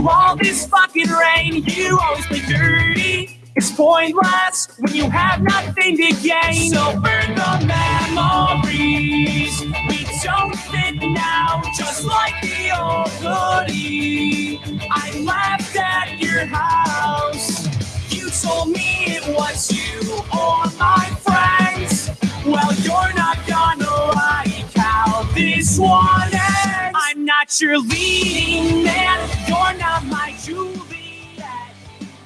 through all this fucking rain. You always play dirty. It's pointless when you have nothing to gain. So burn the memories. We don't fit now, just like the old goodie. I laughed at your house. You told me it was you or my friends. Well, you're not gonna like how this one ends. I'm not your leading man. You're not my Juliet.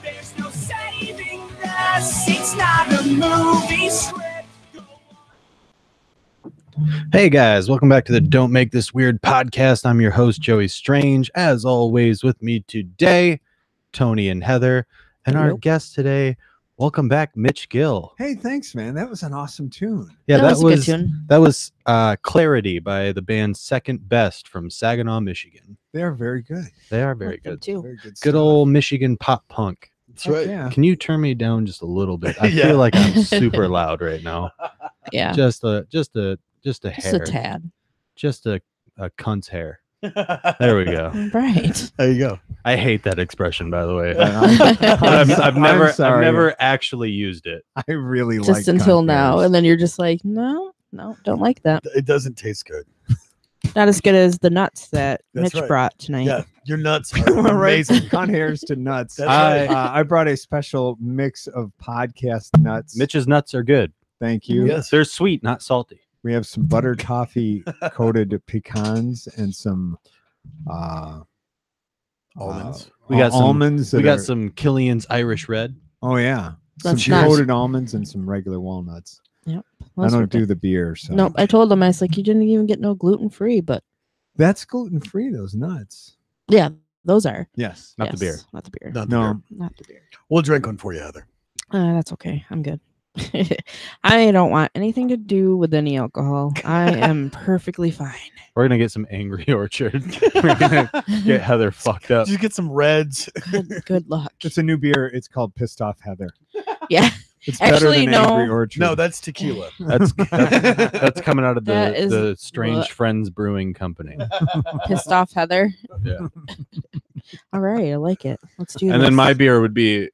There's no saving this. It's not a movie script. Hey guys, welcome back to the Don't Make This Weird podcast. I'm your host, Joey Strange. As always, with me today, Tony and Heather. And our guest today, welcome back, Mitch Gill. Hey, thanks, man. That was an awesome tune. Yeah, that was a good tune. That was Clarity by the band Second Best from Saginaw, Michigan. They are very good. They are very good. Too. Very good Good old Michigan pop punk. That's right. Yeah. Can you turn me down just a little bit? I feel like I'm super loud right now. Yeah. Just a Just hair. a tad. Just a cunt's hair. There we go. Right. There you go. I hate that expression, by the way. I'm I've never sorry. actually used it. I really like Just until now. cocktails. And then you're just like, no, don't like that. It doesn't taste good. Not as good as the nuts that That's Mitch right. brought tonight. Yeah, your nuts are Right, amazing. cunt hairs to nuts. That's right. I brought a special mix of podcast nuts. Mitch's nuts are good. Thank you. Yes. They're sweet, not salty. We have some buttered toffee coated pecans and some Almonds. We got some- almonds. We that got are- some Killian's Irish Red. Oh yeah, That's some nice. coated almonds and some regular walnuts. I don't do the beer. So Nope. I told him, I was like, you didn't even get no gluten free, but that's gluten free. Those nuts. yeah, those are. Yes. Not the beer. Not the beer. Not the No. beer. Not the beer. We'll drink one for you, Heather. That's okay. I'm good. I don't want anything to do with any alcohol. I am perfectly fine. We're gonna get some Angry Orchard. We're gonna get Heather fucked up. Just get some reds. Good luck. It's a new beer. It's called Pissed Off Heather. Yeah. It's better Actually, than no. Angry Orchard. No, that's tequila. That's coming out of That is the Strange what- Friends Brewing Company. Pissed off Heather. Yeah. All right. I like it. Let's do this. And then my beer would be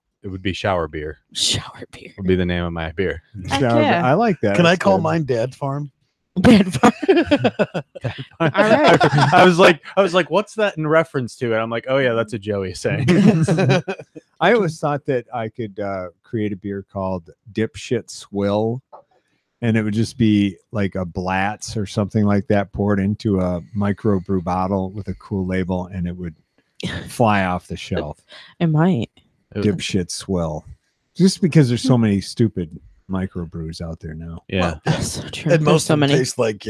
shower beer. shower beer. Would be the name of my beer. Heck Shower- yeah. I like that. Can I That's call good. mine Dad Farm? Bad fun. All right. I was like, what's that in reference to? And I'm like, oh yeah, that's a Joey saying. I always thought that I could create a beer called Dipshit Swill, and it would just be like a Blatz or something like that poured into a microbrew bottle with a cool label, and it would fly off the shelf. It might. Dipshit Swill. Just because there's so many stupid microbrews out there now. Yeah. So true. And There's most so of them many. taste like,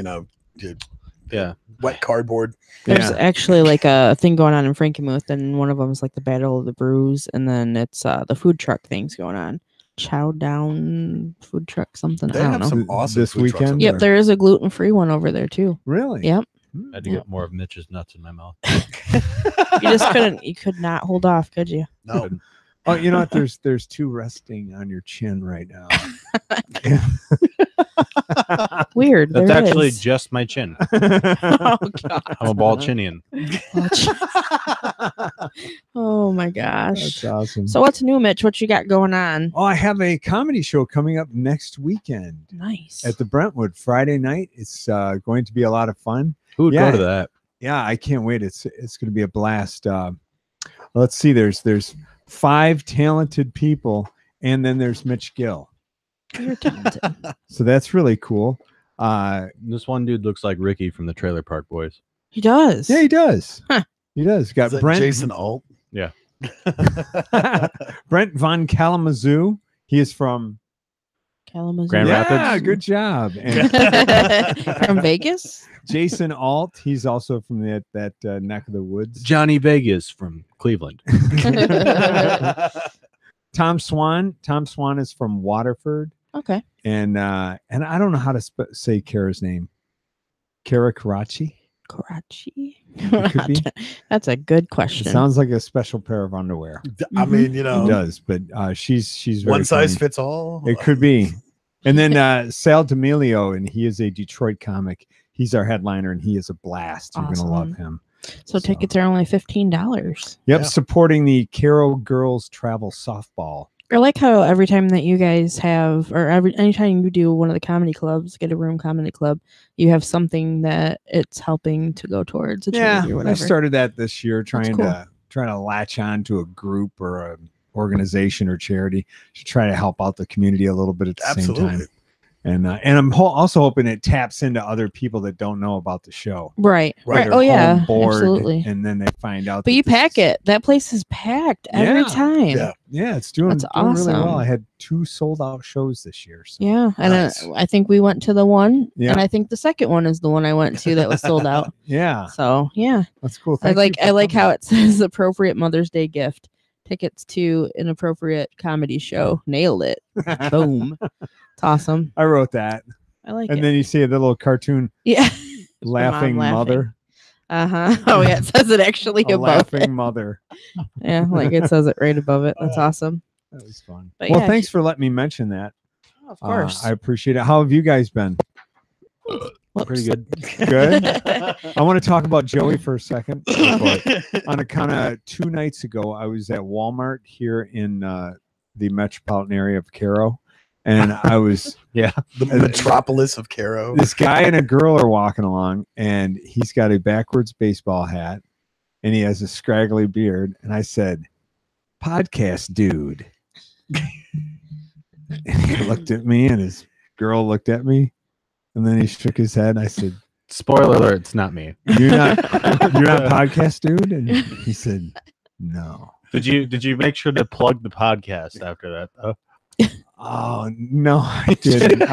Yeah. wet cardboard. There's actually like a thing going on in Frankenmuth, and one of them is like the Battle of the Brews, and then it's the food truck things going on. Chow Down food truck something. They I don't have know. some awesome This food trucks weekend? up Yep, there. there is a gluten-free one over there too. Really? Yep. I had to get more of Mitch's nuts in my mouth. You just couldn't. You could not hold off, could you? No. Oh, you know what? There's two resting on your chin right now. Weird. That's there actually is. just my chin. Oh god. I'm a ball chinian. Oh my gosh. That's awesome. So what's new, Mitch? What you got going on? Oh, I have a comedy show coming up next weekend Nice. at the Brentwood Friday night. It's going to be a lot of fun. Who would Yeah. go to that? Yeah, I can't wait. It's going to be a blast. Let's see. There's 5 talented people, and then there's Mitch Gill. You're talented. So that's really cool. This one dude looks like Ricky from the Trailer Park Boys. He does. Yeah, he does. Huh. He does. Got Is that Brent Jason Alt? Yeah. Brent Von Kalamazoo. He is from Kalamazoo. Grand yeah, Rapids? good job. And From Vegas. Jason Alt. He's also from that neck of the woods. Johnny Vegas from Cleveland. Tom Swan. Tom Swan is from Waterford. Okay. And I don't know how to say Kara's name. Kara Karachi. Karachi. could be. That's a good It question. sounds like a special pair of underwear. I mean, It does, but she's very one size funny. fits all. It could be. And then Sal D'Amelio, and he is a Detroit comic. He's our headliner, and he is a blast. You're gonna love Awesome. him. So tickets are only $15. Yep, Yeah. supporting the Carroll Girls Travel Softball. I like how every time that you guys have, or anytime you do one of the comedy clubs, Get a Room Comedy Club, you have something that it's helping to go towards a charity or I whatever. started that this year, trying cool. to latch on to a group or an organization or charity to try to help out the community a little bit at the same Absolutely. time. And I'm also hoping it taps into other people that don't know about the show. Right. Right. They're Oh yeah, home bored, absolutely. and then they find out. But that you this pack is- it. That place is packed every Yeah. time. Yeah. Yeah, it's doing That's really well. awesome. I had 2 sold out shows this year. So. Yeah, and Nice. I think we went to the one, Yeah. and I think the second one is the one I went to that was sold out. Yeah, So yeah, that's cool. I Thank you for like coming. how it says appropriate Mother's Day gift. Tickets to an appropriate comedy show. Nailed it. Boom. It's awesome. I wrote that, I like and it. then you see the little cartoon Yeah. laughing laughing. mother, Uh-huh. Oh yeah, it says it actually a above laughing it. mother. Yeah, like it says it right above it. That's awesome. That was fun. But Well, yeah, thanks for letting me mention that. Of course. I appreciate it. How have you guys been? Pretty good. Good. I want to talk about Joey for a second. On account of 2 nights ago, I was at Walmart here in the metropolitan area of Cairo, and I was Yeah. The metropolis of Cairo. this guy and a girl are walking along, and he's got a backwards baseball hat, and he has a scraggly beard, and I said, "Podcast dude," and he looked at me, and his girl looked at me, and then he shook his head. And I said, Spoiler alert, it's not me. you're not podcast dude? And he said, no. Did you make sure to plug the podcast after that though? Oh no, I didn't. We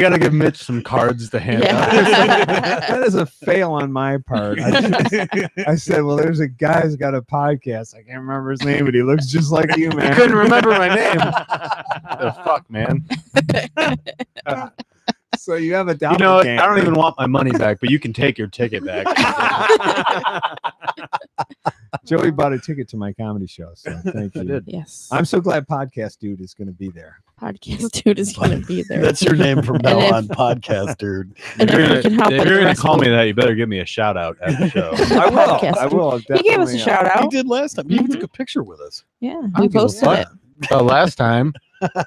gotta give Mitch some cards to hand out. That is a fail on my part. I said, well, there's a guy who's got a podcast. I can't remember his name, but he looks just like you, I man. couldn't remember my name. The fuck, man. So you have a You doppelganger. know, I don't even want my money back, but you can take your ticket back. Joey bought a ticket to my comedy show, so thank you. I did. Yes. I'm so glad podcast dude is going to be there. Podcast dude is going to be there. That's your name from now And on, podcast dude. And if you can help If with you're the gonna rest call of me the- that, you better give me a shout out at the show. I will. Podcast I dude. will. He gave us a definitely, shout He out. did last time. He even took a picture with us. Yeah, I we don't give a posted fuck. it. Last time.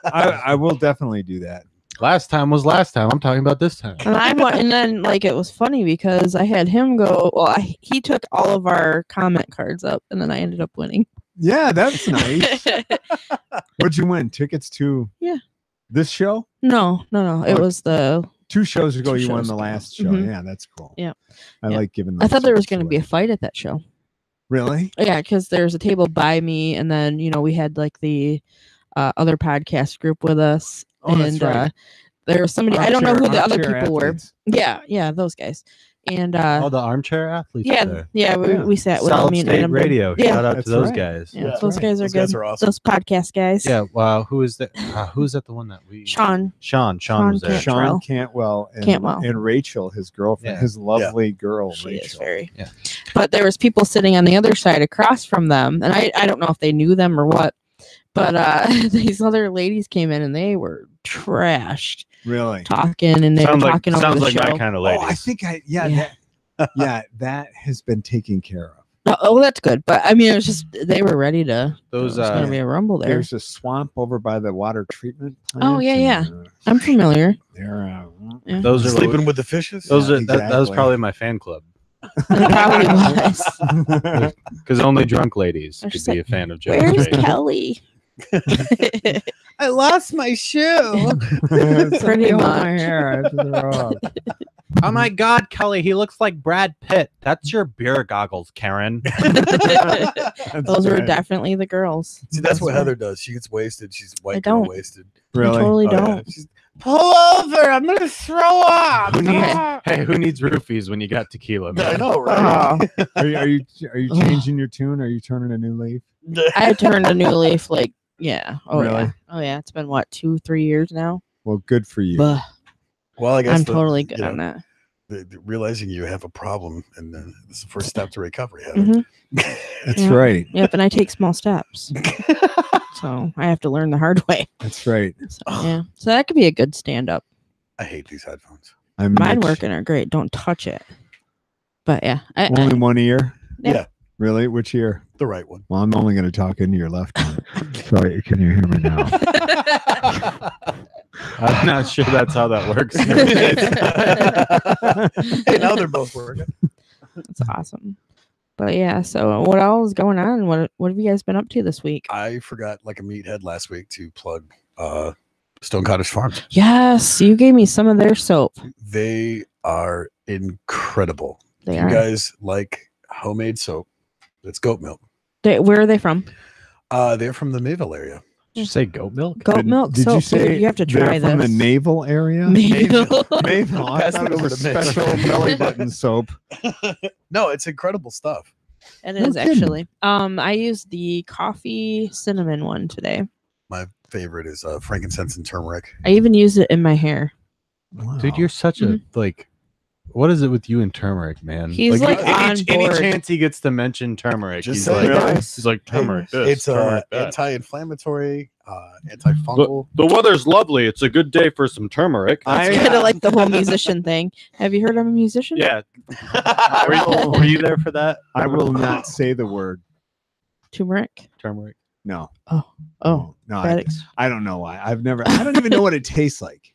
I will definitely do that. Last time was last time. I'm talking about this time. And I went, and then like it was funny because I had him go. Well, he took all of our comment cards up, and then I ended up winning. Yeah, that's nice. What'd you win? Tickets to Yeah. this show? No. It Oh, was the. 2 shows ago, 2 you won shows the ago. last show. Mhm. Yeah, that's cool. Yeah. I Yeah. like giving. I thought there was going going to be a fight at that show. Really? Yeah, because there's a table by me, and then we had like the other podcast group with us, Oh, that's and right. there was somebody I don't know who the other Armchair people athletes. were. Yeah, those guys, and All the armchair athletes. yeah, there. yeah, we sat with them. Solid me and State Adam did. Radio. Yeah. Shout out to That's those right. guys. Yeah, That's those right. guys are Those good. guys are awesome. Those podcast guys. Yeah. Wow. Who is that? Who's that? The one that we. Sean. Sean was there. Cantrell. Sean Cantwell and, Cantwell. and Rachel, his girlfriend, Yeah. his lovely girl, She is Rachel. very. Yeah. But there was people sitting on the other side across from them, and I don't know if they knew them or what. But these other ladies came in and they were trashed, Really? talking, and they Sounds were like talking over the my show. kind of Oh, ladies. I think Yeah. that has been taken care of. Oh, that's good. But I mean, it was just they were ready to. Those There's gonna be a rumble there. There's a swamp over by the water treatment plant. Oh, yeah, yeah. and, I'm familiar. They're Yeah. those are Sleeping with the fishes? Those Yeah, are that was exactly. probably my fan club It probably was. because only drunk ladies I was could just be like, a fan of Joe. Where's Straight. Kelly? I lost my shoe. Pretty My much. hair. I had to throw up. Oh my God, Kelly, he looks like Brad Pitt. That's your beer goggles, Karen. Those were right. definitely the girls. See, that's what right. Heather does. She gets wasted. She's white I girl don't. wasted. Really? I totally Oh, yeah. don't. She's, Pull over! I'm gonna throw up. Okay. Hey, who needs roofies when you got tequila? I Man? know, right? Oh, Are you changing your tune? Are you turning a new leaf? I turned a new leaf. Like, yeah. Oh Really? yeah. Oh yeah. It's been what 2-3 years now. Well, good for you. But Well, I guess I'm totally good on that. the realizing you have a problem, and then it's the first step to recovery. Heather. Mhm. That's Yeah. right. Yep. And I take small steps, so I have to learn the hard way. That's right. So, yeah. So that could be a good stand up. I hate these headphones. I'm Mine Mitch. working are great. Don't touch it. But yeah, Only one ear? Yeah. Really? Which ear? The right one. Well, I'm only going to talk into your left ear. Sorry, can you hear me now? I'm not sure that's how that works. Hey, now they're both working. That's awesome. But yeah, so what all is going on? What have you guys been up to this week? I forgot, like a meathead last week, to plug Stone Cottage Farm. Yes, you gave me some of their soap. They are incredible. They If are. you guys like homemade soap, it's goat milk. Where are they from? They're from the Mayville area. Did you say goat milk? Goat milk Did soap. you say you have to they're try from this. the naval area? Mayville. Mayville. I Pass thought it it over was to Mitch. special belly button soap. No, it's incredible stuff. It No is kidding. actually. I used the coffee cinnamon one today. My favorite is frankincense and turmeric. I even used it in my hair. Wow. Dude, you're such a like. What is it with you and turmeric, man? He's, like, on any board. chance he gets to mention turmeric, Just he's saying. like, Really? he's like turmeric. This, It's turmeric that. anti-inflammatory, antifungal. The weather's lovely. It's a good day for some turmeric. I- Kind of like the whole musician thing. Have you heard I'm a musician? Yeah. were you there for that? I will not say the word. Turmeric. Turmeric. No. Oh, No, bad I don't know why. I don't even know what it tastes like.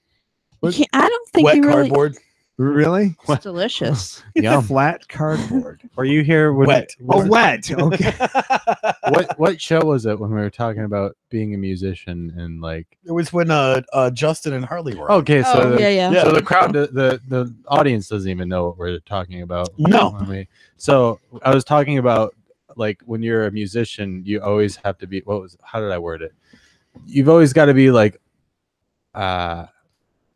you can't, I don't think Wet you really. cardboard. Really? It's delicious. Yum. Flat cardboard. Were you here? When Wet. Oh, wet. Okay. What show was it when we were talking about being a musician and like? It was when Justin and Harley were on. Okay, so Oh, yeah. so the crowd, the audience doesn't even know what we're talking about. No. So I was talking about like when you're a musician, you always have to be. How did I word it? You've always got to be like,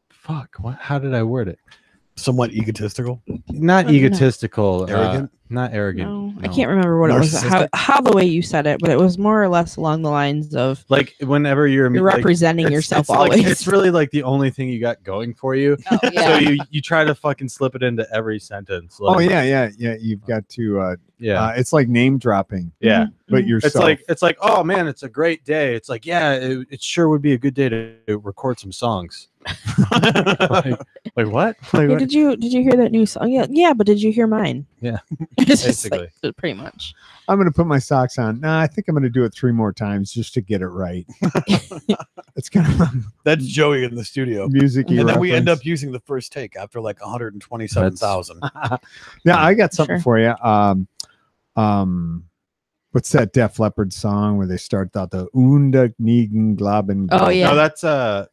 fuck. What? How did I word it? Somewhat egotistical. Not I don't know. egotistical. Arrogant? Not arrogant. No, I no. can't remember what it was. Narcissistic? How the way you said it, but it was more or less along the lines of Like whenever you're you're representing yourself like, always. it's really like the only thing you got going for you. Oh, yeah. So you try to fucking slip it into every sentence. Oh like- yeah. You've got to. yeah, It's like name dropping, yeah. but yourself. It's like oh man, it's a great day. It's like yeah, it sure would be a good day to record some songs. like what? Like, Hey, what? did you hear that new song? Yeah, but did you hear mine? Yeah. It's just like, Basically. pretty much. I'm going to put my socks on. Nah, I think I'm going to do it 3 more times just to get it right. It's kind of That's Joey in the studio. music. And then we end up using the first take after like 127,000. Yeah, I got something Sure. for you. What's that Def Leppard song where they start out the Unda Nigen Glaben? Oh, yeah. No, that's the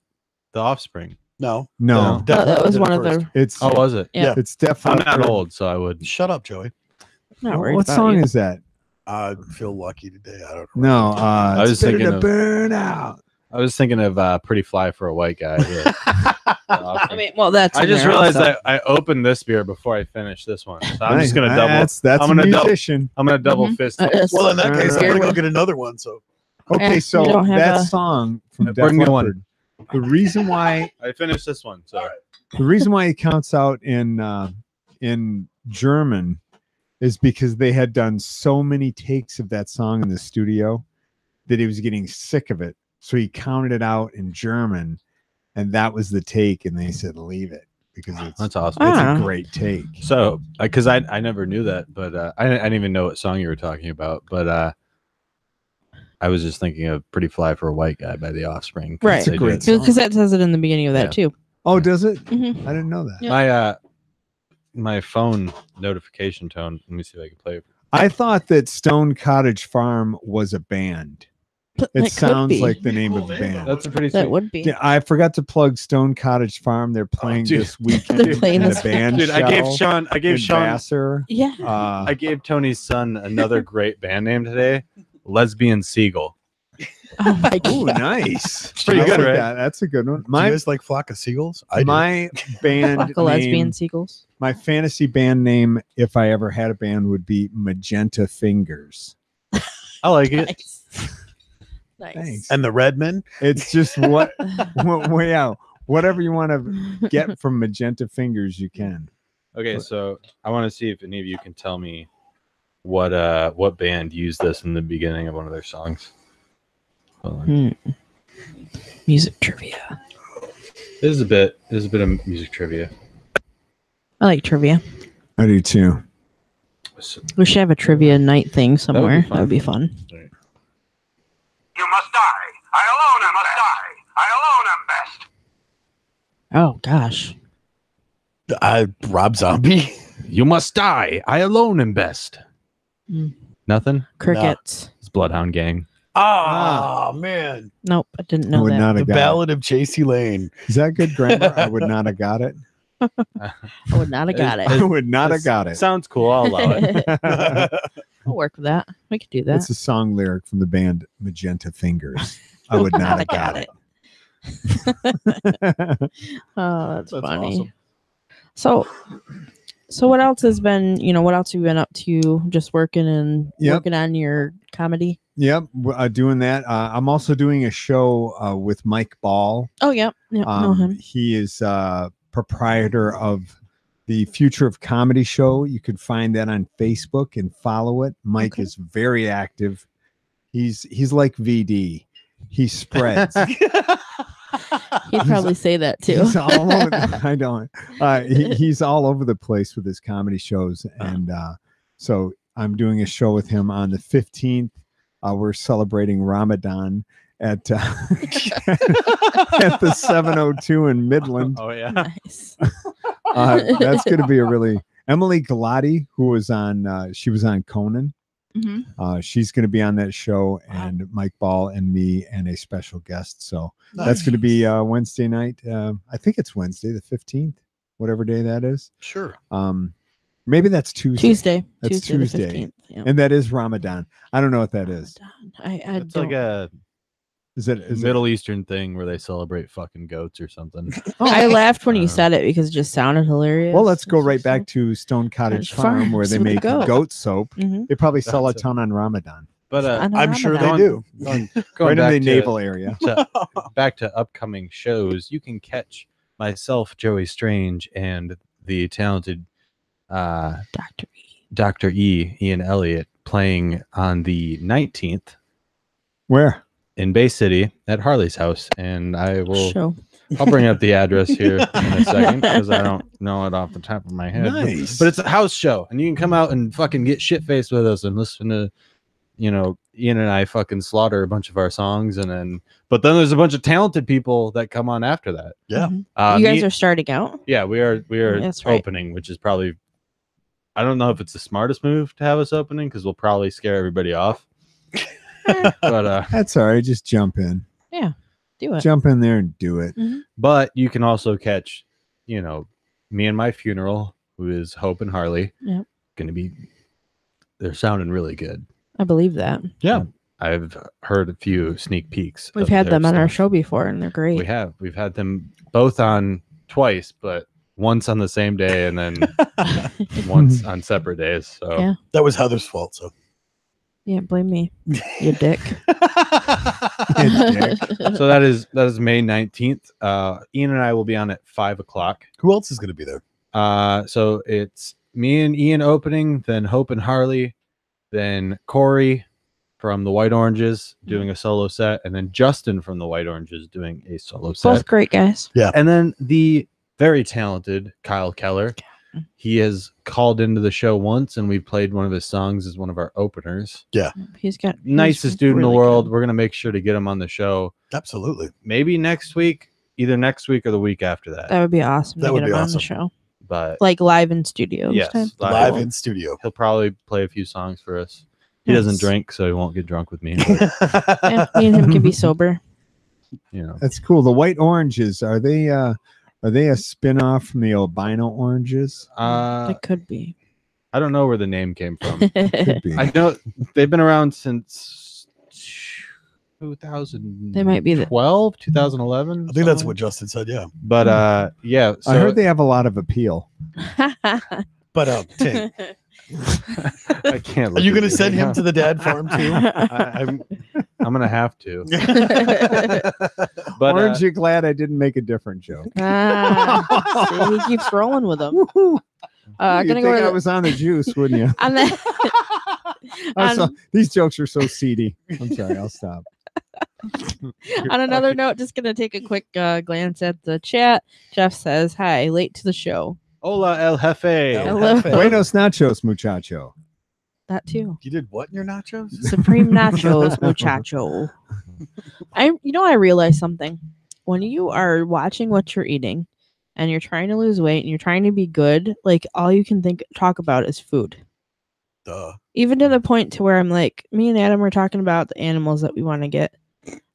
Offspring. No. No, Def Oh, that Leppard was did one it of first. the. it's Oh, was it? Yeah. it's Def I'm Leppard. not old, so I would. Shut up, Joey. Not worried What about song you. is that? I feel lucky today. I don't No, I was it's better thinking to of- burn out. I was thinking of Pretty Fly for a White Guy. Yeah. I mean, well, that's. I in just there realized also. that I opened this beer before I finished this one. So I'm just gonna Nice. double. That's I'm a gonna double- musician. I'm gonna double Mhm. fist. Yes. Well, in that case, I'm Beer gonna go one. get another one. So Okay, we so don't have that a- song from Def Bring me one. Leppard. The reason why I finished this one. So it counts out in German is because they had done so many takes of that song in the studio that he was getting sick of it. So he counted it out in German, and that was the take. And they said, leave it because that's awesome. it's Ah. a great take. So because I never knew that, but I didn't even know what song you were talking about. But I was just thinking of "Pretty Fly for a White Guy" by The Offspring. 'cause Right. they Great did- song. Because that says it in the beginning of that Yeah. too. Oh, does it? Mhm. I didn't know that. Yeah. My phone notification tone. Let me see if I can play it. I thought that Stone Cottage Farm was a band. But It could sounds be. like the name of the band. That's a pretty that sweet. would be. Yeah, I forgot to plug Stone Cottage Farm. They're playing dude. this weekend They're playing in this the band Dude, I gave shell in Sean Vassar. Yeah. I gave Tony's son another great band name today, Lesbian Seagull. Oh my Oh, god. nice. pretty I good, like right? that. That's a good one. do you My guys like Flock of Seagulls? I do. my band Fuck a lesbian name, seagulls. my fantasy band name, if I ever had a band, would be Magenta Fingers. I like it. Nice. Nice. Thanks. And the Redmen. It's just way out. Whatever you want to get from Magenta Fingers, you can. Okay, so I want to see if any of you can tell me what band used this in the beginning of one of their songs. Hold on. Music trivia. This is a bit of music trivia. I like trivia. I do too. We should have a trivia night thing somewhere. fun. That would be fun. You must die. I alone am must die. I alone am best. Oh gosh. Rob Zombie. You must die. I alone am best. Mm. Nothing? Crickets. It's Bloodhound Gang. Oh, man. Nope, I didn't I know would that. not The have got Ballad of Chasey Lane. it. Is that good grammar? I would not have got it. I would not have got I it. would not have got it. Sounds cool. I'll allow it. I'll work with that. We could do that. That's a song lyric from the band Magenta Fingers. I would not have got it. Oh, that's funny. awesome. So what else has been, what else have you been up to? Just working and Yep. working on your comedy? Yep, doing that. I'm also doing a show with Mike Ball. Oh, yep. Yep, know him. He is proprietor of the Future of Comedy show. You could find that on Facebook and follow it. Mike Okay. is very active. He's like VD. He spreads. He'd probably say that too. He's all over I don't. He's all over the place with his comedy shows, and so I'm doing a show with him on the 15th. We're celebrating Ramadan at at the 702 in Midland. Oh, yeah. Nice. That's going to be a really Emily Galati, who was on. She was on Conan. Mhm. She's going to be on that show, and Mike Ball and me and a special guest. So that's going to be Wednesday night. I think it's Wednesday, the 15th, whatever day that is. Sure. Maybe that's Tuesday. Tuesday. That's Tuesday. Tuesday. The 15th. Yeah. And that is Ramadan. I don't know what that is. I It's don't. like a Is it Middle Eastern thing where they celebrate fucking goats or something. I laughed when you Uh, said it because it just sounded hilarious. Well, let's go It's right just back like- to Stone Cottage Cottage Farm, where they Farms with make the goat. goat soap. Mhm. They probably sell a That's it. ton on Ramadan. But I'm sure they Ramadan. do. going Right in back the to- naval area. back to upcoming shows, you can catch myself, Joey Strange, and the talented Dr. E. Dr. E, Ian Elliott, playing on the 19th Where? in Bay City at Harley's house. And I'll bring up the address here in a second because I don't know it off the top of my head. Nice. But it's a house show, and you can come out and fucking get shit faced with us and listen to, Ian and I fucking slaughter a bunch of our songs, but then there's a bunch of talented people that come on after that. Yeah. You guys are starting out? Yeah, we are That's right. opening, which is probably, I don't know if it's the smartest move to have us opening because we'll probably scare everybody off. But That's all right. Just jump in. Do it. Jump in there and do it. but you can also catch, Me and My Funeral, who is Hope and Harley. Yep. They're sounding really good. I believe that. Yeah. I've heard a few sneak peeks. We've of had their them on our stuff. show before, and they're great. We've had them both on twice, but once on the same day and then once on separate days. So Yeah. That was Heather's fault. So Yeah, blame me. You dick. so that is May 19th. Ian and I will be on at 5:00. who else is going to be there? So it's me and Ian opening, then Hope and Harley, then Corey from the White Oranges doing a solo set, and then Justin from the White Oranges doing a solo set. Both great guys. And then the very talented Kyle Keller. He has called into the show once, and we played one of his songs as one of our openers. He's Nicest dude in the really world. good. We're gonna make sure to get him on the show. Absolutely. Maybe next week, either next week or the week after that. That would be awesome That to would get be him on awesome. the show. But Like live in studio. yes, This time. Live in studio. He'll probably play a few songs for us. He Nice. doesn't drink, so he won't get drunk with me. Yeah, me and him can be sober. That's cool. The White Oranges, are they a spin-off from the albino oranges? It could be. I don't know where the name came from. Could be. I know they've been around since 2012, They might be 2011. I think that's what Justin said. Yeah. But yeah, so I heard they have a lot of appeal. But Ting, I can't. are you going to send him to the dad farm too? I'm gonna have to. But Aren't you glad I didn't make a different joke? See, he keeps rolling with them. You'd Gonna think go to I the- was on the juice, wouldn't you? on the, These jokes are so seedy. I'm sorry. I'll stop. on another note, just gonna take a quick glance at the chat. Jeff says, "Hi, late to the show." Hola, El Jefe. Hello. Buenos nachos, muchacho. That too. You did what in your nachos? Supreme nachos, muchacho. I realized something. When you are watching what you're eating and you're trying to lose weight and you're trying to be good, like all you can talk about is food. Duh. Even to the point to where I'm like, me and Adam were talking about the animals that we want to get.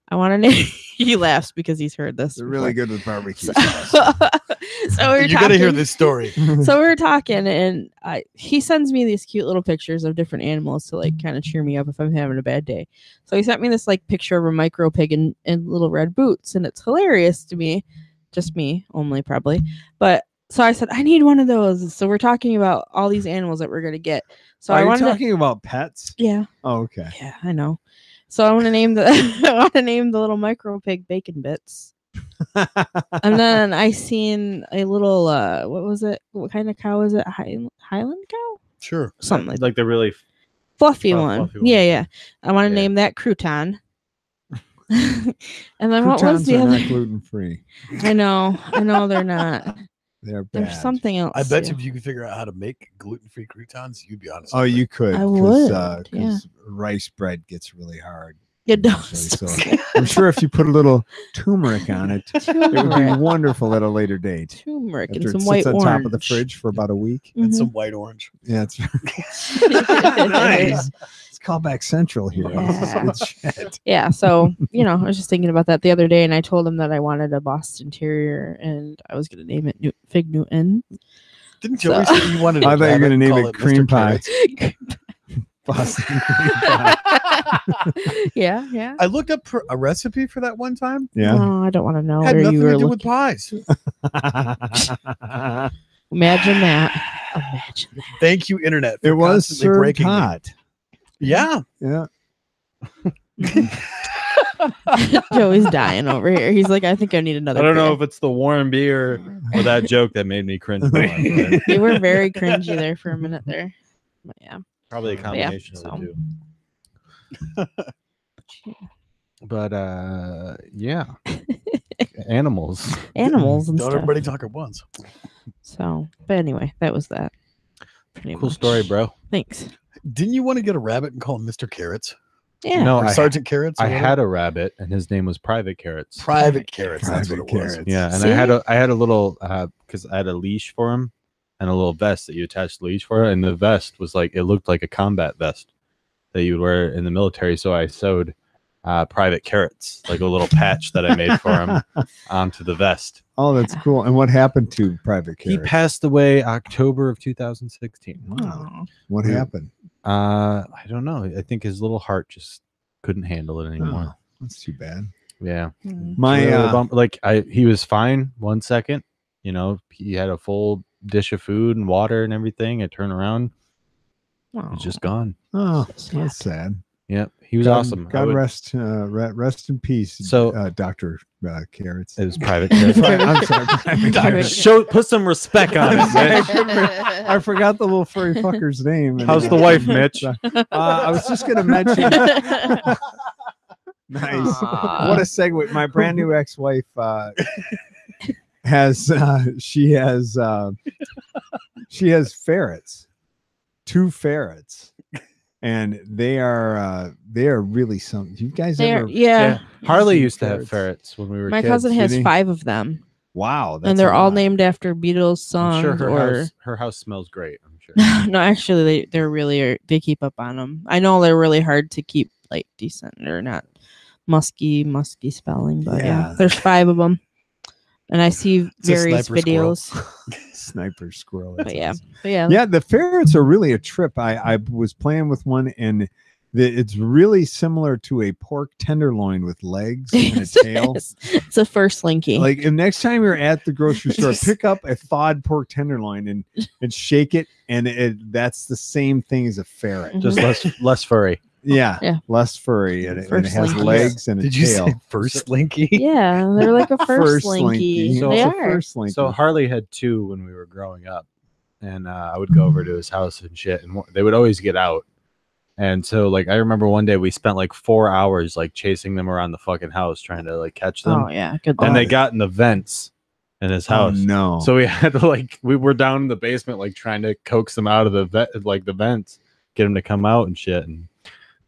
I want to name. He laughs because he's heard this. They're really good with barbecue So, sauce. we're You gotta hear this story. So we were talking, and he sends me these cute little pictures of different animals to like kind of cheer me up if I'm having a bad day. So he sent me this like picture of a micro pig in little red boots, and it's hilarious to me, just me only probably. But so I said I need one of those. So we're talking about all these animals that we're gonna get. So Are I you wanted talking about pets? yeah. Oh, okay. Yeah, I know. So I want to name the little micro pig Bacon Bits. And then I seen a little what was it? What kind of cow is it? Highland cow? Sure. Something Like the really fluffy one. fluffy one. Yeah. I want to Yeah. name that crouton. And then what was Croutons the are other? not gluten free. I know they're not. They're bad. There's something else. I bet too. if you could figure out how to make gluten-free croutons, you'd be honest. Oh, with you could. I would, yeah. Because rice bread gets really hard. It eventually, does. So I'm sure if you put a little turmeric on it, it would be Turmeric. wonderful at a later date. Turmeric and After some it white sits on top of the orange. fridge for about a week. and Mhm. some white orange. Yeah, it's nice. It's callback central here. This is good shit. Yeah, so I was just thinking about that the other day, and I told him that I wanted a Boston Terrier, and I was going to name it Fig Newton. Didn't Joey say you wanted? I thought you were going to name it cream pie. Boston cream pie. Yeah. I looked up a recipe for that one time. Yeah. Oh, I don't want to know Had where nothing you were to do with looking. pies. Imagine that. Imagine that. Thank you, internet. For It was constantly served breaking me. hot. Yeah. Yeah. Joey's dying over here. He's like, I think I need another. I don't know beer. if it's the warm beer or that joke that made me cringe. More, but You were very cringy there for a minute there. But yeah. probably a combination so. of the two. But yeah, animals. Animals and Don't stuff. everybody talk at once. So, but anyway, that was that. Pretty Cool much. story, bro. Thanks. Didn't you want to get a rabbit and call him Mr. Carrots? Yeah. No, Or I Sergeant Carrots? I had a rabbit, and his name was Private Carrots. Private Carrots. That's what Private it was. Carrots. Yeah, and See? I had a little because I had a leash for him and a little vest that you attached the leash for, and the vest was like it looked like a combat vest that you would wear in the military. So I sewed Private Carrots, like a little patch that I made for him, onto the vest. Oh, that's cool. And what happened to Private He Carrot? passed away October of 2016. Aw. What Yeah. happened? I don't know. I think his little heart just couldn't handle it anymore. Oh, that's too bad. Yeah. Mm. My Really he was fine 1 second. He had a full dish of food and water and everything. I turn around, he's just gone. oh, So that's sad. Yep, he was God, awesome. God rest in peace. So- Dr. Carrots. It was Private Carrots. I'm sorry. Private Carrots. Put some respect on it, Mitch. I forgot the little furry fucker's name. and, How's the wife, Mitch? I was just going to mention. Nice. Aw. What a segue. My brand new ex-wife has ferrets, 2 ferrets, and they are really something. You guys ever? Yeah. Harley seen used to have ferrets? ferrets when we were My kids. cousin has did he? 5 of them, Wow, and they're a all lot. named after Beatles songs. I'm sure or her house smells great. I'm sure. no, actually, they keep up on them. I know they're really hard to keep like decent or not musky spelling, but yeah, Yeah. there's 5 of them, and I see It's a various sniper squirrel. videos. Sniper squirrel. But that's yeah, awesome. but yeah, Yeah, the ferrets are really a trip. I was playing with one, and it's really similar to a pork tenderloin with legs and a tail. it's a first linky. Like, if next time you're at the grocery store, pick up a thawed pork tenderloin and shake it, and that's the same thing as a ferret. Mhm. Just less furry. Yeah, Yeah. less furry, and it First has linkies. legs and a Did you tail. say first Linky? Yeah, they're like a first linky. So They It's a are. first linky. So Harley had 2 when we were growing up, and I would go over to his house and shit, and they would always get out. And so, like, I remember one day we spent like 4 hours like chasing them around the fucking house trying to like catch them, Oh yeah, good. and luck. they got in the vents in his Oh, house. no. So we had to we were down in the basement like trying to coax them out of the vents, get them to come out and shit. And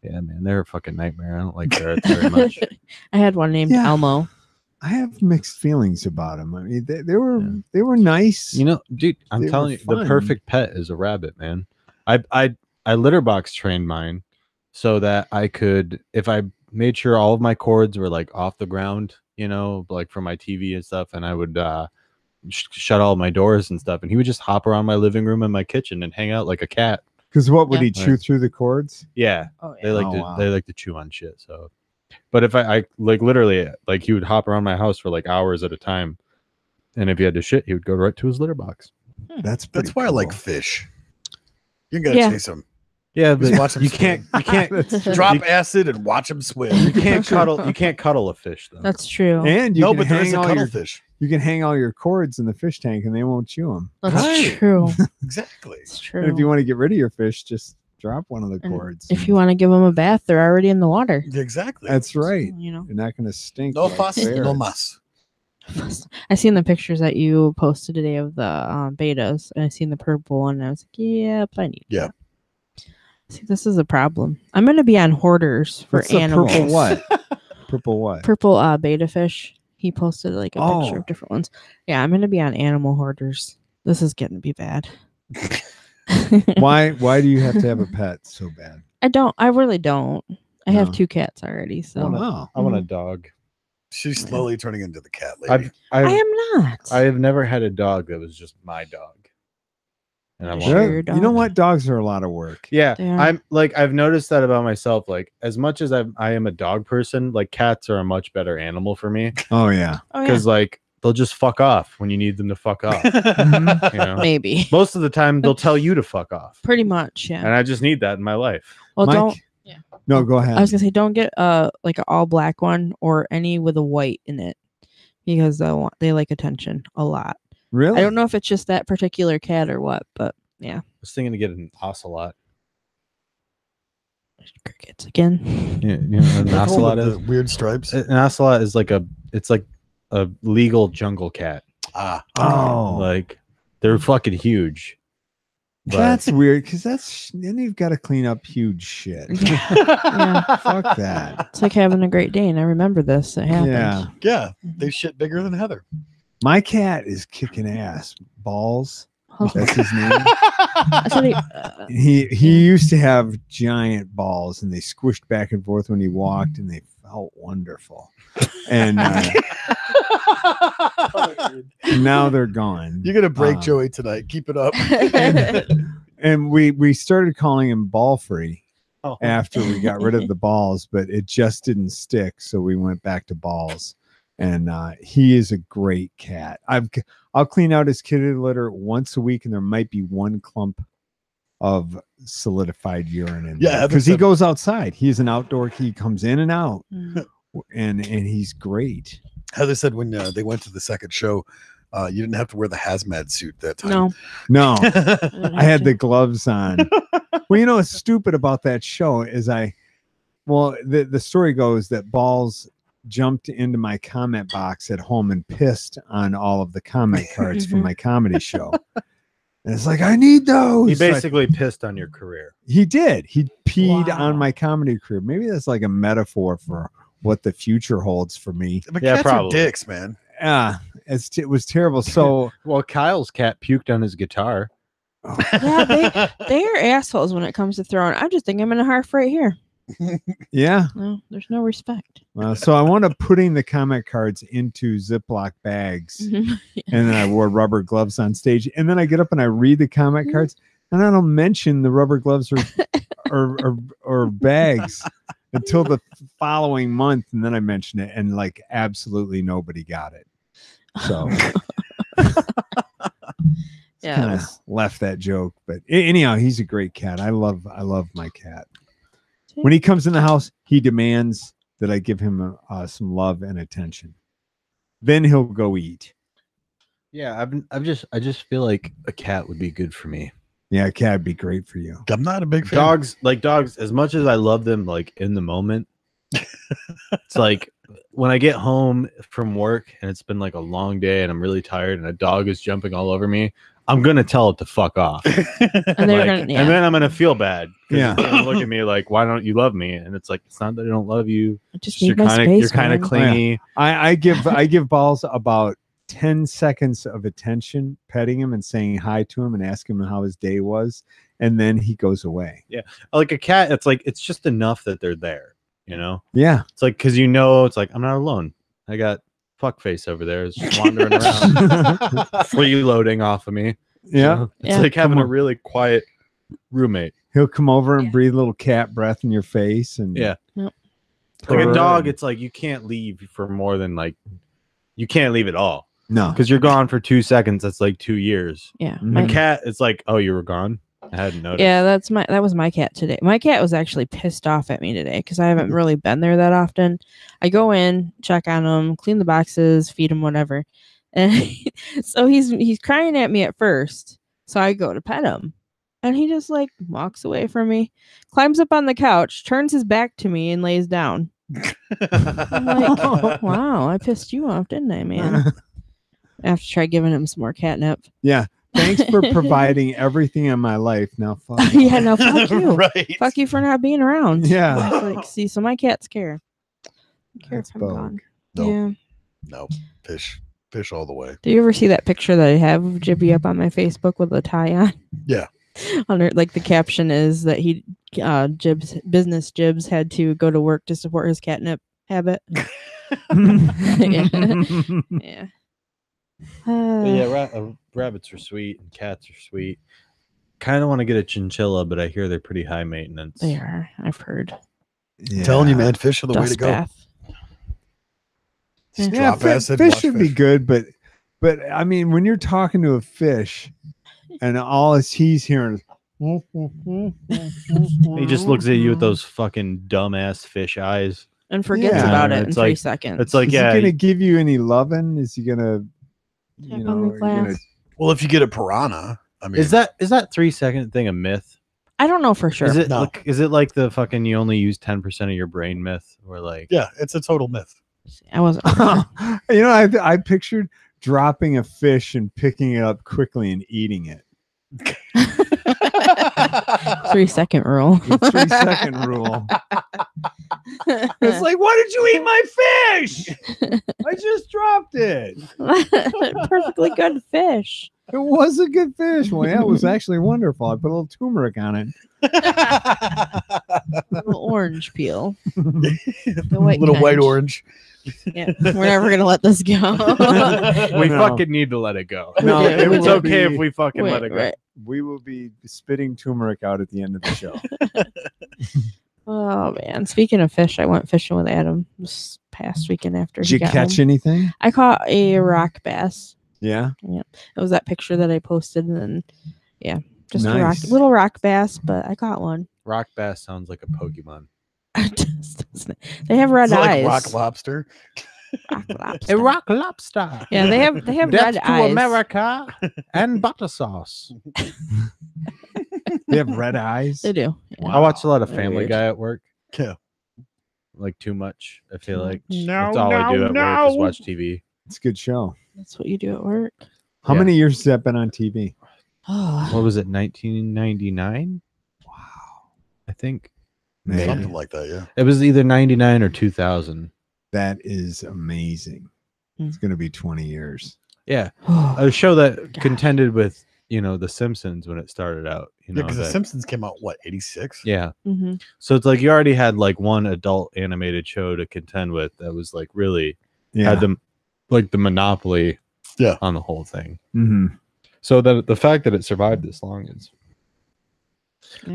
yeah, man, they're a fucking nightmare. I don't like ferrets very much. I had one named Yeah. Elmo. I have mixed feelings about them. I mean, they were nice. You know, dude, I'm They telling were you, the fun. perfect pet is a rabbit, man. I litter box trained mine so that I could, if I made sure all of my cords were like off the ground, you know, like for my TV and stuff, and I would shut all my doors and stuff, and he would just hop around my living room and my kitchen and hang out like a cat. Because what would Yeah. he chew through the cords? Yeah, Oh, they like Oh, to wow. they like to chew on shit. So, but if I like literally like he would hop around my house for like hours at a time, and if he had to shit, he would go right to his litter box. That's That's why I like cool. fish. You gotta Yeah. chase them. Yeah, Just but watch 'em you swim. can't Drop acid and watch them swim. you can't cuddle a fish though. That's true. And you No, can but there is hang a all your cuttlefish. you can hang all your cords in the fish tank and they won't chew them. That's Right. true. Exactly. It's And if you true. want to get rid of your fish, just drop one of the And cords. if you want to give them a bath, they're already in the water. Exactly. That's right. You know. You're not going to stink. No like fuss, no ferrets. muss. I seen the pictures that you posted today of the betas, and I seen the purple one, and I was like, "Yep, I need." Yeah. that." See, this is a problem. I'm gonna be on hoarders for What's the animals. purple what? Purple what? Purple beta fish. He posted like a picture Oh. of different ones. Yeah, I'm gonna be on animal hoarders. This is getting to be bad. Why do you have to have a pet so bad? I really don't. I have No. 2 cats already, so Oh, I want a dog. She's slowly turning into the cat lady. I am not. I have never had a dog that was just my dog. And I You want sure Yeah, your you know dog? what? Dogs are a lot of work. Yeah, They are. I'm like I've noticed that about myself. Like as much as I am a dog person, like cats are a much better animal for me Oh yeah. Oh, yeah. because like they'll just fuck off when you need them to fuck off. Mhm. You know, Maybe. most of the time they'll tell you to fuck off, Pretty much, yeah. and I just need that in my life. Well, Mike? don't. No, go ahead. I was gonna say, don't get like an all black one or any with a white in it, because they like attention a lot. Really? I don't know if it's just that particular cat or what, but yeah. I was thinking to get an ocelot. Crickets again. Yeah, you know what an The one ocelot with is? the weird stripes. An ocelot is like it's like a legal jungle cat. Ah, Oh, Like they're fucking huge. But- that's weird because then you've got to clean up huge shit. Yeah. Fuck that. It's like having a Great Dane. I remember this. It happened. Yeah. yeah. They shit bigger than Heather. My cat is kicking ass. Balls. That's his name. I said He used to have giant balls and they squished back and forth when he walked and they felt wonderful. And now they're gone. You're gonna break Um, Joey tonight. Keep it up. And we started calling him Ball Free Oh. after we got rid of the balls, but it just didn't stick. So we went back to balls. And he is a great cat. I'll clean out his kitty litter once a week, and there might be one clump of solidified urine in Yeah, there Heather because he said- goes outside. He's an outdoor. He comes in and out, Mm. and he's great. Heather said when they went to the second show, you didn't have to wear the hazmat suit that time. No. No, didn't I had have the to. gloves on. Well, you know what's stupid about that show is the story goes that Balls jumped into my comment box at home and pissed on all of the comment cards from my comedy show. And it's like, I need those. He So I- basically pissed on your career. he did. He peed Wow. on my comedy career. Maybe that's like a metaphor for what the future holds for me. But Yeah, cats probably. are dicks, man. It was terrible. So Well, Kyle's cat puked on his guitar. Yeah, they are assholes when it comes to throwing. I'm just thinking I'm in a hearth right here. yeah. No, there's no respect. So I wound up putting the comment cards into Ziploc bags. And then I wore rubber gloves on stage. And then I get up and I read the comment cards, and I don't mention the rubber gloves or bags until the following month, and then I mention it, and like absolutely nobody got it. So Yeah, kind it of was- left that joke. But anyhow, he's a great cat. I love my cat. When he comes in the house, he demands that I give him some love and attention. Then he'll go eat. Yeah, I just feel like a cat would be good for me. Yeah, a cat would be great for you. I'm not a big fan. Dogs, as much as I love them, like in the moment, it's like when I get home from work and it's been like a long day and I'm really tired and a dog is jumping all over me, I'm gonna tell it to fuck off. And they're Like, gonna, yeah. and then I'm gonna feel bad. 'Cause Yeah. it's gonna look at me like, why don't you love me? And it's like, it's not that I don't love you. I just You're need my space. you're kind of man. clingy. I give balls about 10 seconds of attention, petting him and saying hi to him and asking him how his day was, and then he goes away. Like a cat, it's like it's just enough that they're there. You know, Yeah. it's like because it's like I'm not alone. I got fuckface over there, is just wandering around, freeloading off of me. Yeah. It's Yeah. like having Come a on. really quiet roommate. He'll come over and Yeah. breathe a little cat breath in your face. And Yeah. Yep. Like a purr dog, and- it's like you can't leave for more than like you can't leave at all no. because you're gone for 2 seconds. That's like 2 years. Yeah. Mhm. my- A cat, it's like, oh, you were gone. I hadn't noticed. Yeah, that was my cat today. My cat was actually pissed off at me today because I haven't really been there that often. I go in, check on him, clean the boxes, feed him, whatever. And so he's crying at me at first. So I go to pet him. And he just like walks away from me, climbs up on the couch, turns his back to me, and lays down. I'm like, wow, I pissed you off, didn't I, man? I have to try giving him some more catnip. Yeah. Thanks for providing everything in my life. Now, fuck. Yeah, no, fuck you. Right. Fuck you for not being around. Yeah. It's like, see, so my cats care. They care That's if I'm bogue. gone. Nope. Yeah. No. Fish all the way. Do you ever see that picture that I have of Jibby up on my Facebook with a tie on? Yeah. Under like the caption is that he business Jibs had to go to work to support his catnip habit. Yeah. Rabbits are sweet and cats are sweet. Kind of want to get a chinchilla, but I hear they're pretty high maintenance. They are. I've heard. Yeah. Telling you, man, fish are the way to Dust go. bath. Just Yeah, drop acid. fish wash should be good, but I mean, when you're talking to a fish and all he's hearing is He just looks at you with those fucking dumbass fish eyes. And forgets Yeah, about it in it's 3 like- seconds. It's like, is yeah, he gonna give you any loving? Is he gonna, Tap you on the know, gonna, glass. Well, if you get a piranha, I mean, is that 3-second thing a myth? I don't know for sure. Is it No. is it like the fucking you only use 10% of your brain myth, or like yeah, it's a total myth. I wasn't. you know, I pictured dropping a fish and picking it up quickly and eating it. 3-second rule. The 3-second rule. It's like, why did you eat my fish? I just dropped it. Perfectly good fish. It was a good fish. Well, yeah, it was actually wonderful. I put a little turmeric on it. Little orange peel. The white Little white kind. orange. Yeah, we're never gonna let this go. we No. fucking need to let it go. No, Yeah, it it's will okay be- if we fucking Wait, let it go. right. We will be spitting turmeric out at the end of the show. Oh man! Speaking of fish, I went fishing with Adam this past weekend after Did he you got catch home. anything? I caught a rock bass. Yeah. It was that picture that I posted, and then just a Nice. little rock bass, but I caught one. Rock bass sounds like a Pokemon. They have red Is it like eyes. rock lobster? Rock lobster. rock lobster. Yeah, they have red eyes. America and butter sauce. They have red eyes. They do. Yeah. I watch a lot of They're Family weird. Guy at work. Yeah. Like too much. I feel like No, that's all I do at work is watch TV. It's a good show. That's what you do at work. How Yeah. many years has that been on TV? Oh, What was it? 1999. Wow. I think Man, Something like that, yeah. it was either 99 or 2000. that is amazing. Hmm. It's going to be 20 years. Yeah, a show that contended with The Simpsons when it started out. Yeah, Know, because The that- Simpsons came out, what, 86? yeah. hmm So it's like you already had like one adult animated show to contend with that was like really Yeah. had the monopoly Yeah. on the whole thing. Mhm. So the fact that it survived this long is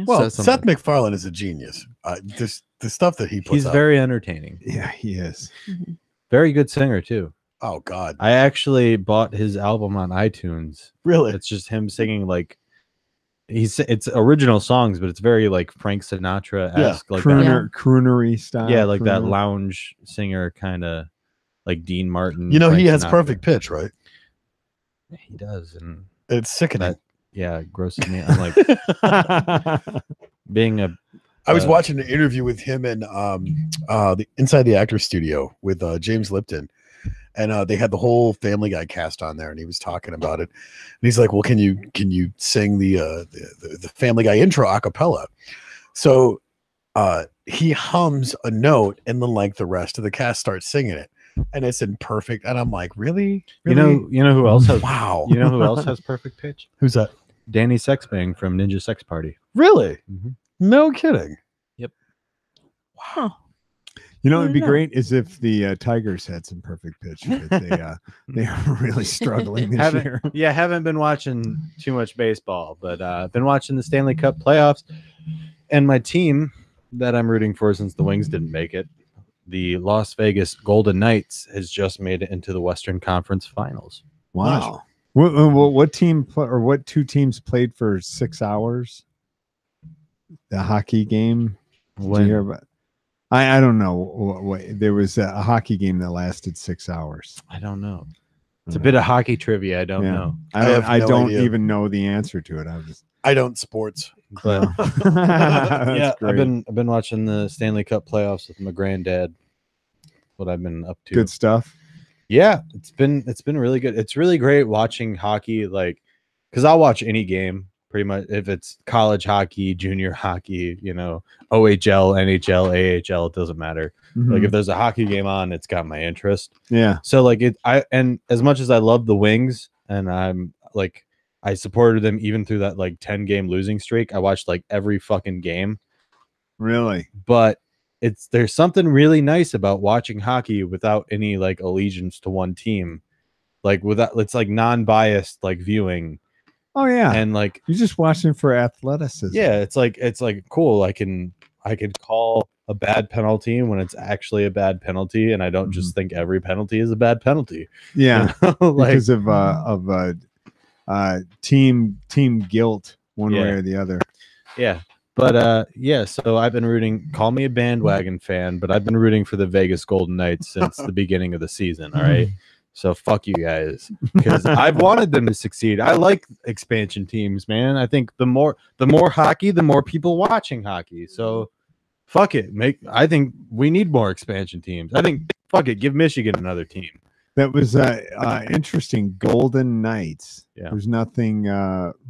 Well, says Seth something. MacFarlane is a genius. The stuff that he puts He's out. very entertaining. Yeah, he is. Very good singer too. Oh, God. I actually bought his album on iTunes. Really? It's just him singing like it's original songs, but it's very like Frank Sinatra esque, like that, Croonery style. yeah, like that crooner. lounge singer kind of like Dean Martin. You know, he Frank has Sinatra. perfect pitch, right? He does, and It's sickening. yeah, it grosses me. I'm like being a I was watching an interview with him in the Inside the Actors Studio with James Lipton, and they had the whole Family Guy cast on there, and he was talking about it. And he's like, "Well, can you sing the Family Guy intro a cappella?" So he hums a note, and then like the rest of the cast starts singing it, and it's in perfect. And I'm like, really? You know who else has Wow. You know who else has perfect pitch? Who's that? Danny Sexbang from Ninja Sex Party. Really? Mhm. No kidding. Wow. You know, it'd I be don't know. great is if the Tigers had some perfect pitch, but they are really struggling this year. Haven't been watching too much baseball, but been watching the Stanley Cup playoffs. And my team that I'm rooting for, since the Wings didn't make it, the Las Vegas Golden Knights, has just made it into the Western Conference Finals. Wow. What team or what two teams played for 6 hours? The hockey game. Did you hear about? I don't know. What there was a hockey game that lasted 6 hours. I don't know. It's a bit of hockey trivia. I don't know. I no don't idea. even know the answer to it. I don't sports. But That's I've great. been watching the Stanley Cup playoffs with my granddad. What I've been up to. Good stuff. Yeah, it's been really good. It's really great watching hockey, like, because I'll watch any game pretty much, if it's college hockey, junior hockey, OHL, NHL, AHL, it doesn't matter. Like if there's a hockey game on, it's got my interest. Yeah. So like and as much as I love the Wings, and I'm like, I supported them even through that like 10-game losing streak. I watched like every fucking game. Really? But there's something really nice about watching hockey without any like allegiance to one team. Like without, it's like non-biased like viewing. Oh yeah. And like you're just watching for athleticism. Yeah, it's like cool. I can call a bad penalty when it's actually a bad penalty, and I don't just think every penalty is a bad penalty. Yeah. Like, because of team guilt one way or the other. Yeah. But so I've been rooting, call me a bandwagon fan, but I've been rooting for the Vegas Golden Knights since the beginning of the season. All right. So fuck you guys, because I've wanted them to succeed. I like expansion teams, man. I think the more hockey, the more people watching hockey. So fuck it. I think we need more expansion teams. I think fuck it. Give Michigan another team. That was interesting. Golden Knights. Yeah. There's nothing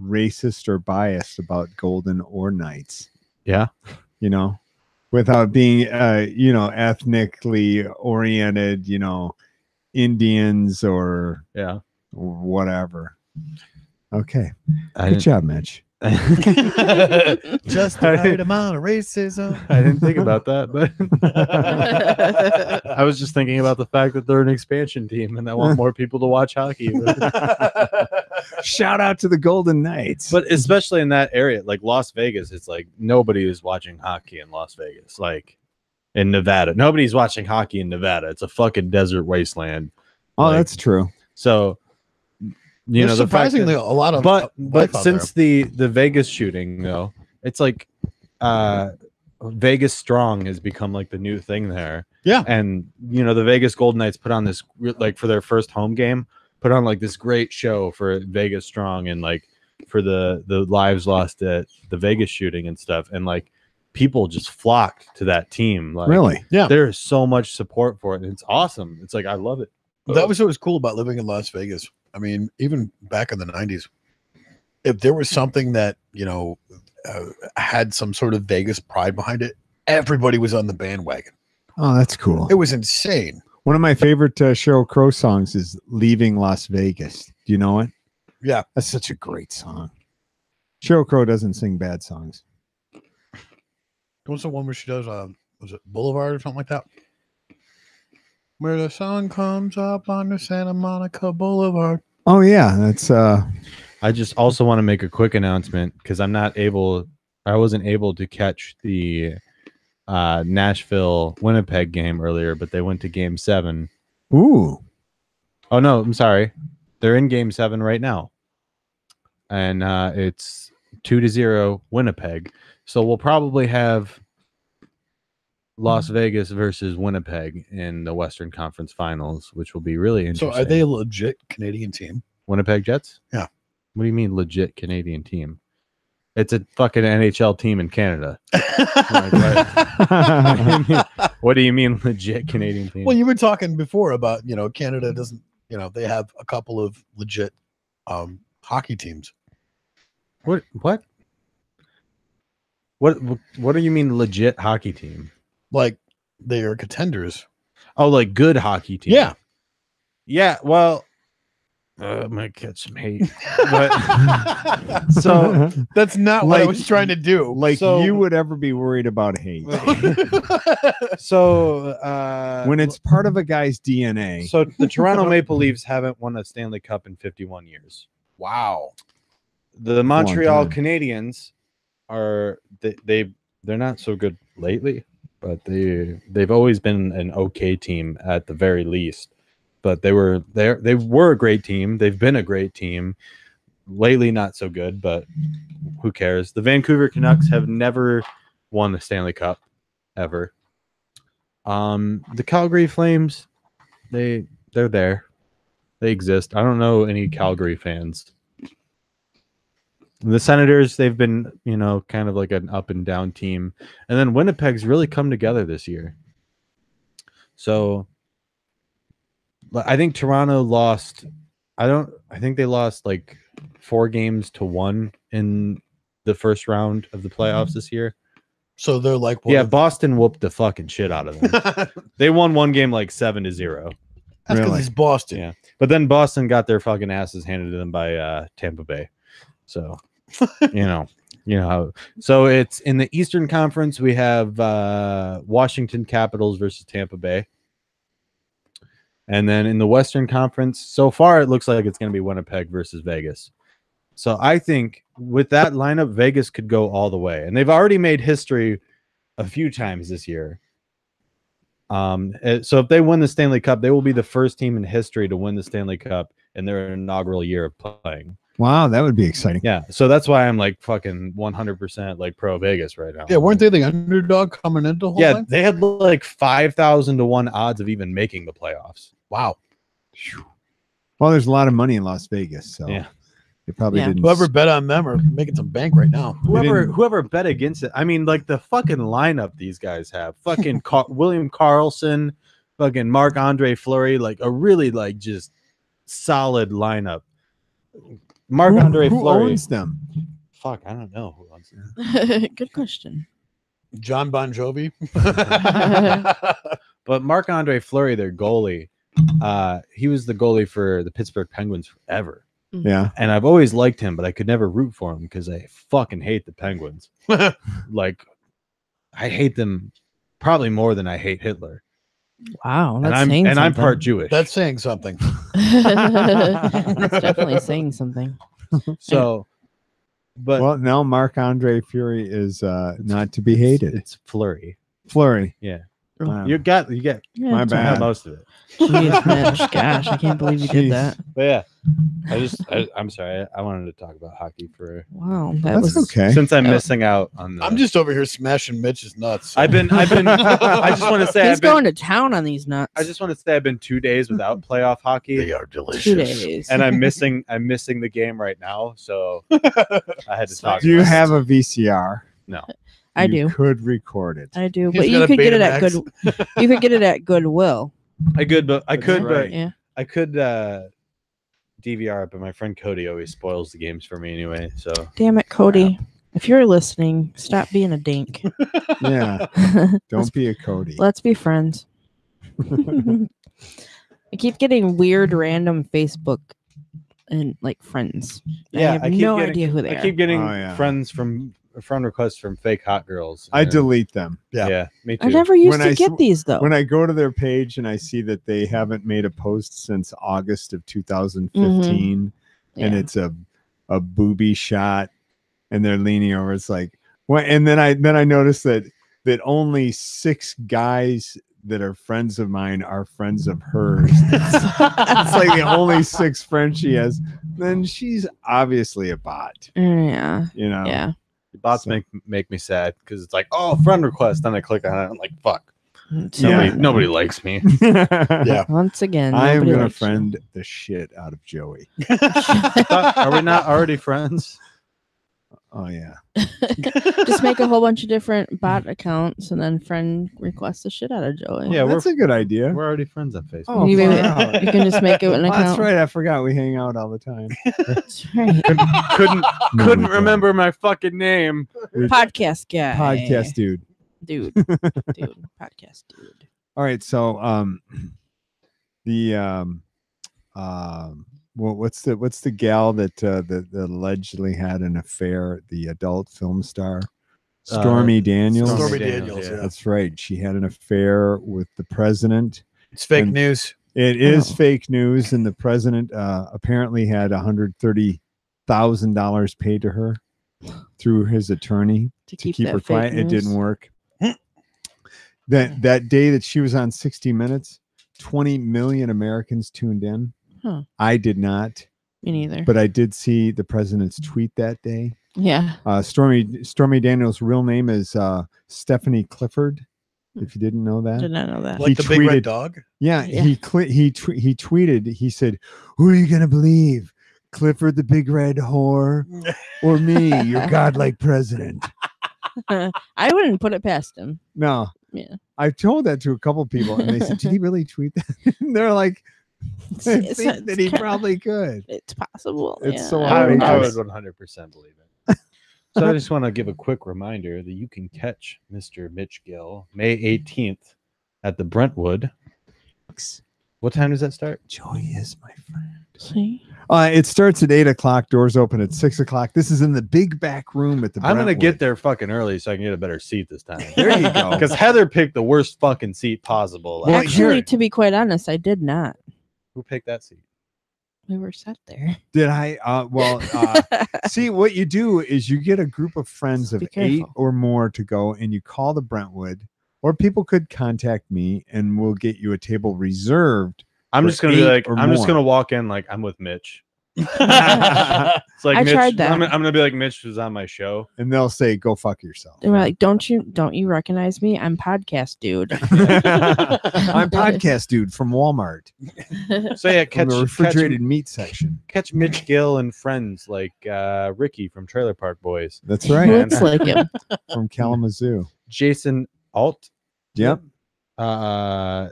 racist or biased about Golden or Knights. Yeah. Without being ethnically oriented, Indians or whatever. Okay. Good job, Mitch. Just the right amount of racism. I didn't think about that, but I was just thinking about the fact that they're an expansion team and I want more people to watch hockey. Shout out to the Golden Knights. But especially in that area, like Las Vegas, it's like nobody is watching hockey in Las Vegas. Like in Nevada, nobody's watching hockey in Nevada. It's a fucking desert wasteland. Oh, that's true. So There's surprisingly a lot of but life out since the Vegas shooting though, it's like Vegas Strong has become like the new thing there. Yeah. And the Vegas Golden Knights put on this, like, for their first home game, put on like this great show for Vegas Strong, and like for the lives lost at the Vegas shooting and stuff, and like people just flocked to that team. Like, really? Yeah. There's so much support for it, and it's awesome. It's like, I love it. That was what was cool about living in Las Vegas. I mean, even back in the 90s, if there was something that, had some sort of Vegas pride behind it, everybody was on the bandwagon. Oh, that's cool. It was insane. One of my favorite Sheryl Crow songs is Leaving Las Vegas. Do you know it? Yeah. That's such a great song. Sheryl Crow doesn't sing bad songs. What's the one where she does, was it Boulevard or something like that? Where the sun comes up on the Santa Monica Boulevard. Oh, yeah. That's I just also want to make a quick announcement, because I wasn't able to catch the Nashville Winnipeg game earlier, but they went to game 7. Ooh. Oh no, I'm sorry. They're in game 7 right now. And it's 2-0 Winnipeg. So we'll probably have Las Vegas versus Winnipeg in the Western Conference Finals, which will be really interesting. So are they a legit Canadian team? Winnipeg Jets? Yeah. What do you mean legit Canadian team? It's a fucking NHL team in Canada. Like, what do you mean legit Canadian team? Well, you were talking before about, Canada doesn't, they have a couple of legit hockey teams. What do you mean legit hockey team? Like they are contenders. Oh, like good hockey team. Yeah. Yeah, well, I might catch some hate. But so that's not what I was trying to do. Like So- you would ever be worried about hate. so When it's part of a guy's DNA. so the Toronto Maple Leafs haven't won a Stanley Cup in 51 years. Wow. The Montreal time. Canadiens are they're not so good lately, but they've always been an okay team at the very least. But they were a great team. They've been a great team. Lately, not so good, but who cares? The Vancouver Canucks have never won the Stanley Cup ever. The Calgary Flames, they're there. They exist. I don't know any Calgary fans. The Senators, they've been, kind of like an up and down team. And then Winnipeg's really come together this year. So I think Toronto lost. I think they lost like 4-1 in the first round of the playoffs this year. So they're like, Boston whooped the fucking shit out of them. They won one game like 7-0. That's because Really? it's Boston. Yeah, but then Boston got their fucking asses handed to them by Tampa Bay. So, how. So it's in the Eastern Conference. We have Washington Capitals versus Tampa Bay. And then in the Western Conference, so far it looks like it's going to be Winnipeg versus Vegas. So I think with that lineup, Vegas could go all the way. And they've already made history a few times this year. So if they win the Stanley Cup, they will be the first team in history to win the Stanley Cup in their inaugural year of playing. Wow, that would be exciting. Yeah. So that's why I'm like fucking 100% like pro Vegas right now. Yeah, weren't they the underdog coming into the whole Yeah, thing? they had like 5,000 to 1 odds of even making the playoffs. Wow. Well, there's a lot of money in Las Vegas, so Yeah. they probably Yeah. didn't. Whoever bet on them are making some bank right now. Whoever bet against it. I mean, like the fucking lineup these guys have. Fucking William Karlsson, fucking Marc-Andre Fleury, like a really like just solid lineup. Marc-Andre who Fleury. owns them? Fuck, I don't know who owns them. Good question. John Bon Jovi. But Marc-Andre Fleury, their goalie, he was the goalie for the Pittsburgh Penguins forever. Yeah. And I've always liked him, but I could never root for him because I fucking hate the Penguins. Like, I hate them probably more than I hate Hitler. Wow, And that's I'm saying I'm something. part Jewish. That's saying something. That's definitely saying something. So, but Well, now Marc-Andre Fleury is not to be hated. it's Fleury. Fleury. Yeah, Wow. you get Yeah, My it's all bad. most of it. Jeez, Mitch. Gosh, I can't believe you Jeez. did that. But yeah, I'm sorry. I wanted to talk about hockey for Wow, that That's was okay. since I'm Oh. missing out on. I'm just over here smashing Mitch's nuts. I've been. I just want to say He's I've been. going to town on these nuts. I just want to say I've been 2 days without playoff hockey. They are 2 delicious. days. And I'm missing the game right now, so I had to talk. Do you about it. have a VCR? No. I You do. could record it. I do, He's but got you a could get it at Betamax. good. You could get it at Goodwill. I could, but I That's could, right. but Yeah. I could DVR it, but my friend Cody always spoils the games for me anyway. So Damn it, Cody. If you're listening, stop being a dink. Yeah. Don't be a Cody. Let's be friends. I keep getting weird random Facebook and like friends. yeah, I have keep no getting, idea who they I are. keep getting Oh, yeah. friend requests from fake hot girls. I and- delete them. Yeah. Yeah, me too. I never used When to I get sw- these though. When I go to their page and I see that they haven't made a post since August of 2015 and Yeah. it's a booby shot and they're leaning over, it's like, well, and then I noticed that only 6 guys that are friends of mine are friends of hers. It's like the only 6 friends she has. Then she's obviously a bot, Yeah. you know. Yeah. Bots So- make me sad because it's like, oh, friend request. Then I click on it. I'm like, fuck. Yeah. Nobody likes me. Yeah. Once again, I am nobody gonna likes you. friend the shit out of Joey. Are we not already friends? Oh yeah. Just make a whole bunch of different bot accounts and then friend request the shit out of Joey. Yeah, That's a good idea. We're already friends on Facebook. Oh, you, far maybe- out. you can just make it an Oh, account. that's right. I forgot we hang out all the time. That's right. couldn't No, couldn't we don't. remember my fucking name. Podcast guy. Podcast dude. Dude. Podcast dude. All right, so what's the gal that allegedly had an affair, the adult film star Stormy Daniels? Stormy Stormy Daniels. Daniels, Yeah. That's right. She had an affair with the president. It's fake And- news. It is Oh. fake news, and the president apparently had $130,000 paid to her through his attorney To to keep that her fake quiet. It news. didn't work. That day that she was on 60 Minutes, 20 million Americans tuned in. Huh. I did not, Me neither. but I did see the president's tweet that day. Yeah. Stormy Daniels' real name is Stephanie Clifford. If you didn't know that, Did not know that. Like He the big red tweeted- dog. yeah, Yeah. he tweeted. He said, "Who are you gonna believe, Clifford the big red whore, or me, your godlike president?" I wouldn't put it past him. No, Yeah. I told that to a couple people, and they said, "Did he really tweet that?" And they're like, "I It's- think that he it's probably could." It's possible. It's yeah. so I would outrageous. 100% believe it. So I just want to give a quick reminder that you can catch Mr. Mitch Gill May 18th at the Brentwood. What time does that start? Joey is my friend. See? It starts at 8:00. Doors open at 6:00. This is in the big back room at the. I'm gonna Brentwood. get there fucking early so I can get a better seat this time. There you go. Because Heather picked the worst fucking seat possible. Well, Actually, here- to be quite honest, I did not. Who picked that seat? We were sat there. Did I? See, what you do is you get a group of friends of Be 8 careful. or more to go, and you call the Brentwood, or people could contact me, and we'll get you a table reserved. I'm For just gonna be 8 like, or I'm just more. gonna walk in like I'm with Mitch. It's like I Mitch, tried that. I'm gonna be like Mitch was on my show. And they'll say, "Go fuck yourself." And we're like, don't you recognize me? I'm podcast dude. I'm podcast dude from Walmart, So yeah, from the refrigerated meat section. catch Mitch Gill and friends like Ricky from Trailer Park Boys, That's right, Looks like him. from Kalamazoo. Jason Alt. Yep, He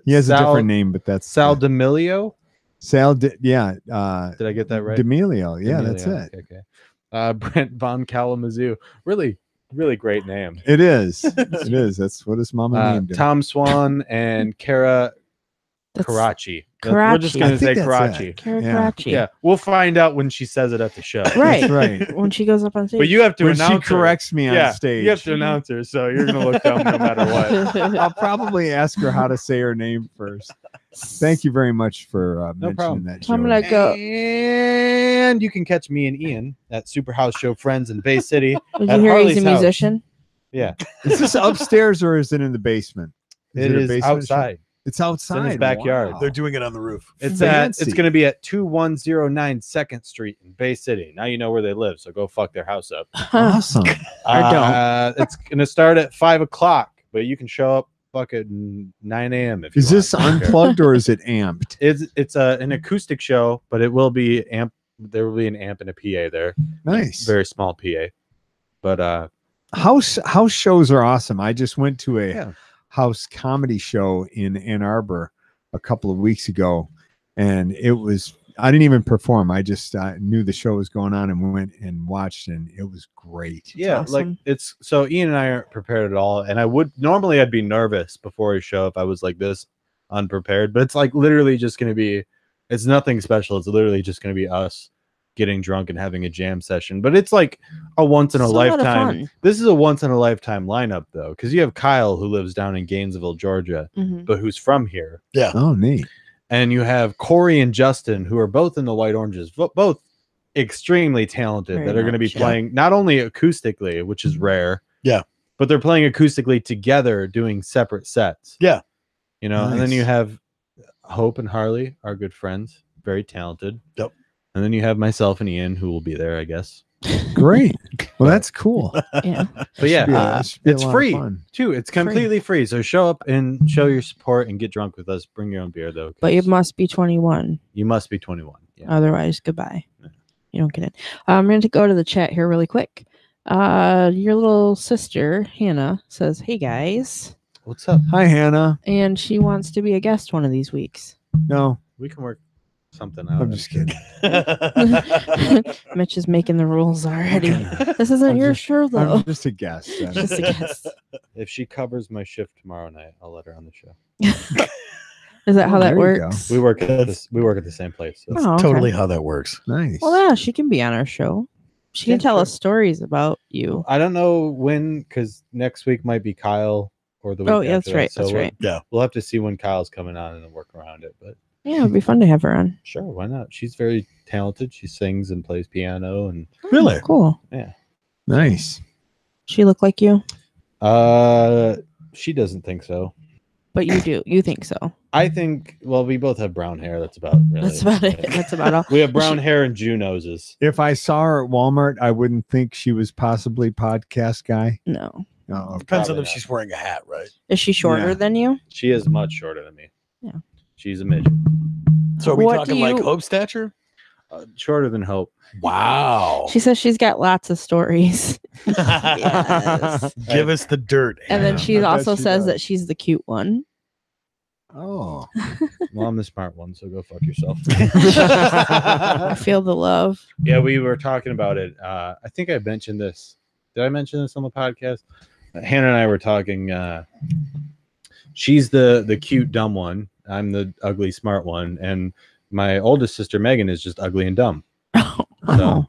he has a different name, but that's Sal D'Amelio. Sal. Did I get that right? D'Amelio. Yeah, that's D'Amelio. it. Okay. Brent von Kalamazoo. Really, really great name. It is. It is. That's what his mama named him. Tom Swan and Kara That's Karachi. We're just Karachi. gonna I say think that's Karachi. it. Kara Yeah. Karachi. Yeah, we'll find out when she says it at the show. Right. That's right. When she goes up on stage. But you have to When she announce her. corrects me on Yeah, stage, you have to announce her, so you're gonna look dumb no matter what. I'll probably ask her how to say her name first. Thank you very much for mentioning problem. that. I'm Joey. gonna go. And you can catch me and Ian at Super House Show Friends in Bay City. Did at you hear he's Harley's a house. musician? Yeah, Is this upstairs or is it in the basement? it a is basement show? outside. It's outside. his backyard. Wow. They're doing it on the roof. It's Fancy. going to be at 2109 Second Street in Bay City. Now you know where they live, so go fuck their house up. Awesome. It's going to start at 5:00, but you can show up fucking 9 a.m. if you Is this want. I don't care. unplugged or is it amped? It's an acoustic show, but it will be amp. There will be an amp and a PA there, Nice. very small PA. But House shows are awesome. I just went to a Yeah. house comedy show in Ann Arbor a couple of weeks ago, and it was. I didn't even perform. I just knew the show was going on and went and watched, and it was great. yeah, awesome. like it's so Ian and I aren't prepared at all, and I would normally I'd be nervous before a show if I was like this unprepared, but it's like literally just going to be. It's nothing special. It's literally just going to be us getting drunk and having a jam session. But it's like a once in a It's a lot of lifetime. fun. This is a once in a lifetime lineup though, because you have Kyle who lives down in Gainesville, Georgia, Mhm. but who's from here, Oh, neat. and you have Corey and Justin who are both in the White Oranges, both extremely talented Very that are going to be much, yeah. playing not only acoustically, which is rare, Yeah. but they're playing acoustically together, doing separate sets. Yeah. You know, and then Nice. you have Hope and Harley, our good friends, very talented. Yep. And then you have myself and Ian, who will be there, I guess. Great. Well, that's cool. Yeah. But yeah, That should be a it's lot of free fun. too. It's completely free. So show up and show your support and get drunk with us. Bring your own beer though. But you 'cause must be 21. you must be 21. Yeah. Otherwise, goodbye. Yeah. You don't get it. I'm going to go to the chat here really quick. Your little sister, Hannah, says, "Hey guys." What's up? Hi, Hannah. And she wants to be a guest one of these weeks. No, We can work something out. I'm just kidding. Mitch is making the rules already. This isn't I'm your just- show, though. I'm just a guest. Just a guess. If she covers my shift tomorrow night, I'll let her on the show. Is that how Oh, that there you go. works? We work at the same place. So. Oh, okay. Totally how that works. Nice. Well, yeah, she can be on our show. She can Yeah, tell sure. us stories about you. I don't know when, because next week might be Kyle or the week. Oh, yeah, that's after right. that. So That's right. We'll have to see when Kyle's coming on and then work around it. But Yeah, it'd be fun to have her on. sure, why not? She's very talented. She sings and plays piano, and Really? Cool. Nice. She look like you, she doesn't think so. but you do. You think so? I think. Well, we both have brown hair. That's about really. That's about it. That's about all. We have brown hair and Jew noses. If I saw her at Walmart, I wouldn't think she was possibly podcast guy. No. Oh, Depends on Probably if not. she's wearing a hat, right? Is she shorter Yeah. than you? She is much shorter than me. Yeah. She's a midget. So are we What talking do like you- Hope stature? Shorter than Hope. Wow. She says she's got lots of stories. Yes. Give us the dirt. And then Hannah. she I bet also she says does. that she's the cute one. Oh. Well, I'm the smart one, so go fuck yourself. I feel the love. Yeah, we were talking about it. I think I mentioned this. Did I mention this on the podcast? Hannah and I were talking. She's the cute dumb one. I'm the ugly smart one, and my oldest sister Megan is just ugly and dumb. So,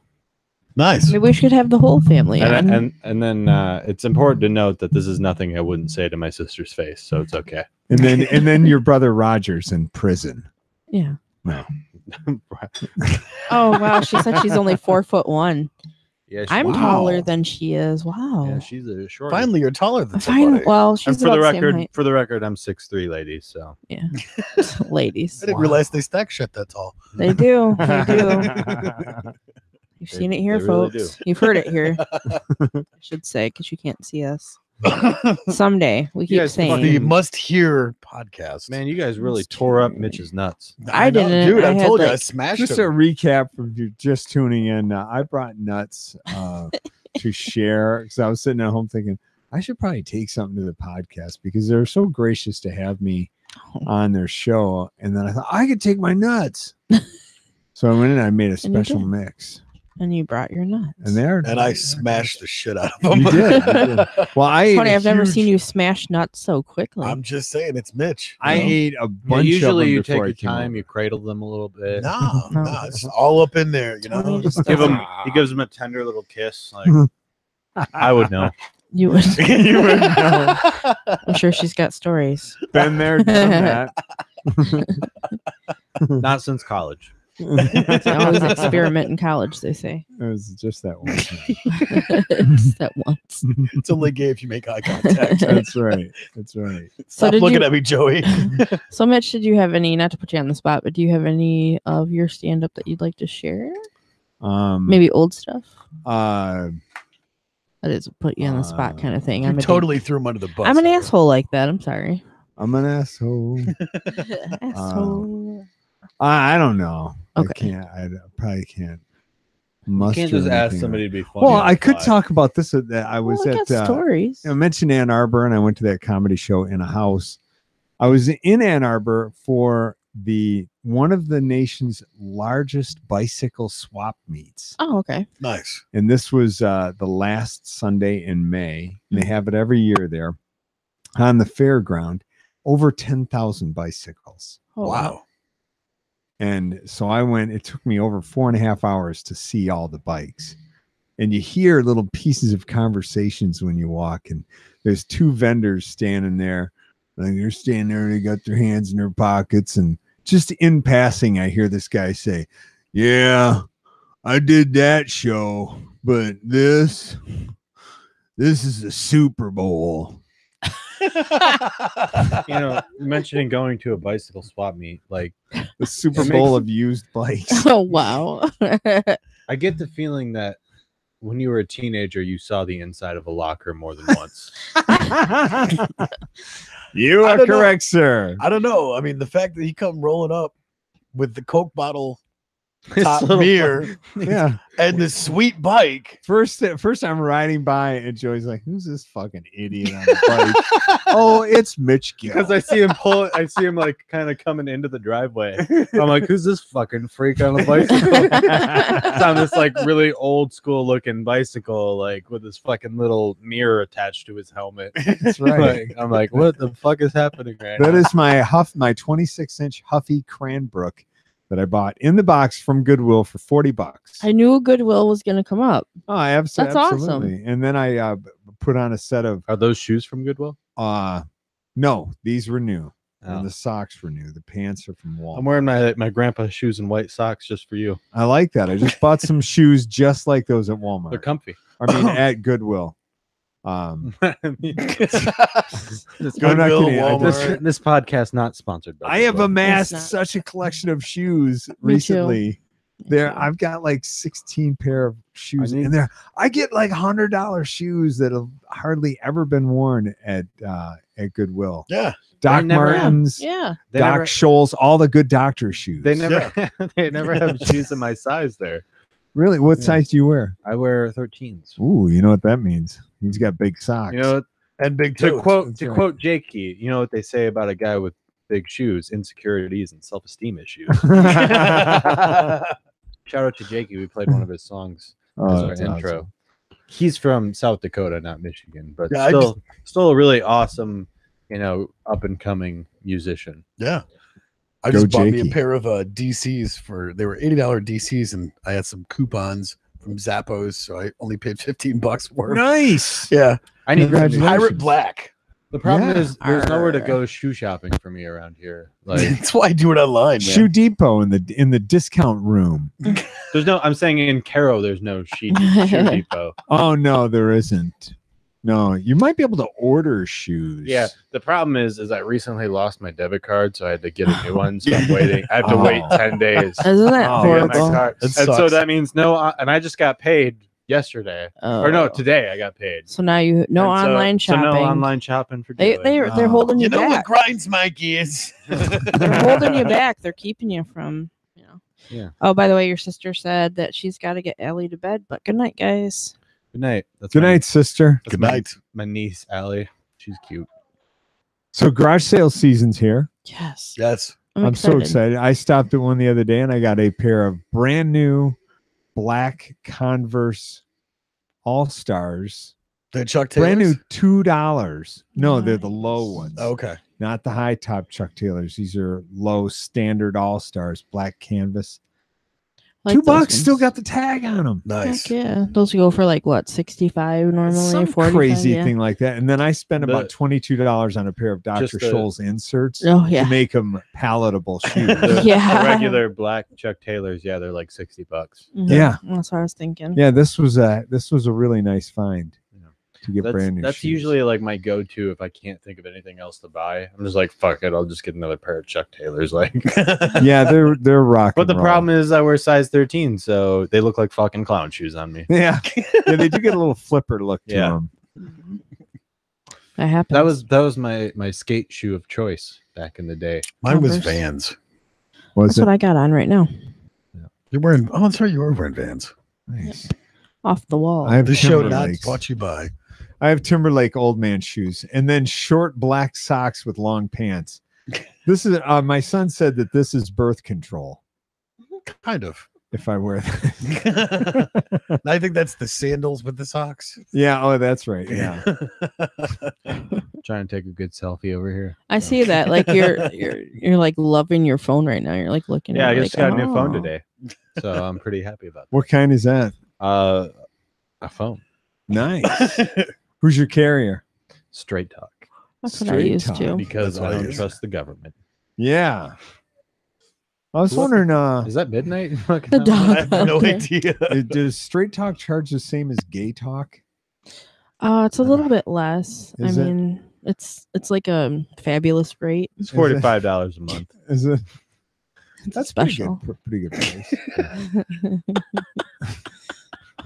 Nice. Maybe we should have the whole family on. and then it's important to note that this is nothing I wouldn't say to my sister's face, so it's okay. And then your brother Roger's in prison. Yeah. No. Oh wow, she said she's only 4'1". Yeah, I'm Wow. taller than she is. Wow. Yeah, she's a short. Finally, you're taller than Fine. somebody. Well, And she's for the about same record, height. I'm 6'3", ladies. So Yeah. Ladies. I didn't realize they stack shit that tall. They do. They do. You've They- seen it here, they really folks. do. You've heard it here. I should say, because you can't see us. Someday. We You keep guys saying. The must hear podcast. man, you guys really It's tore up true. Mitch's nuts. I know, didn't. dude. I I had, told you I like- smashed Just a him. recap if you're just tuning in. I brought nuts to share because I was sitting at home thinking I should probably take something to the podcast because they're so gracious to have me on their show. And then I thought I could take my nuts. So I went in and I made a you special did. mix. And you brought your nuts. And they're And I smashed the shit out of them. You did. You did. Well, I ate Funny, a I've never huge- seen you smash nuts so quickly. I'm just saying, it's Mitch. I you know? ate a Yeah, bunch usually of them you take before your I came time, over. you cradle them a little bit. No, No. no, it's all up in there, you Tony know. just Give doesn't- him. He gives him a tender little kiss. Like I would know. You would. You would know. I'm sure she's got stories. Been there, done that. Not since college. They always experiment in college, they say. It was just that one time. Just that once. It's only gay if you make eye contact. That's right. That's right. Stop did looking you- at me, Joey. So, Mitch, did you have any, not to put you on the spot, but do you have any of your stand up that you'd like to share? Maybe old stuff? That is a put you on the spot kind of thing. You I'm a totally threw him under the bus. I'm an Heather. asshole like that. I'm sorry. I'm an asshole. Asshole. I don't know. Okay. I probably can't. You Muster can't just ask anything. somebody to be funny. Well, on I the could fly. talk about this. I was Well, I at got stories. I mentioned Ann Arbor, and I went to that comedy show in a house. I was in Ann Arbor for one of the nation's largest bicycle swap meets, Oh, okay. Nice. and this was the last Sunday in May. And they have it every year there on the fairground. Over 10,000 bicycles. Oh, Wow. And so I went, it took me over 4.5 hours to see all the bikes. And you hear little pieces of conversations when you walk. And there's two vendors standing there. Like they're standing there, they got their hands in their pockets. And just in passing, I hear this guy say, "Yeah, I did that show, but this is the Super Bowl." You know, mentioning going to a bicycle swap meet, like The Super It Bowl makes- of used bikes. Oh, wow. I get the feeling that when you were a teenager, you saw the inside of a locker more than once. You I are don't know. correct, sir. I don't know. I mean, the fact that he come rolling up with the Coke bottle top little mirror Yeah. and this sweet bike. First I'm riding by and Joey's like, "Who's this fucking idiot on the bike?" Oh, it's Mitch Gill. Because I see him like kind of coming into the driveway. I'm like, who's this fucking freak on the bicycle? It's on this like really old school looking bicycle, like with this fucking little mirror attached to his helmet. That's right. Like, I'm like, what the fuck is happening right That now? is my 26-inch Huffy Cranbrook that I bought in the box from Goodwill for $40. I knew Goodwill was going to come up. Oh, I That's awesome. absolutely. And then I put on a set of Are those shoes from Goodwill? no, these were new. Oh. And the socks were new. The pants are from Walmart. I'm wearing my grandpa's shoes and white socks just for you. I like that. I just bought some shoes just like those at Walmart. They're comfy. I mean, at Goodwill. I mean, Goodwill, I'm not kidding. Walmart. this podcast not sponsored by I have Goodwill. amassed not. such a collection of shoes Me too. recently. I've got like 16 pair of shoes in there. I get like $100 shoes that have hardly ever been worn at Goodwill. Yeah. Doc never- Martens, Yeah. They Doc never- Scholl's, all the good doctor shoes. They never they never have shoes in my size there. Really? What Yeah. size do you wear? I wear 13s. Ooh, you know what that means? He's got big socks. You know, And big to toes. quote That's right. quote Jakey, you know what they say about a guy with big shoes, insecurities and self-esteem issues. Shout out to Jakey. We played one of his songs as Oh, our that's intro. awesome. He's from South Dakota, not Michigan, but Yeah, still a really awesome, up and coming musician. Yeah. I Go just bought me a Jakey. pair of DCs they were $80 DCs, and I had some coupons from Zappos, so I only paid $15 for them. Nice. Yeah. I need Congratulations. Pirate Black. The problem Yeah. is there's nowhere to Arr. go shoe shopping for me around here. Like That's why I do it online, man. Shoe Depot in the discount room. there's no. I'm saying in Caro there's no shoe depot. Oh no, there isn't. No, you might be able to order shoes. Yeah, the problem is I recently lost my debit card, so I had to get a new one. So I'm waiting. I have to wait 10 days to Isn't that Oh, get my horrible? card. It And so sucks. that means and I just got paid yesterday, or no, Oh. today I got paid. So now you And so- online shopping. So no online shopping for They Joey. they're holding you, You know what back. grinds my gears? They're holding you back. They're keeping you from. Yeah. Oh, by the way, your sister said that she's got to get Ellie to bed. But good night, guys. Good night. That's Good my- night, sister. that's Good my- night. My niece Allie. She's cute. So garage sale season's here. Yes. Yes. I'm so excited. I stopped at one the other day and I got a pair of brand new black Converse All Stars. The Chuck Taylors? Brand new $2. No, they're the low Nice. ones. Okay. Not the high top Chuck Taylors. These are low standard All Stars, black canvas. Like $2 those still ones. got the tag on them. Nice. Heck yeah, those go for like what, 65 normally, Some 45. crazy yeah. thing like that. And then I spent The- about $22 on a pair of Dr. Just the- Scholl's inserts Oh yeah, to make them palatable shoes. The, Yeah. the regular black Chuck Taylors, yeah, they're like $60. Mhm. Yeah. That's what I was thinking. Yeah, this was a really nice find Yeah. to get brand new. That's shoes. usually like my go-to if I can't think of anything else to buy. I'm just like, fuck it, I'll just get another pair of Chuck Taylors. Like, yeah, they're rock. but the problem is I wear size 13, so they look like fucking clown shoes on me. yeah, they do get a little flipper look to Yeah. them. Mhm. That happens. That was my skate shoe of choice back in the day. Mine was Converse. Vans. Was That's it what I got on right now, You're wearing, oh, I'm sorry, you were wearing Vans. nice? off the wall. I have This show not Timberlakes. brought you by. I have Timberlake old man shoes, and then short black socks with long pants. This is my son said that this is birth control Kind of. if I wear that. I think that's the sandals with the socks. Yeah, oh, that's right. Yeah, Trying to take a good selfie over here. I see that. Like you're like loving your phone right now. You're like looking. Yeah, at I it just like, got a new phone oh. today, so I'm pretty happy about what kind is that? that. A phone, Nice. Who's your carrier? Straight Talk, That's what I Straight used talk. to. because That's what I I don't use. trust the government. Yeah. I was What the- wondering, Is that midnight? The dog. I have no Okay. idea. does straight talk charge the same as gay talk? It's a little bit less. Is I it? mean, it's like a fabulous rate. It's Is it- $45 a month. Is it? It's That's special. Pretty good price.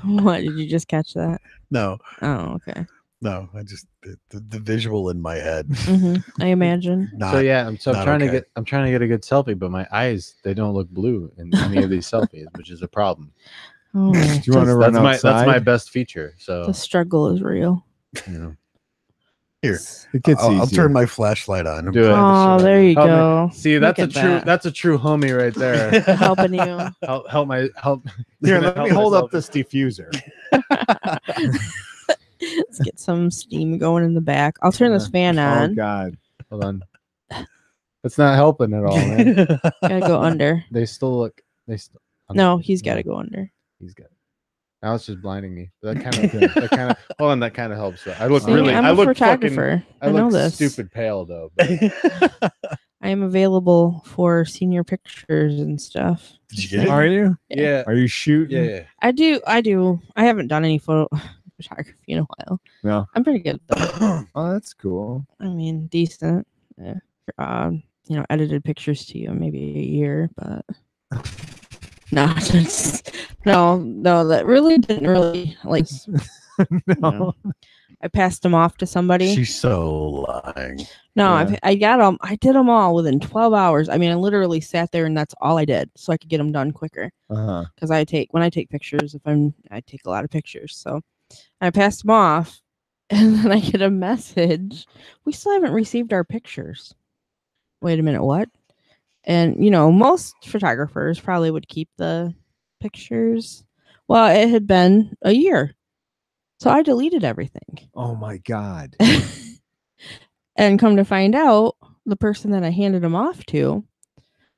What did you just catch that? No. Oh, okay. No, I just the visual in my head. I imagine. Not, So yeah, I'm not trying okay. I'm trying to get a good selfie, but my eyes, they don't look blue in any of these selfies, which is a problem. Oh, Do you want to run That's outside? my best feature. So the struggle is real. you know, Here, It gets I'll easier. turn my flashlight on. Do it. Oh, there you Help me. go. See, Look that's at a true homie right there. Helping you. help. Here, let me hold up this. this diffuser. Let's get some steam going in the back. I'll turn this fan Oh on. God. Hold on. It's not helping at all, man. Gotta go under. They still look. No, he's got to go under. He's got. Now it's just blinding me. But that kind of. Hold on, that kind of helps. I look See, really. I'm I a look photographer. fucking. I know look this. stupid pale though. But I am available for senior pictures and stuff. Did you get it? Are you? yeah. Are you shooting? Yeah. I do. I haven't done any photography in a while. No. I'm pretty good though. Oh, that's cool. I mean, decent. Yeah. Edited pictures to you maybe a year, but no, that really didn't really like. No. I passed them off to somebody. She's so lying. No, Yeah. I got them. I did them all within 12 hours. I mean, I literally sat there and that's all I did, so I could get them done quicker. Because when I take pictures, I take a lot of pictures, so I passed them off, and then I get a message. We still haven't received our pictures. Wait a minute, what? And most photographers probably would keep the pictures. Well, it had been a year, so I deleted everything. Oh my God. And come to find out, the person that I handed them off to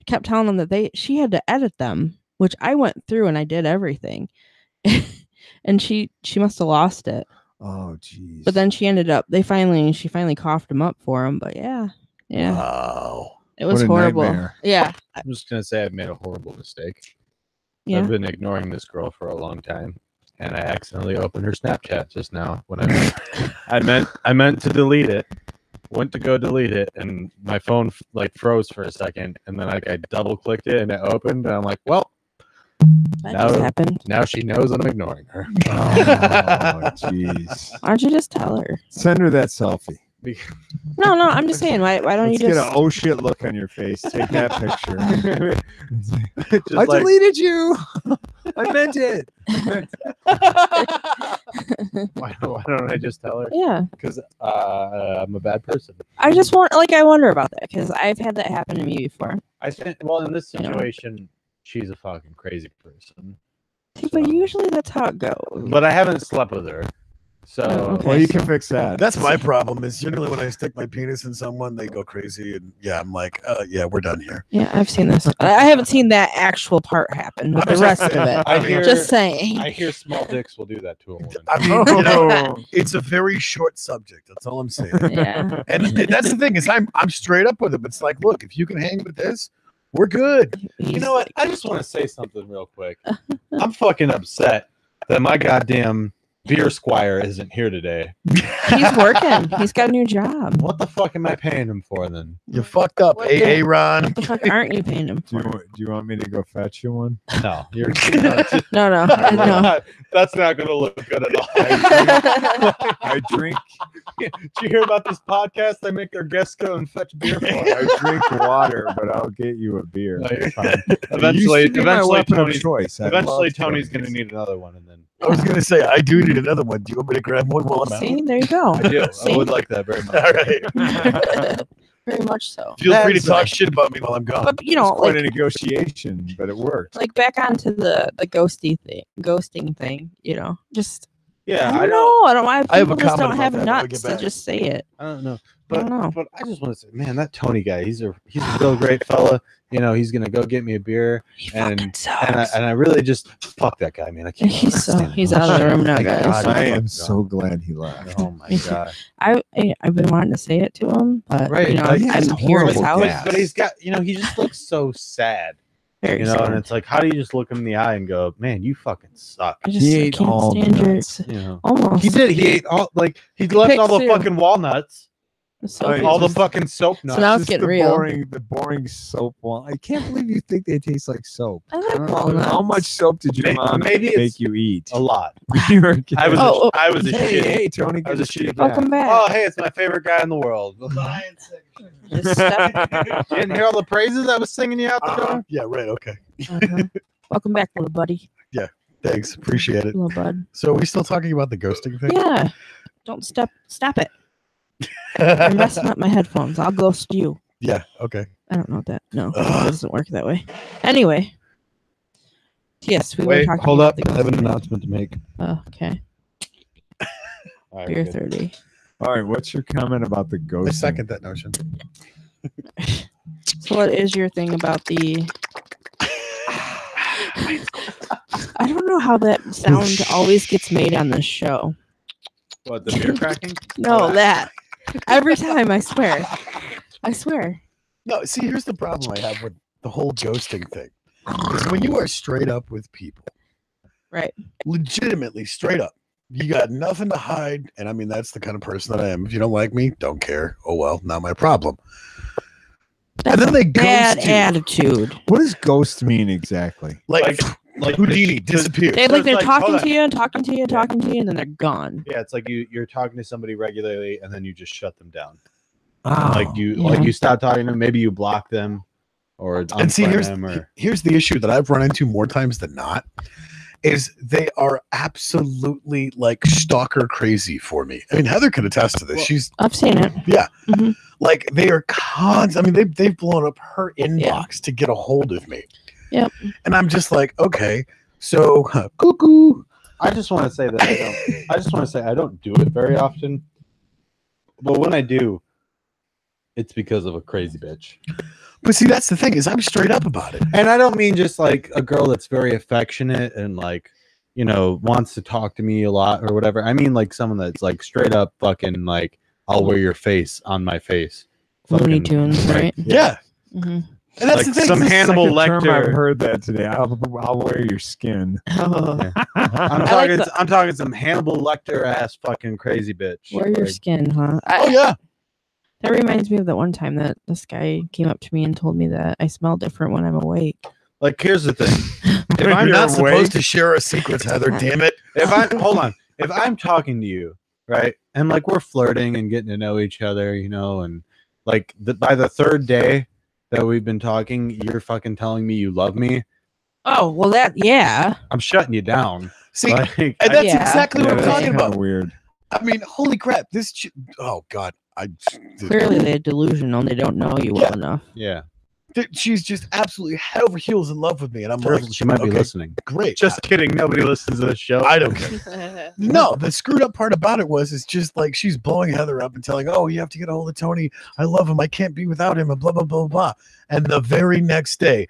kept telling them that she had to edit them, which I went through and I did everything. And she must have lost it. Oh jeez. But then she finally coughed them up for him. But yeah. Wow. It was What a horrible. nightmare. Yeah. I'm just gonna say I've made a horrible mistake. Yeah. I've been ignoring this girl for a long time, and I accidentally opened her Snapchat just now when I meant to delete it. Went to go delete it, and my phone froze for a second, and then I double clicked it and it opened, and I'm like, well, That now- just happened. now she knows I'm ignoring her. Oh jeez. Why don't you just tell her? Send her that selfie. No, I'm just saying. Why don't Let's you get just? an oh shit look on your face. Take that picture. Just I like- deleted you. I meant it. why don't I just tell her? Yeah. Because I'm a bad person. I just I wonder about that because I've had that happen to me before. In this You know. situation, she's a fucking crazy person. But usually that's how it goes. But I haven't slept with her. So Oh, okay. Well, you can fix that. That's my problem. Is generally when I stick my penis in someone, they go crazy, and yeah, I'm like, yeah, we're done here. Yeah, I've seen this. I haven't seen that actual part happen, but the rest of it. I hear- Just saying. I hear small dicks will do that to a woman. I mean, you know, it's a very short subject. That's all I'm saying. Yeah. And that's the thing is, I'm straight up with him. It's like, look, if you can hang with this, we're good. You know what? I just want to say something real quick. I'm fucking upset that my goddamn beer squire isn't here today. He's working. He's got a new job. What the fuck am I paying him for then? You fucked up, What AA Ron. What the fuck aren't you paying him Do for? you want me to go fetch you one? No, you're No. That's not gonna look good at all. I drink. Did you hear about this podcast? They make their guests go and fetch beer for them. I drink water, but I'll get you a beer. No, you're Fine. Eventually, You used to be my weapon of Tony's, choice. I eventually love Tony's Tony's. gonna need another one, and then I was gonna say I do need another one. Do you want me to grab one while I'm out? See, there you go. I do. I See? would like that very much. All right. Very much so. Feel free to That's talk like- shit about me while I'm gone. But It's quite a like negotiation, but it worked. back onto the ghosting thing. Just Yeah, I I don't know. know. I don't know why I have a people just comment don't about have that when we nuts get to back. just say it. I don't know. I don't know. But I just want to say, man, that Tony guy, he's a real great fella. He's gonna go get me a beer, He and fucking sucks. I really just fuck that guy, man. I can't. He's out of the room now, Thank guys. God. I am so glad he left. Oh my god! I've been wanting to say it to him, but Right, but he has I'm here at his horrible house. gas. But he's got, he just looks so sad, Very and sad. it's like, how do you just look him in the eye and go, man, you fucking suck? I just He I ate can't all the stand your nuts. almost. He did. He ate all, he left all the Picks too. fucking walnuts. soap. All the fucking soap nuts. So now it's Just getting the real. boring soap walnut. I can't believe you think they taste like soap. I like How walnuts. much soap did your mom maybe make it's you eat? a lot. You were kidding. I was Oh, I was a hey, shit. hey, Tony. I was a good to see you shitty back. Welcome back. Oh, hey, it's my favorite guy in the world. Just step. You didn't hear all the praises I was singing you out the door? Yeah, right. Okay. Uh-huh. Welcome back, little buddy. Thanks. Appreciate it. Little bud. So, are we still talking about the ghosting thing? Yeah. Don't stop it. You're messing up my headphones. I'll ghost you. Yeah. Okay. I don't know that. No, Ugh. it doesn't work that way. Anyway. Yes, we were Wait, talking hold about up. the I have an ghosting. announcement to make. Oh, okay. All right, Beer good. 30. All right, what's your comment about the I ghost? second that notion. So what is your thing about the... I don't know how that sound always gets made on this show. What, the beer cracking? No, that. Every time, I swear. I swear. No, see, here's the problem I have with the whole ghosting thing. Is when you are straight up with people, Right. legitimately straight up, you got nothing to hide. And I mean, that's the kind of person that I am. If you don't like me, don't care. Oh, well, not my problem. That's then a they ghost bad you. attitude. What does ghost mean exactly? Like Houdini disappeared. They So like it's they're like, talking hold to you and talking to you and talking to you, and then they're gone. Yeah, it's like you're talking to somebody regularly and then you just shut them down. Oh, Like you Yeah. stop talking to them, maybe you block them or And see, unfriend them or here's the issue that I've run into more times than not is they are absolutely like stalker crazy for me. I mean, Heather could attest to this. Well, She's I've seen it. like, they are I mean, they've blown up her inbox to get a hold of me. Yep. And I'm just like, okay, so cuckoo. I just want to say that I don't do it very often. But when I do, it's because of a crazy bitch. But see, that's the thing is I'm straight up about it. And I don't mean just like a girl that's very affectionate and like, you know, wants to talk to me a lot or whatever. I mean like someone that's like straight up fucking like, I'll wear your face on my face. Looney Fucking- Tunes, right? Yeah. Mm-hmm. And that's Like the thing. some is- Hannibal Second term I've Lecter. heard that today. I'll wear your skin. Oh, Yeah. I like I'm talking some Hannibal Lecter ass fucking crazy bitch. wear your Like, skin, huh? Oh yeah. That reminds me of that one time that this guy came up to me and told me that I smell different when I'm awake. like here's the thing. If I'm You're not awake. supposed to share a secret, Heather, damn it. If I'm talking to you, right, and like we're flirting and getting to know each other, you know, and like by the third day that we've been talking, you're fucking telling me you love me. Oh, well, yeah. I'm shutting you down. See, Like, and that's Yeah. exactly what I'm that's talking kinda about. weird. I mean, holy crap! Oh God, Clearly, they're delusional. They don't know you well Yeah. enough. yeah, she's just absolutely head over heels in love with me, and I'm like, she might be okay, listening. great. Just kidding. Nobody listens to the show. I don't care. No, the screwed up part about it was it's just like she's blowing Heather up and telling, "Oh, you have to get a hold of Tony. I love him. I can't be without him." And blah blah blah blah. And the very next day,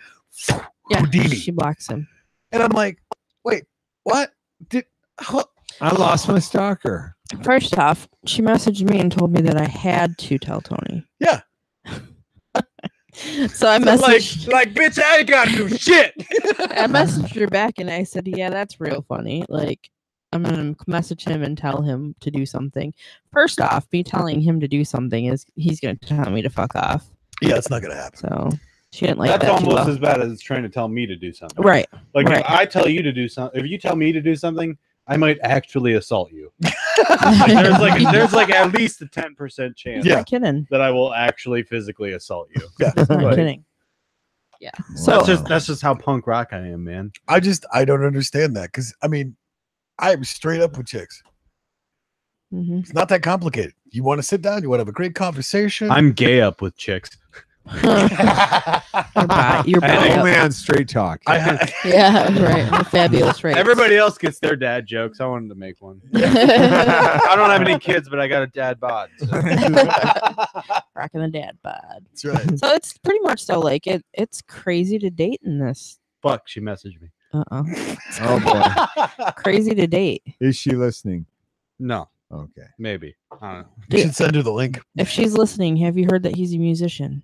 Yeah, Houdini. she blocks him. And I'm like, "Wait, what? I lost my stalker. First off, she messaged me and told me that I had to tell Tony. Yeah. So I messaged, like, bitch, I ain't gotta do shit. I messaged her back and I said, "Yeah, that's real funny. Like, I'm gonna message him and tell him to do something." First off, me telling him to do something is he's gonna tell me to fuck off. Yeah, it's not gonna happen." So she didn't like That's that too almost well. as bad as trying to tell me to do something. Right. Like Right. if I tell you to do something, if you tell me to do something, I might actually assault you. Like, there's like at least a 10% chance Yeah. Not kidding. that I will actually physically assault you. Yeah. Not Right. kidding. Yeah. So That's just how punk rock I am, man. I don't understand that because I mean, I'm straight up with chicks. mhm. It's not that complicated. You want to sit down, you want to have a great conversation. I'm gay up with chicks. You're bi- Only on Straight Talk. yeah, right. The fabulous race. Everybody else gets their dad jokes. I wanted to make one. I don't have any kids, but I got a dad bod. So. Rocking the dad bod. That's right. So it's pretty much so like it's crazy to date in this. Fuck, she messaged me. Oh boy, Crazy to date. is she listening? No, Okay. maybe. I don't You should send her the link. If she's listening, have you heard that he's a musician?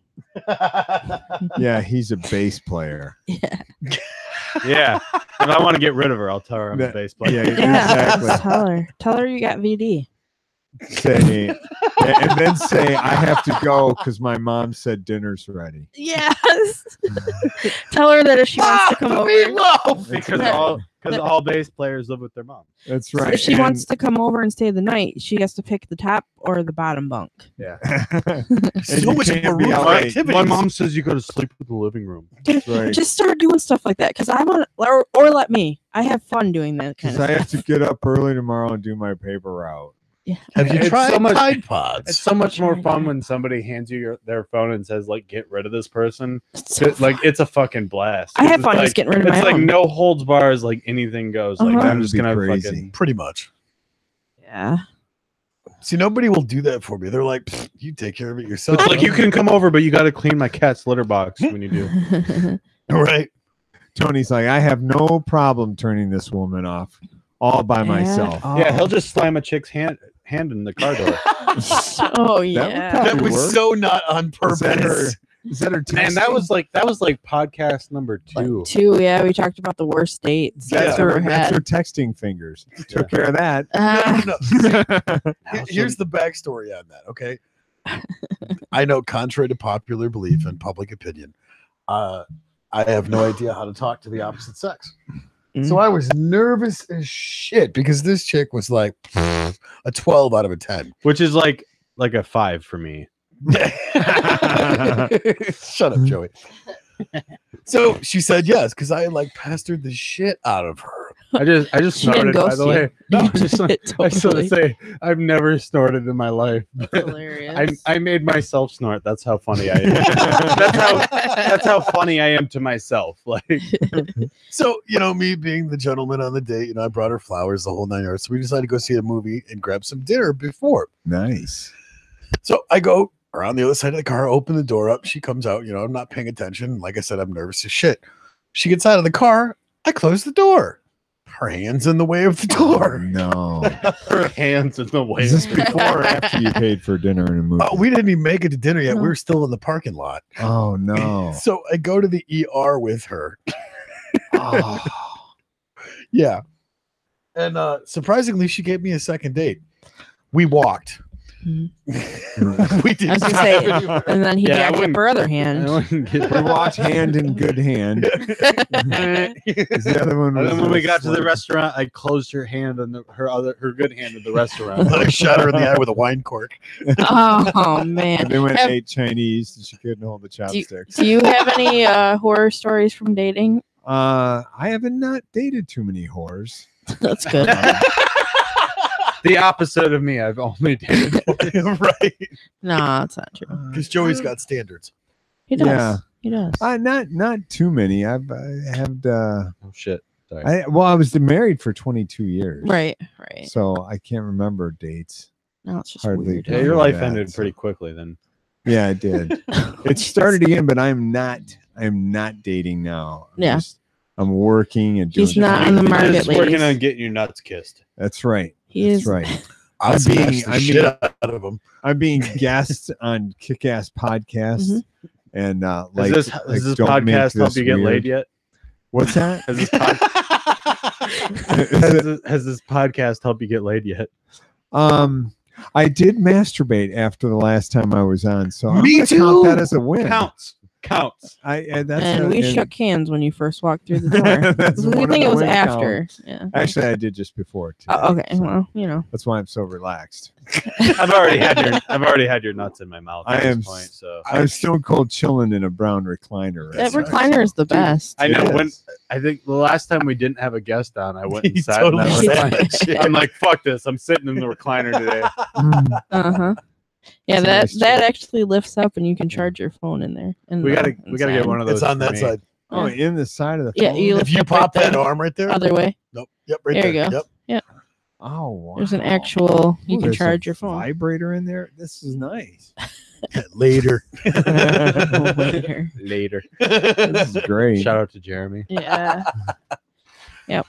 Yeah, he's a bass player. Yeah. know. Yeah. If I want to get rid of her, I'll tell her I'm a bass player. Yeah, Yeah. exactly. Tell her. Tell her you got VD. say, and then say, I have to go because my mom said dinner's ready. Yes. Tell her that if she wants to come over. Because all bass players live with their mom. That's right. If she wants to come over and stay the night, she has to pick the top or the bottom bunk. Yeah. So much more room for activities. My mom says you go to sleep in the living room. That's right. Just start doing stuff like that because I want, or let me. I have fun doing that kind Because of I have stuff. to get up early tomorrow and do my paper route. Yeah. Have you It's tried so much- Tide Pods? It's so much more fun when somebody hands you their phone and says, like, get rid of this person. It's so Like, it's a fucking blast. I have It's fun like, just getting rid of my It's like own. no holds bars, like anything goes. Like, Uh-huh. I'm just That'd going be to crazy. fucking. Pretty much. Yeah. See, nobody will do that for me. They're like, you take care of it yourself. It's like, you can come over, but you got to clean my cat's litter box when you do. Right. Tony's like, I have no problem turning this woman off all by Yeah. myself. Yeah, he'll just slam a chick's hand in the car door. Oh would yeah. probably That was work. so not on purpose. Is that her Man, that was like podcast number 2. Like 2, yeah. We talked about the worst dates That's, I've ever that's her had. texting fingers. Took care of that. Here's the backstory on that, okay? I know, contrary to popular belief and public opinion, I have no idea how to talk to the opposite sex. So I was nervous as shit because this chick was like a 12 out of a 10. Which is like a 5 for me. Shut up, Joey. So she said yes because I like pestered the shit out of her. I just She didn't snorted, by ghost the you. way. No, just I just want to Totally. say I've never snorted in my life. Hilarious. I made myself snort. That's how funny I am. that's how funny I am to myself. Like, So, me being the gentleman on the date, I brought her flowers, the whole 9 yards. So we decided to go see a movie and grab some dinner before. Nice. So I go around the other side of the car, open the door up. She comes out. I'm not paying attention. Like I said, I'm nervous as shit. She gets out of the car. I close the door. Her hand's in the way of the door. No. her hands in the way. Is this before or after you paid for dinner in a movie? We didn't even make it to dinner yet. No. We were still in the parking lot. Oh, no. So I go to the ER with her. Oh. Yeah. And surprisingly, she gave me a second date. We walked. Mhm. We did. I was gonna say, and then he Yeah, I jacked up wouldn't- her other I hand. wouldn't get We watched Hand in Good Hand. 'Cause the other one And was then when we got to the Slick. restaurant, I closed her hand and her good hand at the restaurant. I shot her in the eye with a wine cork. Oh And man. they went Have- and ate Chinese and she couldn't hold the chopsticks. Do you have any horror stories from dating? I haven't not dated too many whores. That's good. The opposite of me. I've only dated. Right. No, that's not true. Because Joey's got standards. He does. Yeah. He does. Not too many. I had Oh shit! Sorry. I was married for 22 years. Right. So I can't remember dates. No, it's just Hardly weird. Yeah, your Yeah, life that, ended so- pretty quickly then. Yeah, it did. It started again, but I'm not dating now. Yeah. I'm working and doing He's not on the different market, things. Just working ladies. on getting your nuts kissed. That's right. He That's is. right. I'll I'm smash being- the I'm shit being- out of him. I'm being guest on Kick-Ass Podcasts. Mhm. And Has like, this like, podcast don't make helped this you get weird. laid yet? What's that? Has this, has this podcast helped you get laid yet? I did masturbate after the last time I was on, so I'm Me gonna too. count that as a win. Counts. That's And a- we and- shook hands when you first walked through the door. That's I one of think the it was win after. Yeah. Actually, I did just before today. Oh, okay. so Well, that's why I'm so relaxed. I've already had your nuts in my mouth I at am this point. So I'm stone cold chilling in a brown recliner. Right that now. recliner is the best. I know It when is. I think the last time we didn't have a guest on, I went and He sat totally in that said recliner. that shit. I'm like, fuck this. I'm sitting in the recliner today. Mm. Uh-huh. Yeah, It's a that nice that chair. actually lifts up and you can charge your phone in there. We gotta get one of those. It's on for that me. side. Oh, in the side of the Yeah, phone? you If you lift up pop right that there. arm right there. Other way. Nope. Yep. Right There there. you go. Yep. Oh, wow. There's an actual. You Ooh, can there's a charge your phone. vibrator in there. This is nice. Later. Later. Later. This is great. Shout out to Jeremy. Yeah. Yep.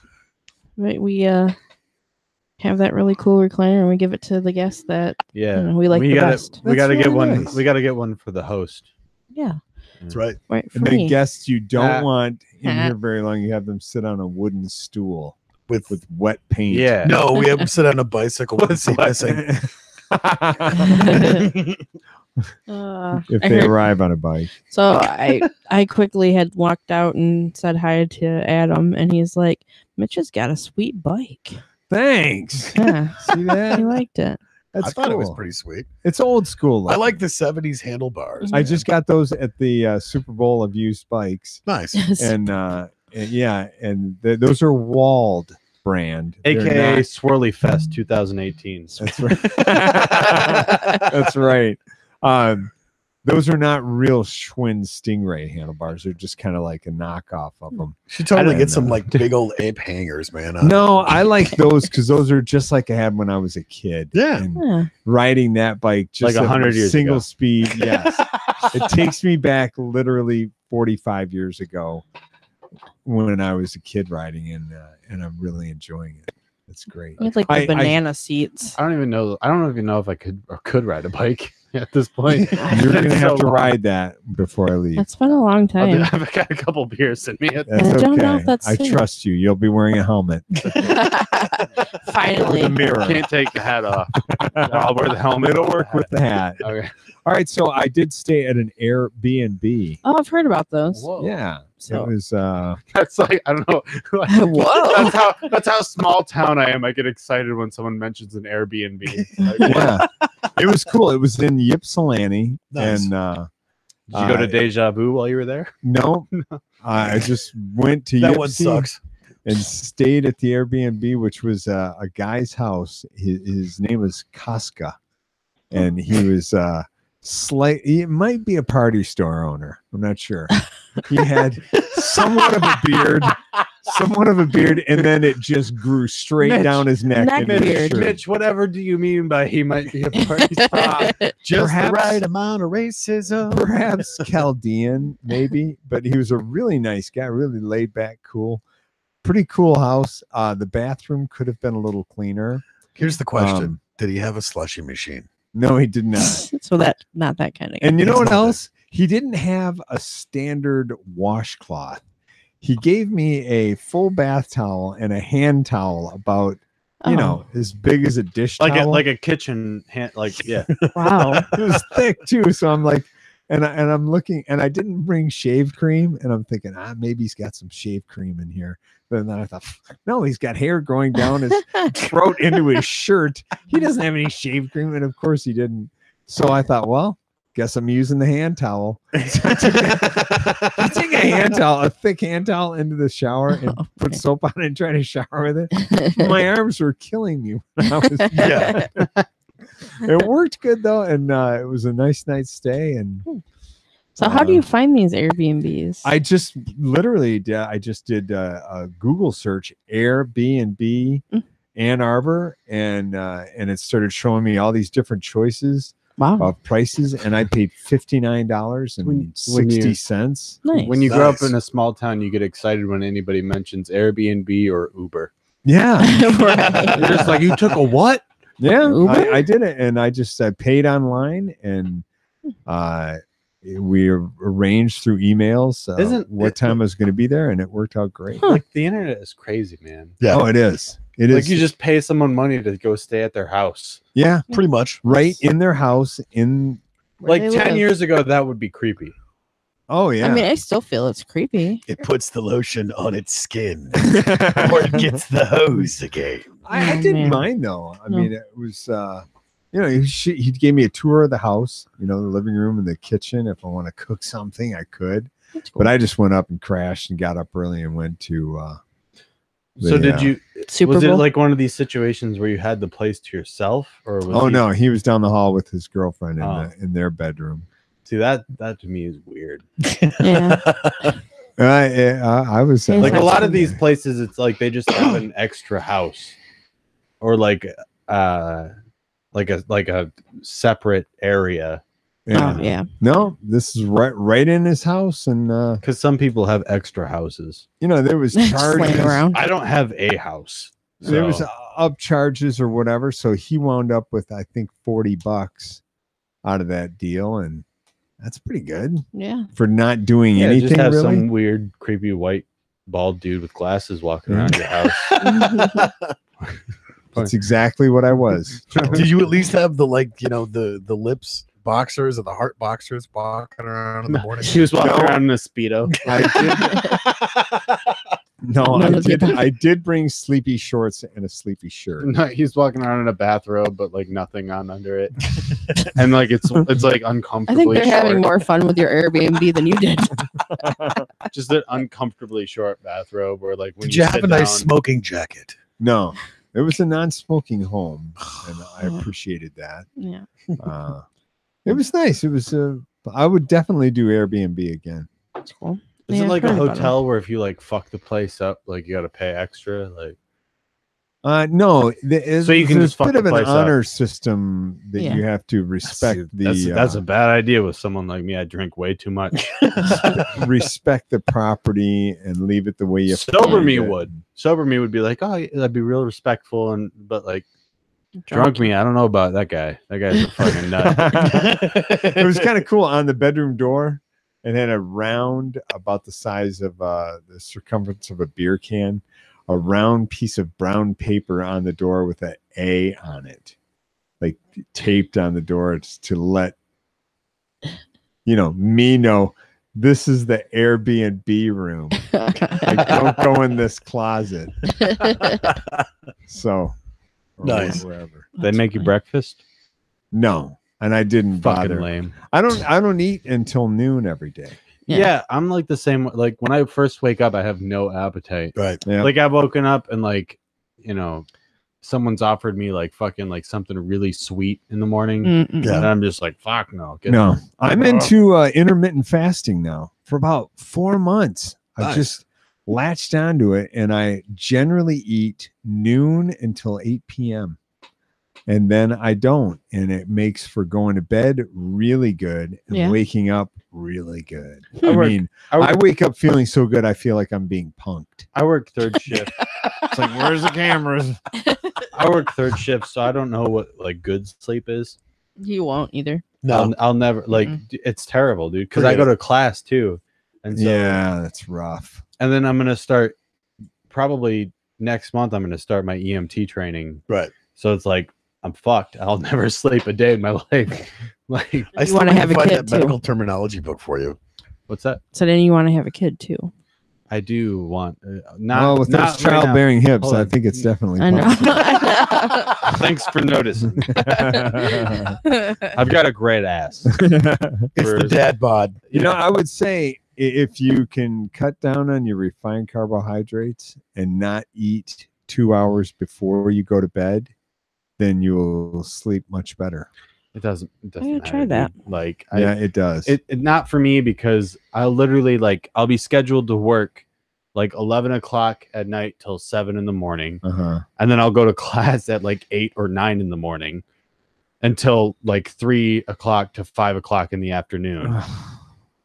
We have that really cool recliner and we give it to the guests that Yeah, we like the gotta best. we gotta That's get really one. nice. We gotta get one for the host. Yeah. That's right. Right for And then me. guests you don't want in Ah. here very long, you have them sit on a wooden stool With with wet paint. Yeah. no, we have them sit on a bicycle with the seat missing. if I they heard- arrive on a bike. So I quickly had walked out and said hi to Adam, and he's like, "Mitch has got a sweet bike." Thanks. Yeah, See that? he liked it. That's I thought it was cool. pretty sweet. It's old school. I looking. like the 70s handlebars. I just got those at the Super Bowl of used bikes, Nice. and yeah, and those are Wald brand, They're AKA not- Swirly Fest 2018. That's right. That's right. Those are not real Schwinn Stingray handlebars. They're just kind of like a knockoff of them. Should totally don't get some know. like big old ape hangers, man. No, I like those because those are just like I had when I was a kid. Yeah. And Yeah. riding that bike just Like at 100 years single ago. speed. Yes. It takes me back literally 45 years ago when I was a kid riding, and I'm really enjoying it. It's great. We had like the I- banana seats. I don't even know if I could ride a bike at this point. You're gonna It's have so to long. ride that before I leave. It's been a long time. I've got a couple beers in me. That's I don't know okay. if that's I safe. trust you. You'll be wearing a helmet Finally. with a mirror. Can't take the hat off. I'll wear the helmet. It'll work with the hat. Okay. All right, so I did stay at an Airbnb. Oh, I've heard about those. Whoa. Yeah, So- it was. That's like I don't know. Whoa. That's how small town I am. I get excited when someone mentions an Airbnb. Like, Yeah, it was cool. It was in Ypsilanti, Nice. and did you go to Deja Vu while you were there? no, I just went to That one Ypsi sucks. and stayed at the Airbnb, which was a guy's house. His name was Casca, and he was he might be a party store owner. I'm not sure. He had somewhat of a beard, and then it just grew straight Mitch. down his neck. Neck into his beard. shirt. Mitch, whatever do you mean by he might be a party star? Just Perhaps- the right amount of racism. Perhaps Chaldean, maybe, but he was a really nice guy, really laid back, cool, pretty cool house. The bathroom could have been a little cleaner. Here's the question: Um, did he have a slushy machine? No, he did not. So that not that kind of guy. And you know It's what not else? He didn't have a standard washcloth. He gave me a full bath towel and a hand towel about, you know, as big as a dish towel. like a kitchen hand, like yeah. Wow. It was thick too. So I'm like, and I'm looking, and I didn't bring shave cream, and I'm thinking, maybe he's got some shave cream in here. But then I thought, no, he's got hair growing down his throat into his shirt. He doesn't have any shave cream, and of course he didn't. So I thought, well, guess I'm using the hand towel. So I took a hand towel, a thick hand towel, into the shower and put soap on it and try to shower with it. My arms were killing me when I was Yeah. It worked good though, and it was a nice night's stay. And So how do you find these Airbnbs? I just literally did a Google search, Airbnb Ann Arbor, and it started showing me all these different choices Wow. of prices, and I paid $59.60. Nice. When you grow up Nice. in a small town, you get excited when anybody mentions Airbnb or Uber. Yeah, Right. You're just like, you took a what? yeah, Uber? I did it, and I paid online, and we arranged through emails what time I was going to be there, and it worked out great. Huh. Like the internet is crazy, man. Yeah, Oh, it is. It is. Like you just pay someone money to go stay at their house. yeah, pretty much. right in their house. In Where Like they 10 live. years ago, that would be creepy. oh yeah. I mean, I still feel it's creepy. It puts the lotion on its skin, or it gets the hose again. I Oh, didn't man. mind though. I No. mean, it was he gave me a tour of the house, the living room and the kitchen. If I want to cook something, I could. That's cool. But I just went up and crashed and got up early and went to. So did you? Super was Bowl? it like one of these situations where you had the place to yourself, or was Oh he- no, he was down the hall with his girlfriend Oh. in their bedroom. See that to me is weird. Yeah. I was Like Like a That's lot of in these there. places, it's like they just have an extra house, or like a separate area. Yeah. Oh, yeah. No, this is right in his house, and Because some people have extra houses. there was Just charges. laying around. I don't have a house. There was so- up charges or whatever, so he wound up with I think $40 out of that deal, and that's pretty good Yeah. for not doing Yeah, anything just have really. some weird, creepy white bald dude with glasses walking around your house. That's exactly what I was. Did you at least have the the lips boxers or the heart boxers walking around in the morning? She was walking around in a Speedo. I did bring sleepy shorts and a sleepy shirt. No, he's walking around in a bathrobe, but like nothing on under it, and like it's like I uncomfortably. think they're short. having more fun with your Airbnb than you did. Just an uncomfortably short bathrobe, or like when Did you have sit a nice down- smoking jacket? No, it was a non-smoking home, and I appreciated that. Yeah. It was nice. It was. I would definitely do Airbnb again. That's cool. Is Yeah, it like I've a heard about hotel where if you like fuck the place up, like you got to pay extra? Like No, So you can there's just fuck a bit the of an place up. honor system that Yeah. you have to respect that's a bad idea with someone like me. I drink way too much. respect the property and leave it the way you Sober find me it. would. Sober me would be like, oh, I'd be real respectful, but like drunk me, I don't know about that guy. That guy's a fucking nut. It was kind of cool. On the bedroom door, it had a round about the size of the circumference of a beer can, a round piece of brown paper on the door with an A on it, like taped on the door to let me know this is the Airbnb room. Like, don't go in this closet. So Nice. wherever. They make you breakfast? No, and I didn't Fucking bother. lame. I don't eat until noon every day. Yeah. I'm like the same. Like when I first wake up, I have no appetite. Right. Yeah. Like I've woken up and like, someone's offered me like fucking like something really sweet in the morning. Mm-mm. Yeah. And I'm just like, fuck no. No, I'm into intermittent fasting now for about 4 months. Nice. I've just latched onto it, and I generally eat noon until 8 p.m. And then I don't, and it makes for going to bed really good and Yeah. waking up really good. I I work- mean, I work- I wake up feeling so good, I feel like I'm being punked. I work third shift. It's like, where's the cameras? I work third shift, so I don't know what like good sleep is. You won't either. No. I'll never like it's terrible, dude. Because I Forget go to class too, and so Yeah, that's rough. and then I'm gonna start probably next month. I'm gonna start my EMT training. Right. So it's like I'm fucked. I'll never sleep a day in my life. Like I still wanna need have to a find kid, that too. medical terminology book for you. what's that? So then you want to have a kid too. I do want not. Well, with those not right now. childbearing hips, Hold I on. think it's definitely I know. possible. Thanks for noticing. I've got a great ass. It's the dad bod. I would say if you can cut down on your refined carbohydrates and not eat 2 hours before you go to bed, then you'll sleep much better. It doesn't. It doesn't gotta matter, try that. dude. Like Yeah, it does. it not for me because I literally like I'll be scheduled to work like 11 o'clock at night till 7 in the morning, Uh-huh. and then I'll go to class at like 8 or 9 in the morning until like 3 o'clock to 5 o'clock in the afternoon.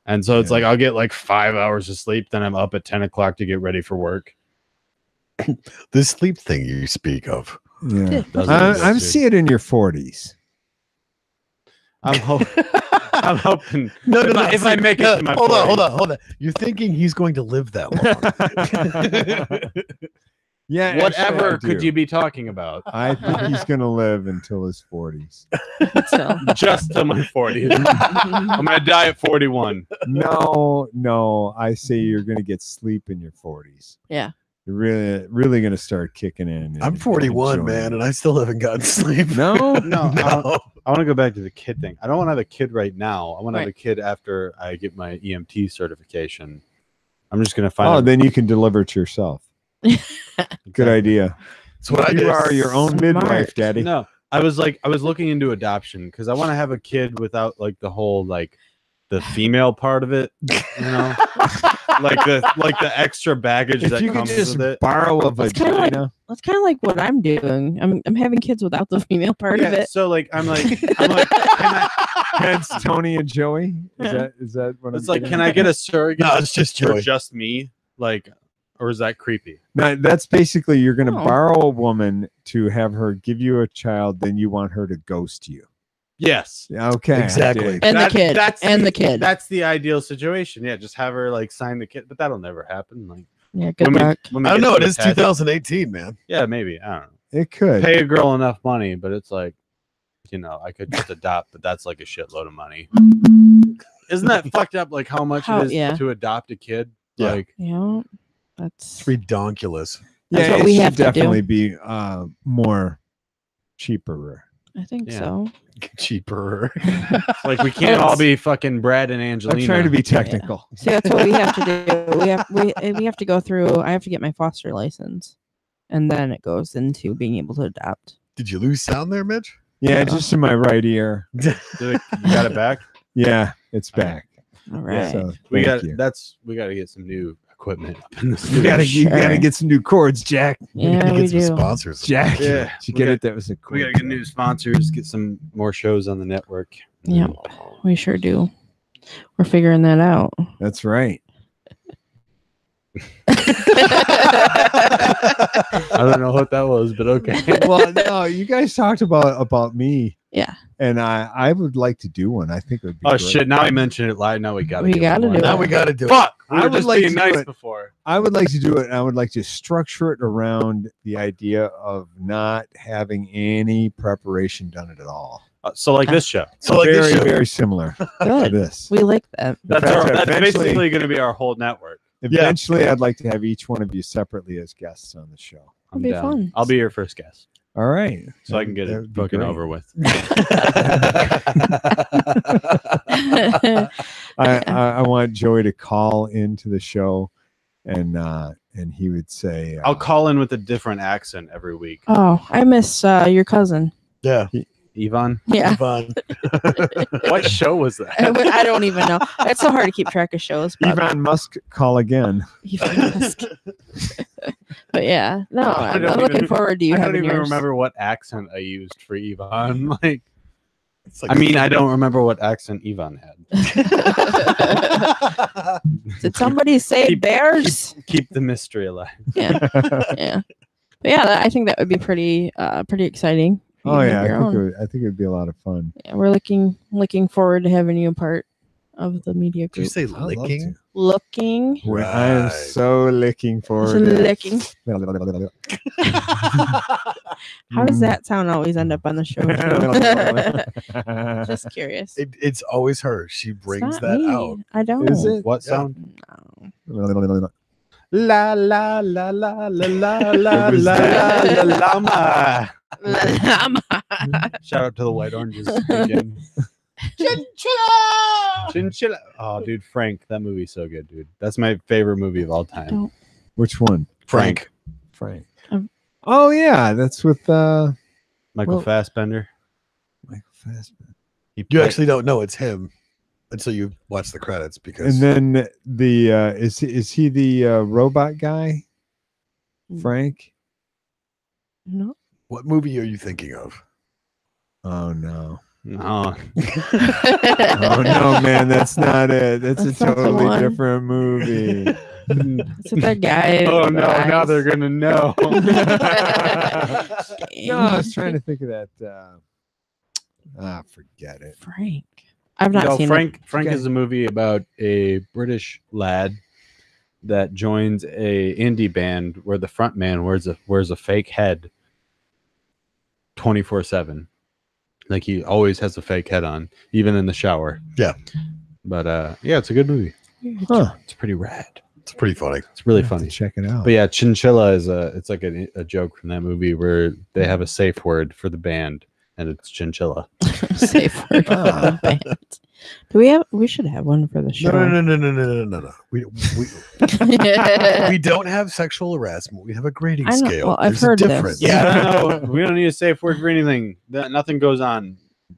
And so it's Yeah. like I'll get like 5 hours of sleep, then I'm up at 10 o'clock to get ready for work. The sleep thing you speak of. Yeah. Doesn't I exist, see it in your 40s. I'm hoping. No, If I make it to my hold 40s. on. You're thinking he's going to live that long. Yeah. Whatever actually, I could do. you be talking about? I think he's going to live until his 40s. So, Just till my 40s. I'm gonna die at 41. No. I say you're going to get sleep in your 40s. yeah. You're really going to start kicking in. I'm and 41, enjoying man, it. and I still haven't gotten sleep. No. No, No. I want to go back to the kid thing. I don't want to have a kid right now. I want to have Right. a kid after I get my EMT certification. I'm just gonna find. Oh, then you can deliver to yourself. Good idea. That's what I You did. are your own Smart. midwife, Daddy. No, I was looking into adoption because I want to have a kid without like the whole like the female part of it, like the extra baggage If that you could comes just with it. borrow a That's kinda like- vagina. That's kind of like what I'm doing. I'm having kids without the female part of Yeah, it. so like I'm like, can I, Hence Tony and Joey. Is that what it's I'm like, getting can at? I get a surrogate? No, it's just for Joey. just me, like, or is that creepy? No, that's basically you're going to Oh. borrow a woman to have her give you a child, then you want her to ghost you. Yes. Yeah, okay. Exactly. And the kid. And the kid. That's the ideal situation. Yeah, just have her like sign the kid, but that'll never happen. Like, Yeah, good when we- luck. when we I don't get know. to It is attach- 2018, man. Yeah, maybe. I don't know. It could. pay a girl enough money, but it's like, I could just adopt, but that's like a shitload of money. Isn't that fucked up? Like how much it is to adopt a kid? Yeah. Like, It's redonkulous. Yeah, what it we should have to do. definitely be more cheaper. I think Yeah. so. Cheaper. like we can't all be fucking Brad and Angelina. I'm trying to be technical. See, that's what we have to do. We have to go through. I have to get my foster license, and then it goes into being able to adopt. Did you lose sound there, Mitch? Yeah, just in my right ear. You got it back? Yeah, it's back. All right. So We thank got you. we got to get some new equipment up in the You studio. gotta get some new chords, Jack. Yeah, we Get some do. sponsors. Jack, Yeah, did you we get got- it? That was a We got to get new sponsors, get some more shows on the network. Yep, we sure do. We're figuring that out. That's right. I don't know what that was, but okay. Well, no, you guys talked about me. Yeah. And I would like to do one. I think it would be Oh great. shit! Now I mentioned it live. Now we got to. We gotta do Now it. we got to do it. Fuck! We I were would just like being to do nice it. before. I would like to do it. And I would like to structure it around the idea of not having any preparation done at all. So like this show. So like very, this show. very similar to Good. this. We like that. That's fact that that's eventually- basically going to be our whole network. Eventually, I'd like to have each one of you separately as guests on the show. I'm be down. fun. I'll be your first guest, All right. so I can get That it would be fucking great. over with. I want Joey to call into the show, and he would say, I'll call in with a different accent every week. Oh, I miss your cousin. Yeah. Yvonne, Yeah. Fun. what show was that? I don't even know. It's so hard to keep track of shows. But Elon Musk, call again. Elon Musk. But yeah, no, I I'm don't looking even- forward to you I don't having even yours. remember what accent I used for Yvonne. Like, It's like I mean, I don't remember what accent Yvonne had. Did somebody say Keep- bears? Keep the mystery alive. Yeah, yeah. But yeah, I think that would be pretty exciting. You Oh can yeah, have your own. I think it would be a lot of fun. Yeah, we're looking forward to having you a part of the media Did you group. say I'd love licking? Looking, Well, I am Right. so looking forward. to licking. How does that sound always end up on the show? too? Just curious. It's always her. She It's brings not that me. out. I don't. Is it? What Yeah. sound? No. La la la la la la la It was la that. la llama. Llama. Shout out to the White Oranges again. Chinchilla. Oh, dude, Frank. That movie's so good, dude. That's my favorite movie of all time. Don't- Which one? Frank. Frank. Um, Oh yeah, that's with Michael Well- Fassbender. Michael Fassbender. He You played- actually don't know it's him until you watch the credits because And then the is he the robot guy? Frank? No. what movie are you thinking of? Oh no. No. Oh no, man, that's not it. That's That's a not the totally one. different movie. It's with that guy. Oh with no! the Now eyes. they're gonna know. No, I was trying to think of that. Forget it. Frank. I've not No, seen Frank. Frank Okay. is a movie about a British lad that joins a indie band where the front man wears a fake head 24/7. Like he always has a fake head on, even in the shower. Yeah. But yeah, it's a good movie. it. Huh. It's pretty rad. It's pretty funny. It's really I'll have to funny. check it out. But yeah, Chinchilla is it's like a joke from that movie where they have a safe word for the band and it's Chinchilla. Safe word for the band. We should have one for the show. No. We don't have sexual harassment. We have a grading I know. scale. Well, I've There's a heard this. difference. Yeah, no, we don't need a safe word for anything. Nothing goes on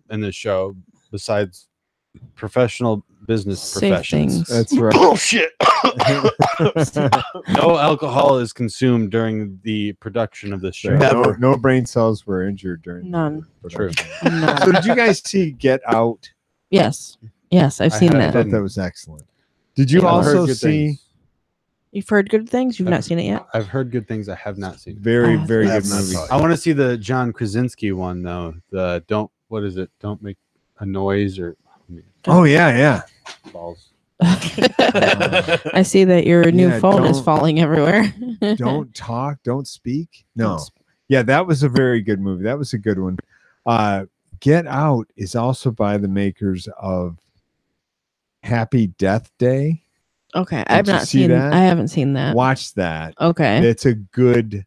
in this show besides professional business Safe professions. things. That's right. Bullshit. No alcohol is consumed during the production of this show. Never. No brain cells were injured during None. the True. production. No. So did you guys see Get Out? Yes. Yes, I've I seen have- I that. thought that was excellent. Did you Yeah, I've heard also good see things. You've heard good things? You've not seen it yet? I've heard good things. I have not seen. very, Oh, very I have good not movie? saw it. I want to see the John Krasinski one though. The what is it? Don't make a noise or Oh yeah. balls. I see that your new Yeah, phone is don't- falling everywhere. Don't talk, don't speak. No. Yeah, that was a very good movie. That was a good one. Get Out is also by the makers of Happy Death Day. Okay, I've you not see seen that? I haven't seen that. Watch that. Okay. It's a good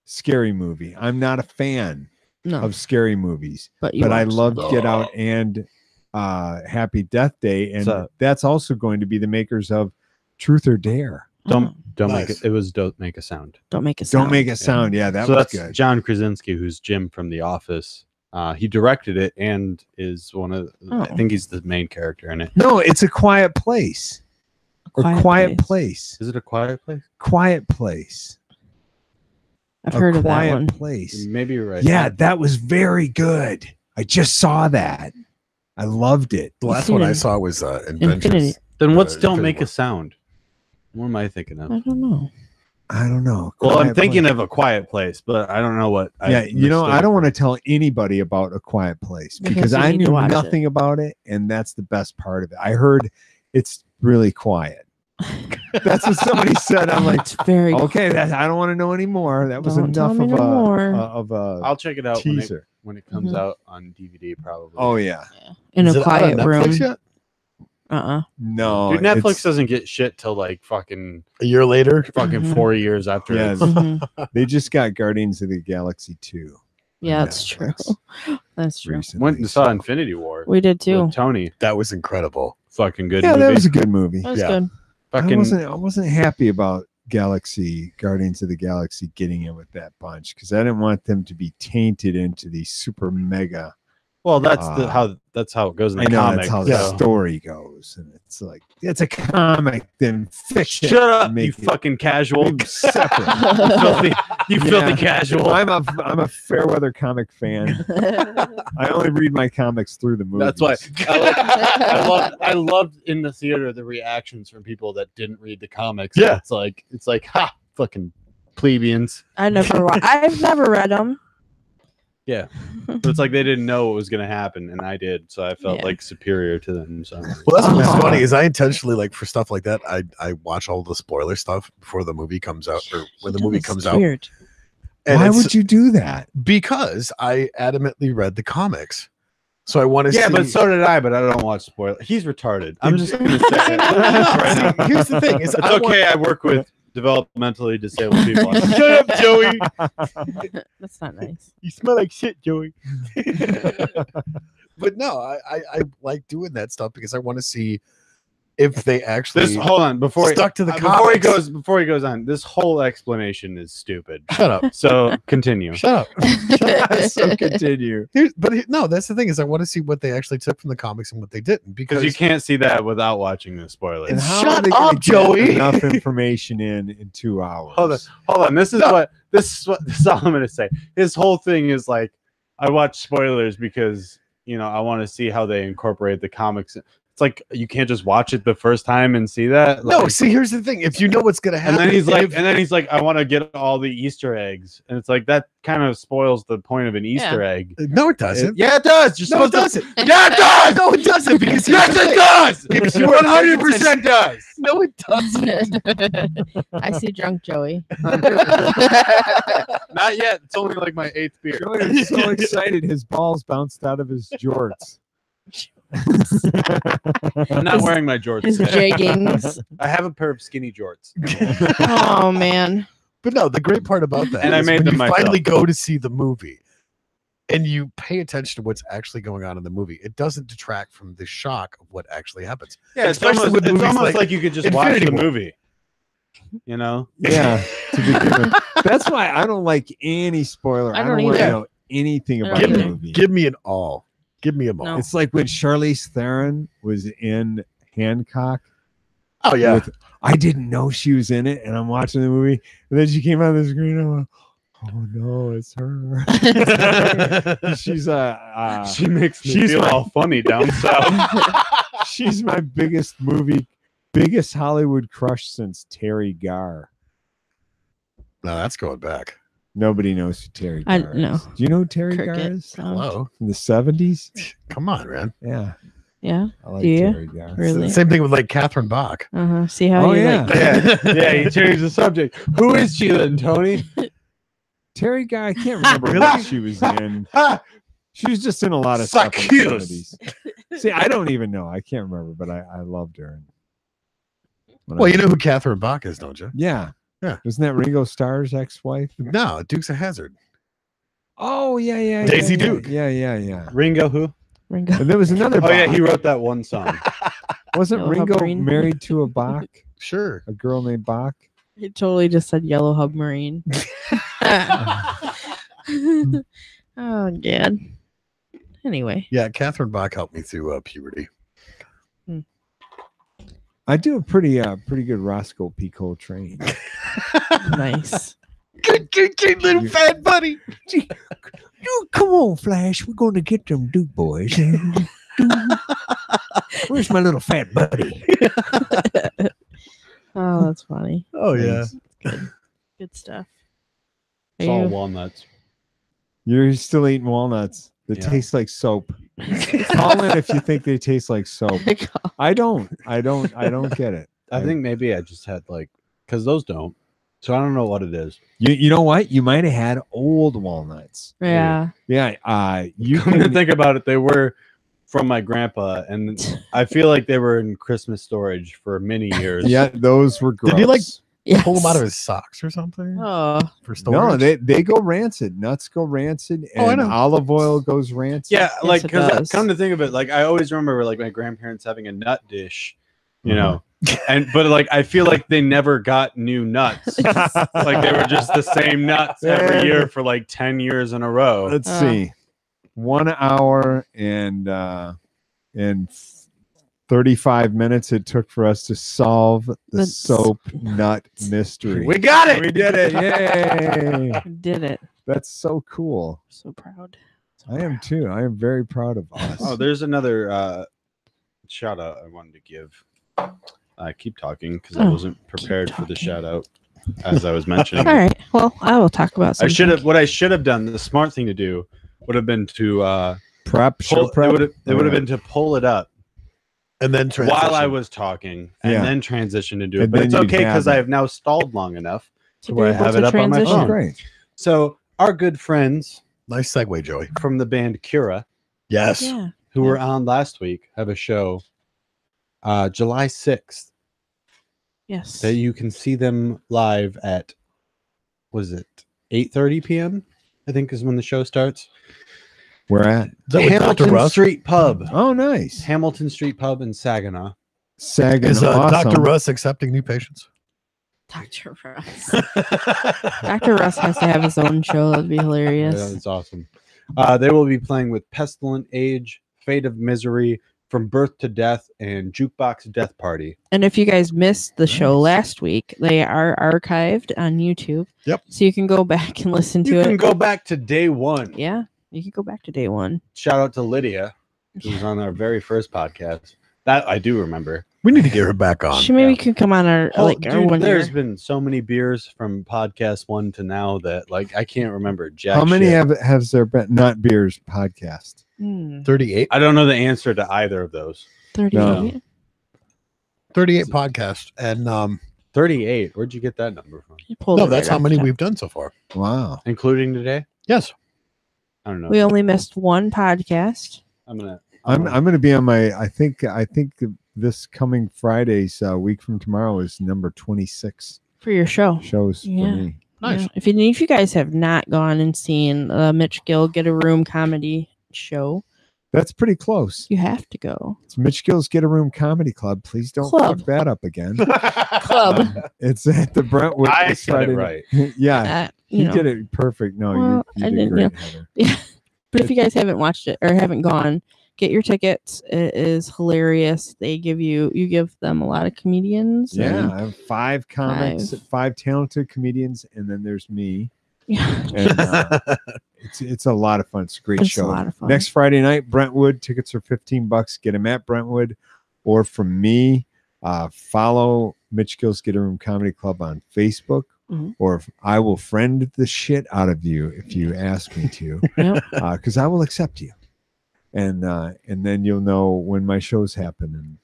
scary movie. I'm not a fan No. of scary movies, But I watched love them. Get Out and Happy Death Day, and So- that's also going to be the makers of Truth or Dare. Don't Nice. make it. It was Don't Make a Sound. Don't make a sound. Don't make a sound. Yeah, that So was that's good. John Krasinski, who's Jim from The Office. He directed it and is one of. I Oh. think he's the main character in it. No, it's A Quiet Place. Quiet Place. Is it A Quiet Place? Quiet Place. I've heard of that Quiet one. Place. Maybe you're right. Yeah, that was very good. I just saw that. I loved it. The last seen one I it. saw was Infinity. Inventions. Then what's Don't Infinity Make War. a Sound? What am I thinking of? I don't know. I don't know. Well, I'm Quiet thinking Place. of A Quiet Place, but I don't know what. Yeah, I don't want to tell anybody about A Quiet Place Because because you I need to knew watch nothing about it, and that's the best part of it. I heard it's really quiet. That's what somebody said. I'm like, It's very okay, I don't want to know anymore. That was Don't tell enough me of no more. a I'll check it out when it, teaser. when it comes Mhm. out on DVD, probably. Oh yeah, in Is a it out on quiet Netflix room. yet? no, dude, Netflix it's- doesn't get shit till like fucking A year later. Mhm. 4 years after. Yeah, it's- Mhm. they just got Guardians of the Galaxy 2. Yeah, on that's true. Netflix That's true. recently. Went and saw Infinity War. We did too. With Tony. That was incredible. Fucking good Yeah, movie. that was a good movie. That was Yeah. good. Fucking I wasn't happy about Guardians of the Galaxy getting in with that bunch because I didn't want them to be tainted into these super mega. well, that's that's how it goes in the I know comic. that's how so- the story goes, and it's like it's a comic, then fiction. Shut up, Make you it fucking casual. separate. you filthy casual. I'm a Fairweather comic fan. I only read my comics through the movies. That's why I loved in the theater the reactions from people that didn't read the comics. Yeah. it's like ha, fucking plebeians. I've never read them. Yeah, but it's like they didn't know what was gonna happen, and I did, so I felt Yeah. like superior to them. So Well, that's what's Oh. funny is I intentionally like for stuff like that. I watch all the spoiler stuff before the movie comes out or when the movie comes out. Weird. And Why it's would you do that? because I adamantly read the comics, so I want to yeah, see. but so did I. But I don't watch spoilers. He's retarded. I'm just gonna say it. Right now. Here's the thing: is It's I okay. I work with developmentally disabled people. Shut up, Joey. That's not nice. You smell like shit, Joey. but no, I like doing that stuff because I want to see if they actually This hold on before stuck to the before he comics. goes on. This whole explanation is stupid. Shut up. So continue. Shut up. So continue. No, that's the thing is I want to see what they actually took from the comics and what they didn't Because you can't see that without watching the spoilers. And how Shut are they gonna up, get Joey. Enough information in 2 hours. Hold on. This is all I'm gonna say. His whole thing is like, I watch spoilers because I want to see how they incorporate the comics. It's like you can't just watch it the first time and see that. No, Like, see, here's the thing: if you know what's gonna happen, and then he's if- like, I want to get all the Easter eggs, and it's like that kind of spoils the point of an Easter egg. no, it doesn't. Yeah, it does. You're No, it supposed to- doesn't. Yeah, it does. No, it doesn't. Because Yes, it does. If you 100% does. No, it doesn't. I see drunk Joey. Not yet. It's only like my 8th beer. Joey was so excited his balls bounced out of his jorts. I'm not wearing my jorts. His today. jeggings. I have a pair of skinny jorts. Oh man. But no, the great part about that And I is made when them you myself. finally go to see the movie and you pay attention to what's actually going on in the movie, it doesn't detract from the shock of what actually happens. Yeah, it's Especially almost, with it's movies almost like like you could just Infinity watch the War. movie. You know? Yeah, to begin with. That's why I don't like any spoiler. I I don't don't want to either. know anything I about don't the either. movie. Give me an all. Give me a all. No. It's like when Charlize Theron was in Hancock. Oh yeah. I didn't know she was in it, and I'm watching the movie, and then she came on the screen. And I went, "Oh no, it's her." She's She makes me she's feel my- all funny down south. she's my biggest Hollywood crush since Terry Garr. No, that's going back. Nobody knows who Terry I Garr no. is. Do you know who Terry Cricket. Garr is? Hello. From the 70s? Come on, man. Yeah, Yeah. I like Do you? Terry Garr. Really? Same thing with like Catherine Bach. See how Oh, you yeah. like Yeah, you changed the subject. Who is she then, Tony? Terry guy, I can't remember what she was in. She was just in a lot of stuff. In the Zacchaeus. 70s. See, I don't even know. I can't remember, but I loved her. Well, you know who Catherine Bach is, don't you? Yeah. Yeah. Isn't that Ringo Starr's ex-wife? No, Dukes of Hazzard. Oh, yeah. Daisy yeah, Duke. Yeah. Ringo who? Ringo. And there was another Oh yeah, Bach. he wrote that one song. Wasn't Yellow Ringo Submarine. married to a Bach? Sure. A girl named Bach? It totally just said Yellow Submarine. Oh, God. Anyway. Yeah, Catherine Bach helped me through puberty. I do a pretty good Roscoe P. Coltrane. Nice. Good little fat buddy. Come on, Flash. We're going to get them Duke boys. Where's my little fat buddy? Oh, that's funny. Oh yeah. Good stuff. It's all walnuts. You're still eating walnuts that Yeah. taste like soap. Call in if you think they taste like soap. I don't get it. I think maybe I just had because those don't. So I don't know what it is. You know what? You might have had old walnuts. Yeah. Yeah. You Come to can think about it, they were from my grandpa, and I feel like they were in Christmas storage for many years. Yeah, those were gross. Did he, like, Yes. Pull him out of his socks or something Oh, for storage. No, they go rancid. Nuts go rancid, Oh, I and know. olive oil goes rancid. Yeah, Yes, it does. come to think of it, I always remember my grandparents having a nut dish, you know, but I feel like they never got new nuts. They were just the same nuts every year for 10 years in a row. Let's see, 1 hour and 35 minutes it took for us to solve the That's- soap nut mystery. We got it. We did it! Yay! did it. That's so cool. So proud. I am too. I am very proud of us. Oh, there's another shout out I wanted to give. I keep talking because I Oh, wasn't prepared for the talking. shout out as I was mentioning. All right. Well, I will talk about I something. what I should have done, the smart thing to do would have been to Prep, show prep. it would have been to pull it up And then while I was talking and Yeah. then transition into it. And But then it's you'd okay because have I it. have now stalled long enough To to be where I able have to it up on my transition. Oh, phone. great. So our good friends Nice segue, Joey. from the band Cura, Yes. Yeah. who were on last week, have a show July 6th Yes. that you can see them live at, was it 8:30 p.m.? I think is when the show starts. Where at? Is that with Dr. Hamilton Russ? Street Pub. Oh, nice. Hamilton Street Pub in Saginaw. Sagging. Is awesome. Dr. Russ accepting new patients? Dr. Russ. Dr. Russ has to have his own show. That'd be hilarious. Yeah, it's awesome. They will be playing with Pestilent Age, Fate of Misery, From Birth to Death, and Jukebox Death Party. And if you guys missed the show Nice. last week, they are archived on YouTube. Yep. So you can go back and listen to You can it. go back to day one. Yeah. You can go back to day one. Shout out to Lydia, who was on our very first podcast. That I do remember. We need to get her back on. She maybe could come on our Oh, our dude, one there's year. been so many beers from podcast 1 to now that I can't remember jack How many shit. has there been? Not beers podcast. 38 I don't know the answer to either of those. 38. No. 38 podcasts. And 38. Where'd you get that number from? You pulled no, it that's right how off many the top. we've done so far. Wow. Including today? Yes. I don't know. We only missed one podcast. I'm gonna I'm going to be on my. I think this coming Friday's week from tomorrow is number 26 For your show. shows Yeah. for me. Nice. Yeah. If you guys have not gone and seen Mitch Gill Get a Room comedy show, That's pretty close. you have to go. It's Mitch Gill's Get a Room Comedy Club. Please don't Club. fuck that up again. Club. It's at the Brentwood. I this said it Friday- right. Yeah, You you know. did it perfect. No, Well, you I did didn't, great, you Heather. But if you guys haven't watched it or haven't gone, get your tickets. It is hilarious. They give them a lot of comedians. Yeah, and- I have 5 comics, 5 talented comedians, and then there's me. Yeah. And, it's a lot of fun. It's a great It's a show. lot of fun. Next Friday night, Brentwood. Tickets are $15. Get them at Brentwood, or from me. Follow Mitch Gill's Get a Room Comedy Club on Facebook, Mhm. or I will friend the shit out of you if you ask me to, Yep. because I will accept you, and then you'll know when my shows happen.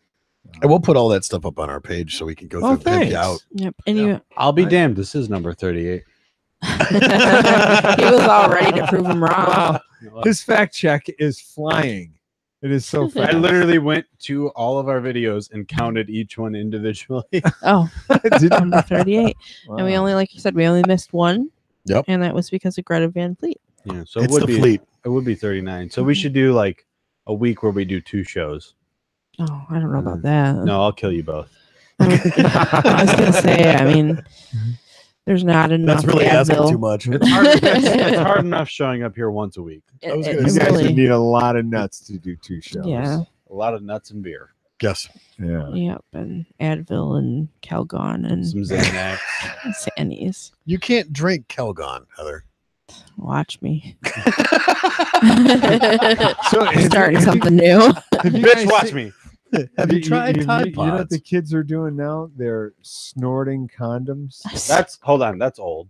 And we'll put all that stuff up on our page so we can go Oh, through and pimp thanks. you out. Yep. And Yeah. you I'll be I- damned. This is number 38. He was all ready to prove him wrong. Wow. His fact check is flying. It is so I fast. literally went to all of our videos and counted each one individually. Oh, Did- number 38. And we Wow. only, like you said, we only missed one. Yep. And that was because of Greta Van Fleet. Yeah, so It's the fleet. It would be 39. So we should do like a week where we do 2 shows. Oh, I don't know about that. No, I'll kill you both. I was going to say, I mean, there's not enough. That's really asking Advil. too much. It's hard enough showing up here once a week. I was It- gonna it You guys really- would need a lot of nuts to do 2 shows. Yeah. A lot of nuts and beer. Yes. Yeah. Yep. And Advil and Calgon and Some Xanax. Sannies. You can't drink Calgon, Heather. Watch me. So Starting something new. have you Bitch, guys watch seen- me. Have you tried Tide You know what Pods? the kids are doing now? They're snorting condoms. That's hold on, that's old.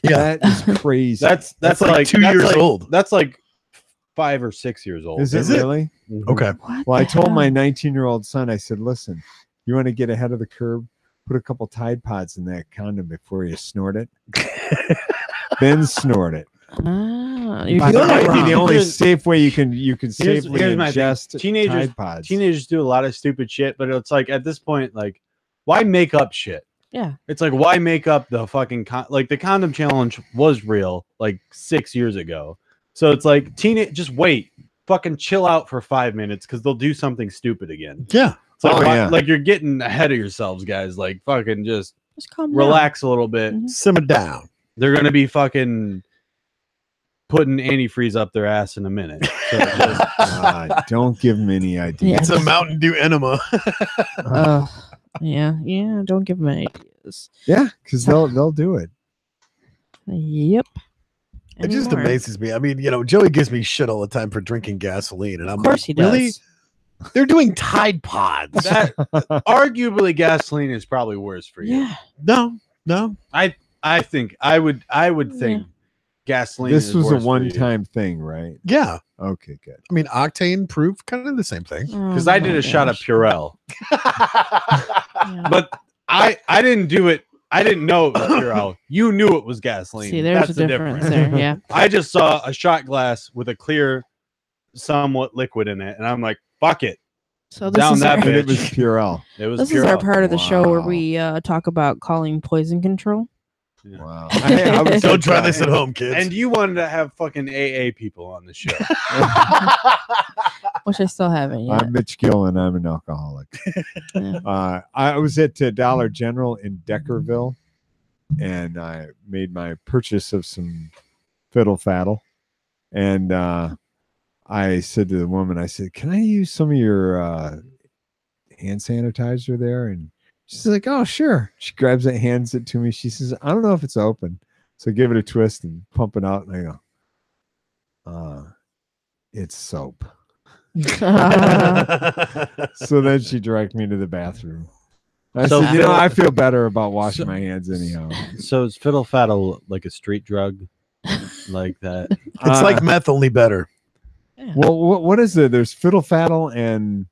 Yeah. That is crazy. That's like 2 years old. That's like 5 or 6 years old. Is it Is it? really? Mhm. Okay. What Well, I the told my hell? 19-year-old son, I said, listen, you want to get ahead of the curve? Put a couple Tide Pods in that condom before you snort it. Then snort it. Ah, you're That doing might it be the wrong. only safe way you can safely here's my thing. ingest Tide Pods. Teenagers do a lot of stupid shit, but it's like at this point, like, why make up shit? Yeah. It's like, why make up the fucking like the condom challenge was real like 6 years ago. So it's like just wait, fucking chill out for 5 minutes because they'll do something stupid again. Yeah. It's like, Oh, yeah. like you're getting ahead of yourselves, guys. Like fucking just Just calm down. relax a little bit. Mhm. Simmer down. They're gonna be fucking putting antifreeze up their ass in a minute. So just, Don't give them any idea. Yeah. It's a Mountain Dew enema. Yeah. Don't give them ideas. Yeah, because they'll do it. Yep. It just Anymore. amazes me. I mean, Joey gives me shit all the time for drinking gasoline, and I'm Of course he like, does. really? They're doing Tide Pods. that arguably gasoline is probably worse for you. Yeah. No. I think I would think gasoline. This is was a worse for you. one-time thing, right? Yeah. Okay, good. I mean, octane proof, kind of the same thing. because I did a shot of Purell, Yeah. but I didn't do it. I didn't know it was Purell. You knew it was gasoline. See, there's That's a the difference there. Yeah. I just saw a shot glass with a clear, somewhat liquid in it, and I'm like, "Fuck it." So this Down is that our, And it was bitch. Purell. It was this Purell. is our part of the show where Wow. we talk about calling poison control. Yeah. Wow. Don't try this at home, kids. And you wanted to have fucking AA people on the show. Which I still haven't yet. I'm Mitch Gill, and I'm an alcoholic. Yeah. I was at Dollar General in Deckerville, and I made my purchase of some fiddle faddle. And I said to the woman, I said, "Can I use some of your hand sanitizer there?" And she's like, "Oh, sure." She grabs it, hands it to me. She says, "I don't know if it's open." So I give it a twist and pump it out. And I go, "It's soap." So then she directed me to the bathroom. I So said, fiddle- I feel better about washing my hands anyhow. So is fiddle faddle like a street drug, like that? It's like meth, only better. Well, what is it? There's fiddle faddle and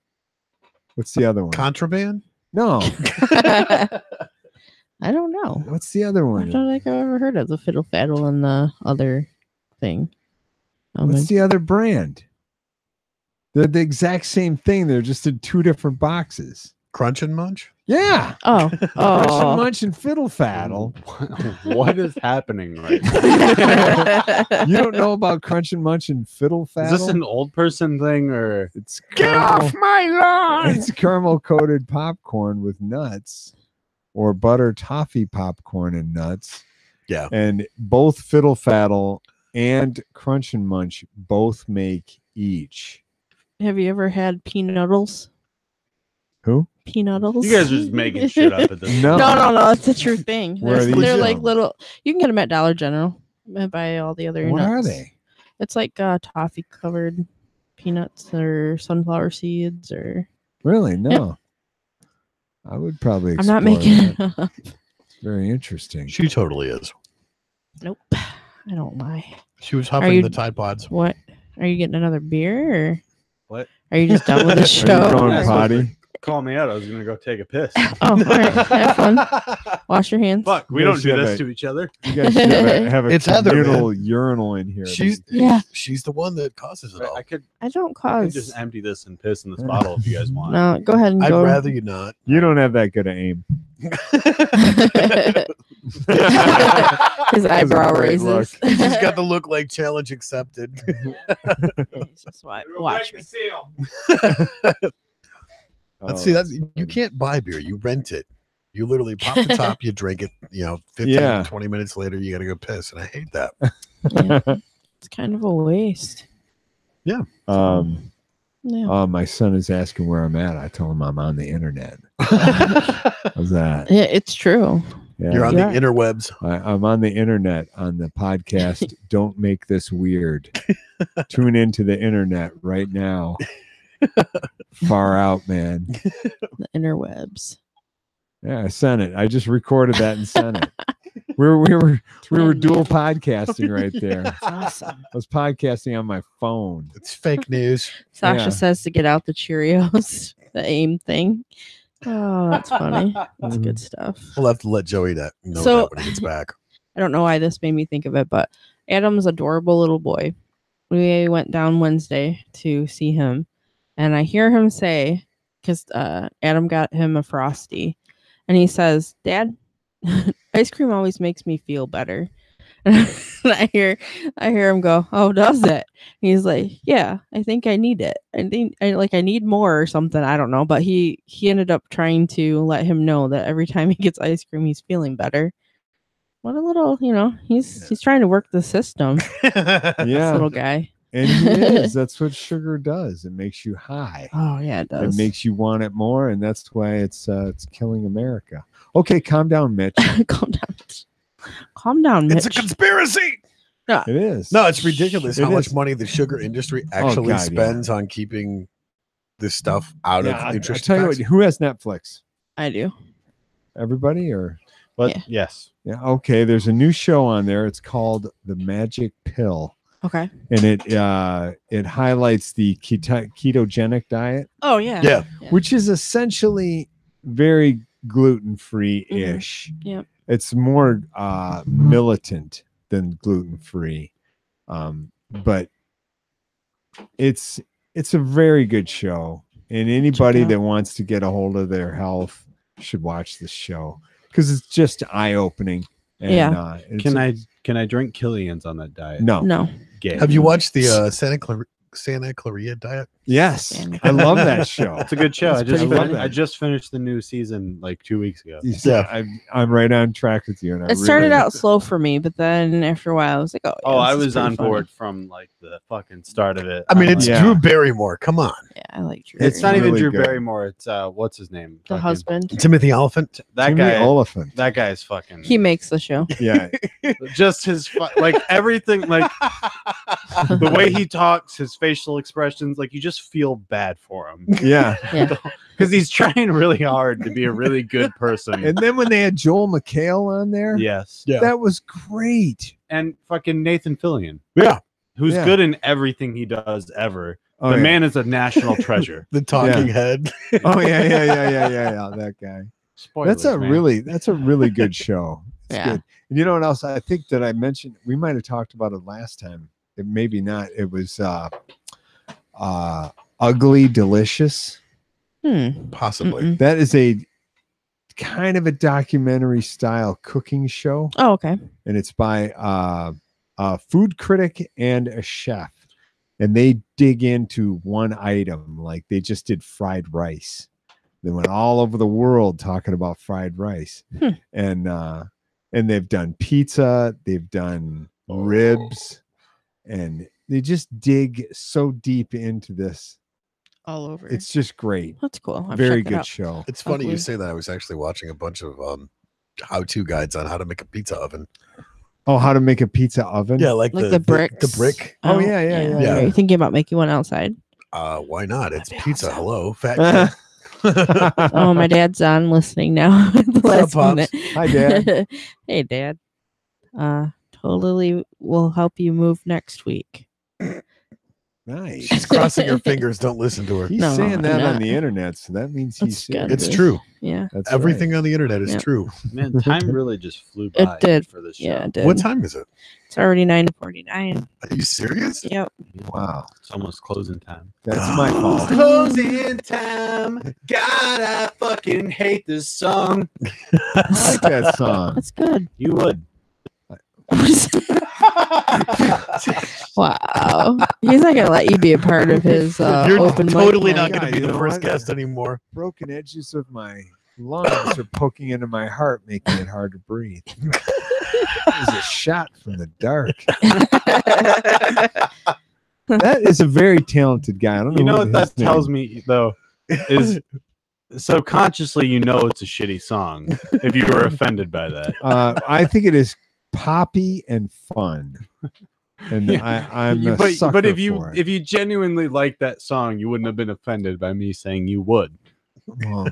what's the other one? Contraband? No, I don't know. what's the other I one? don't think I've ever heard of the fiddle faddle and the other thing. What's the other brand? They're the exact same thing. They're just in 2 different boxes. Crunch and Munch? Yeah. Oh, Crunch and oh. Munch and fiddle faddle. What is happening right now? You don't know about Crunch and Munch and fiddle Is faddle? this an old person thing or? It's Get off my lawn! It's caramel coated popcorn with nuts, or butter toffee popcorn and nuts. Yeah. And both fiddle faddle and Crunch and Munch both make each. Have you ever had peanuddles? Who? Peanuddles? You guys are just making shit up at this. No. No, it's a true thing. Where are They're these like from? little. You can get them at Dollar General. And buy all the other What nuts. are they? It's like toffee covered peanuts or sunflower seeds or. Really? No. I would probably. I'm not explore making that. it up. Very interesting. She totally is. Nope. I don't lie. She was Are huffing you- the Tide Pods. What? Are you getting another beer or What? are you just done with the Are show? you going Yeah. potty? call me out. I was gonna go take a piss. Oh, all right. Have fun. Wash your hands. Fuck, we You don't guys do have this a- to each other. You guys should have a It's Heather, communal urinal in here. She's Yeah. she's the one that causes it all. I could I don't just cause. empty this and piss in this bottle if you guys want. No, go ahead and I'd go. rather you not. You don't have that good of aim. His eyebrow great raises. He's just got the look like challenge accepted. He's just watch me. Let's see. That's you can't buy beer. You rent it. You literally pop the top, you drink it. 15, 20 minutes later, you got to go piss, and I hate that. Yeah. It's kind of a waste. Yeah. My son is asking where I'm at. I told him I'm on the internet. How's that? Yeah, it's true. Yeah. You're on Yeah. the interwebs. I'm on the internet on the podcast. Don't make this weird. Tune into the internet right now. Far out, man. The interwebs. Yeah, I sent it. I just recorded that and sent it. We were dual podcasting right there. That's awesome. I was podcasting on my phone. It's fake news. Sasha Yeah. says to get out the Cheerios, the AIM thing. Oh, that's funny. That's good stuff. We'll have to let Joey know So- that when he gets back. I don't know why this made me think of it, but Adam's adorable little boy. We went down Wednesday to see him, and I hear him say, because Adam got him a Frosty, and he says, "Dad, ice cream always makes me feel better." And I hear him go, "Oh, does it?" He's like, "Yeah, I think I need it. I think I need more or something. I don't know." But he ended up trying to let him know that every time he gets ice cream, he's feeling better. What a little, he's trying to work the system. This Yeah, little guy. and he is. That's what sugar does. It makes you high. Oh yeah, it does. It makes you want it more, and that's why it's killing America. Okay, calm down, Mitch. Calm down, Mitch. It's a conspiracy. It is. No, it's ridiculous It how much is. money the sugar industry actually God, spends on keeping this stuff out Yeah, of I'll nutrition. tell you what. facts. Who has Netflix? I do. Everybody, or But Yeah. yes, yeah? Okay, there's a new show on there. It's called The Magic Pill, Okay. and it highlights the ketogenic diet, Oh yeah. Yeah. which is essentially very gluten-free ish. Yep. It's more militant than gluten-free, but it's a very good show, and anybody out. that wants to get a hold of their health should watch this show because it's just eye-opening. And, Yeah. can I drink Killian's on that diet? No. No. Gay. Have you watched the Santa Clarita diet? Yes, I love that show. It's a good show. It's pretty good. I just finished the new season like 2 weeks ago. You see, Yeah. I'm right on track with you. And It started out slow for me, but then after a while, I was like, "Oh, Oh, yeah, I this is was pretty on funny. board from like the fucking start of it. I mean, I'm it's like- Yeah. Drew Barrymore. Come on. Yeah, I like Drew. it's not really even Drew good. Barrymore. It's what's his name? the Fucking- husband. Timothy Oliphant. That Jimmy guy. Oliphant. That guy's fucking. He makes the show. Yeah, just his like everything, like the way he talks, his facial expressions, like you just feel bad for him yeah. Yeah. because he's trying really hard to be a really good person. And then when they had Joel McHale on there, Yes, Yeah. that was great. and fucking Nathan Fillion, Yeah. who's Yeah. good in everything he does ever. Oh, The yeah. man is a national treasure. The talking head. Oh yeah. That guy. Spoilers, That's a man. really good show. It's Yeah. good. And you know what else? I think that I mentioned we might have talked about it last time. It maybe not. It was Ugly Delicious. Possibly. Mm-mm. That is a kind of a documentary style cooking show, Oh, okay. and it's by a food critic and a chef, and they dig into one item. Like they just did fried rice. They went all over the world talking about fried rice, and they've done pizza, they've done ribs, and they just dig so deep into this. All over. It's just great. That's cool. I'll Very check it good out. show. It's funny you Ugly. say that. I was actually watching a bunch of how-to guides on how to make a pizza oven. Oh, how to make a pizza oven? Yeah, like Like the bricks. The brick. Oh, yeah. Yeah. Are you thinking about making one outside? Why not? It's That'd be pizza. awesome. Hello, fat kid. Oh, my dad's on listening now. At the What's up, last Pops? minute. Hi, Dad. Hey, Dad. Totally will help you move next week. Nice. She's crossing her fingers. Don't listen to her. He's No, saying I'm that on not. the internet, so that means he's That's gotta serious. It's be. true. Yeah, That's Everything right. on the internet is Yep. true. Man, time really just flew It by did. for this show. yeah, it did. What time is it? It's already 9:49. Are you serious? Yep. Wow, It's almost closing time. that's my fault. Closing time. God, I fucking hate this song. I like that song. That's good. You would. Wow. He's not gonna let you be a part of his You're open mic totally not night. going to be You the know first what? guest anymore. Broken edges of my lungs are poking into my heart, making it hard to breathe. It was a shot from the dark. That is a very talented guy. I don't know. You know who what that his name- tells me though is subconsciously you know it's a shitty song if you were offended by that. I think it is poppy and fun, and Yeah. I'm a but sucker if you for it. if you genuinely like that song, you wouldn't have been offended by me saying you would. Well,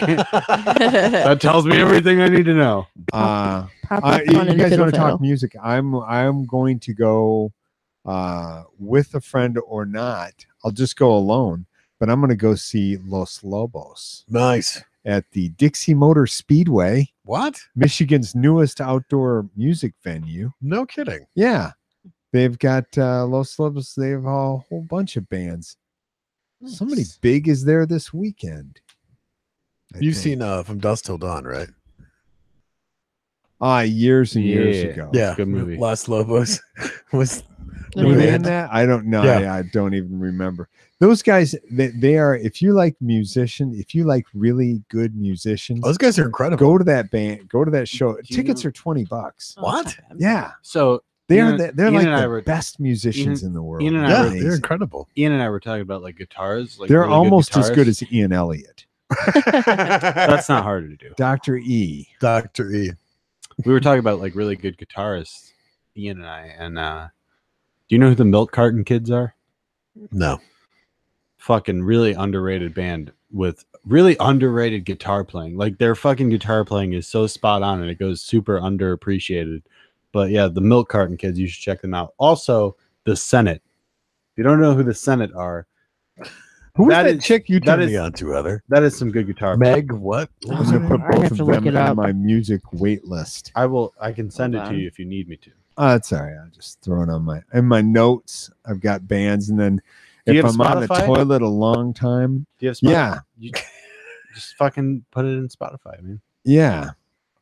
That tells me everything I need to know. yeah. Pop You fun and guys fiddle want to faddle. talk music? I'm going to go with a friend or not. I'll just go alone, but I'm going to go see Los Lobos Nice. at the Dixie Motor Speedway, What? Michigan's newest outdoor music venue. No kidding. Yeah, they've got Los Lobos. They have a whole bunch of bands. Somebody big is there this weekend. I You've think. seen From Dusk Till Dawn, right? Years and years Yeah. ago. Yeah. good movie. Los Lobos was Were they in band. that? I don't know. Yeah. I don't even remember. Those guys, they are, if you like if you like really good musicians, Those guys are incredible. go to that band, go to that show. you Tickets know- are $20. Oh, What? that's not bad. Yeah. So They're Ian- they're Ian like and I the were- best musicians in the world. Ian and I They're Yeah, were- they're amazing. incredible. Ian and I were talking about like guitars. Like They're really good almost as good guitarists. as Ian Elliott. That's not hard to do. Dr. E. Dr. E. We were talking about like really good guitarists, Ian and I, and do you know who the Milk Carton Kids are? No. Fucking really underrated band with really underrated guitar playing. Like their fucking guitar playing is so spot on and it goes super underappreciated. But yeah, the Milk Carton Kids, you should check them out. Also, the Senate. If you don't know who the Senate are, Who was That that is- chick you that turned is- me on to, Heather? that is some good guitar playing. Meg, what? What was I'm her gonna put name? I both have of to them look it in up. my music wait list. I can send Hold it to on. you if you need me to. That's all right. I'll just throw it on my notes. I've got bands, and then Do you if have I'm on the Spotify? toilet a long time, Do you have Spotify? yeah, You just fucking put it in Spotify, man. yeah.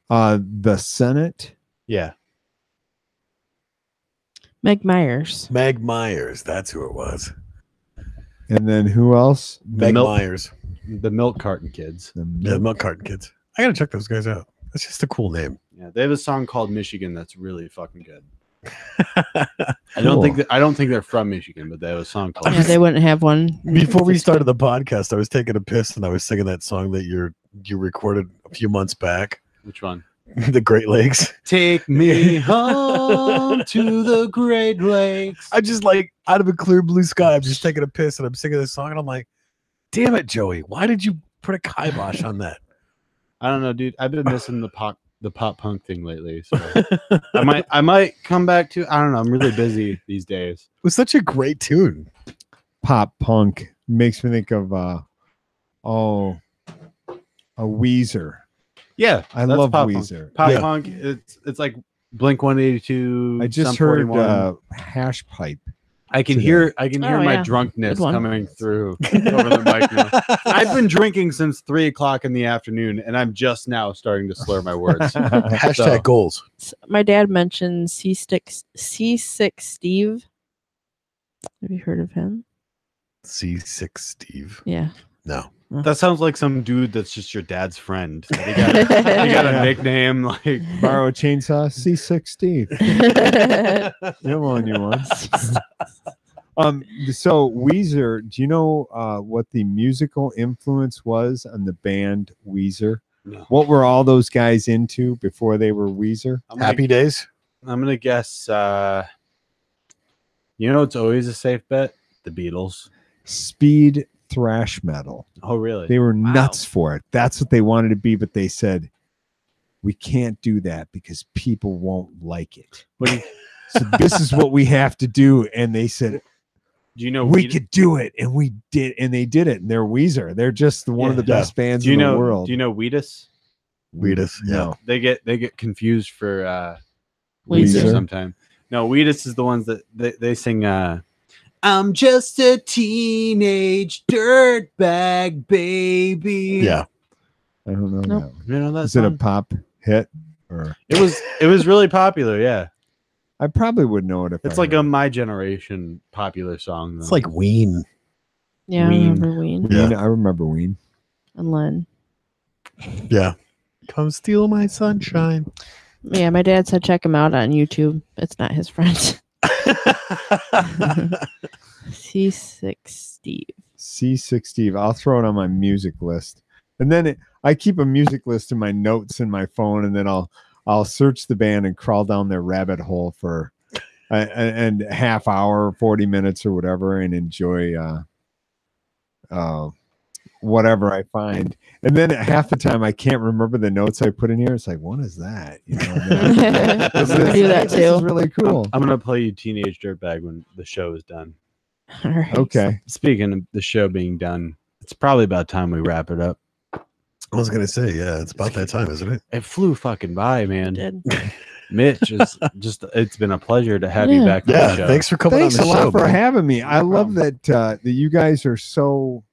The Senate. Yeah. Meg Myers. Meg Myers. That's who it was. And then who else? Meg Milk- Myers. The Milk Carton Kids. The Yeah, Milk Carton Kids. I gotta check those guys out. That's just a cool name. Yeah, they have a song called Michigan that's really fucking good. Cool. I don't think they're from Michigan, but they have a song called Yeah, they wouldn't have one. Before we started the podcast, I was taking a piss and I was singing that song that you recorded a few months back, Which one? the Great Lakes. Take me home to the Great Lakes. I just like out of a clear blue sky, I'm just taking a piss and I'm singing this song and I'm like, damn it, Joey, why did you put a kibosh on that? I don't know, dude. I've been missing the pop punk thing lately. So I might come back to. I don't know. I'm really busy these days. It was such a great tune. pop punk makes me think of a Weezer. Yeah, I that's love pop punk. Weezer. Pop Yeah. punk. It's like Blink 182. I just Sum heard 41. Hash Pipe. I can today. hear Oh, my yeah. drunkenness Good one. coming through over the mic now. I've been drinking since 3:00 in the afternoon, and I'm just now starting to slur my words. Hashtag So- goals. My dad mentioned C6 Steve. Have you heard of him? C6 Steve. Yeah. No. That sounds like some dude that's just your dad's friend. He got a nickname like Borrow a chainsaw, C6 Steve. He'll loan you one. So Weezer, do you know what the musical influence was on the band Weezer? No. What were all those guys into before they were Weezer? Happy Days. I'm gonna guess. It's always a safe bet. The Beatles. Speed thrash metal. Oh, really? They were Wow. nuts for it. That's what they wanted to be, but they said, we can't do that because people won't like it. What do you, So this is what we have to do. And they said, Do you know we Wheatus? could do it. And we did. And they did it. And they're Weezer. They're just one of the best bands Do you in know? the world. Do you know Wheatus? Wheatus, yeah. No. They get confused for Weezer. Weezer sometimes. No, Wheatus is the ones that they sing. I'm just a teenage dirtbag baby. Yeah. I don't know. Nope. That one. You know that Is it a song? pop hit? Or It was really popular. Yeah, I probably would know it if it's I like heard a My Generation popular song. It's though. like Ween. Yeah, I Ween. remember Ween it. Yeah. Ween, I remember Ween. and Len. Yeah. Come steal my sunshine. Yeah, my dad said check him out on YouTube. It's not his friend. C6 Steve. C6 Steve. I'll throw it on my music list. And then I keep a music list in my notes in my phone, and then I'll search the band and crawl down their rabbit hole for and half hour, 40 minutes or whatever, and enjoy whatever I find. And then half the time I can't remember the notes I put in here. It's like, what is that? You know, I do that this is too. really cool. I'm gonna play you Teenage Dirtbag when the show is done. All right. Okay. Speaking of the show being done, it's probably about time we wrap it up. I was gonna say, yeah, it's about that time, isn't it? It flew fucking by, man. Did. Mitch, it's been a pleasure to have you Yeah. back on Yeah. the show. Thanks for coming Thanks on a the lot show. for man. having me. I No love problem. that you guys are so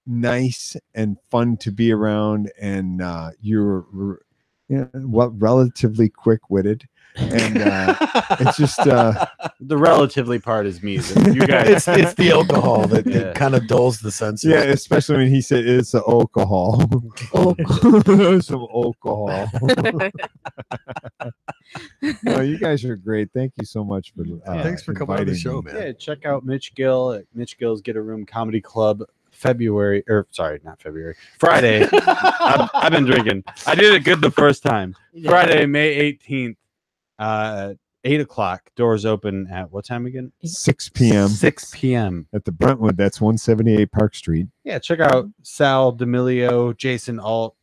nice and fun to be around, and you're relatively quick-witted, and it's just The relatively part is me. You guys, It's the alcohol that Yeah. kind of dulls the senses. yeah, especially when he said it's the alcohol. Oh. Some alcohol. No, you guys are great. Thank you so much for Thanks for coming on the inviting show, me. man. yeah, check out Mitch Gill at Mitch Gill's Get a Room Comedy Club. Friday. I've been drinking. I did it good the first time. Friday, May 18th, 8 o'clock. Doors open at what time again? 6 p.m. 6 p.m. at the Brentwood. That's 178 Park Street. Yeah, check out Sal D'Amelio, Jason Alt,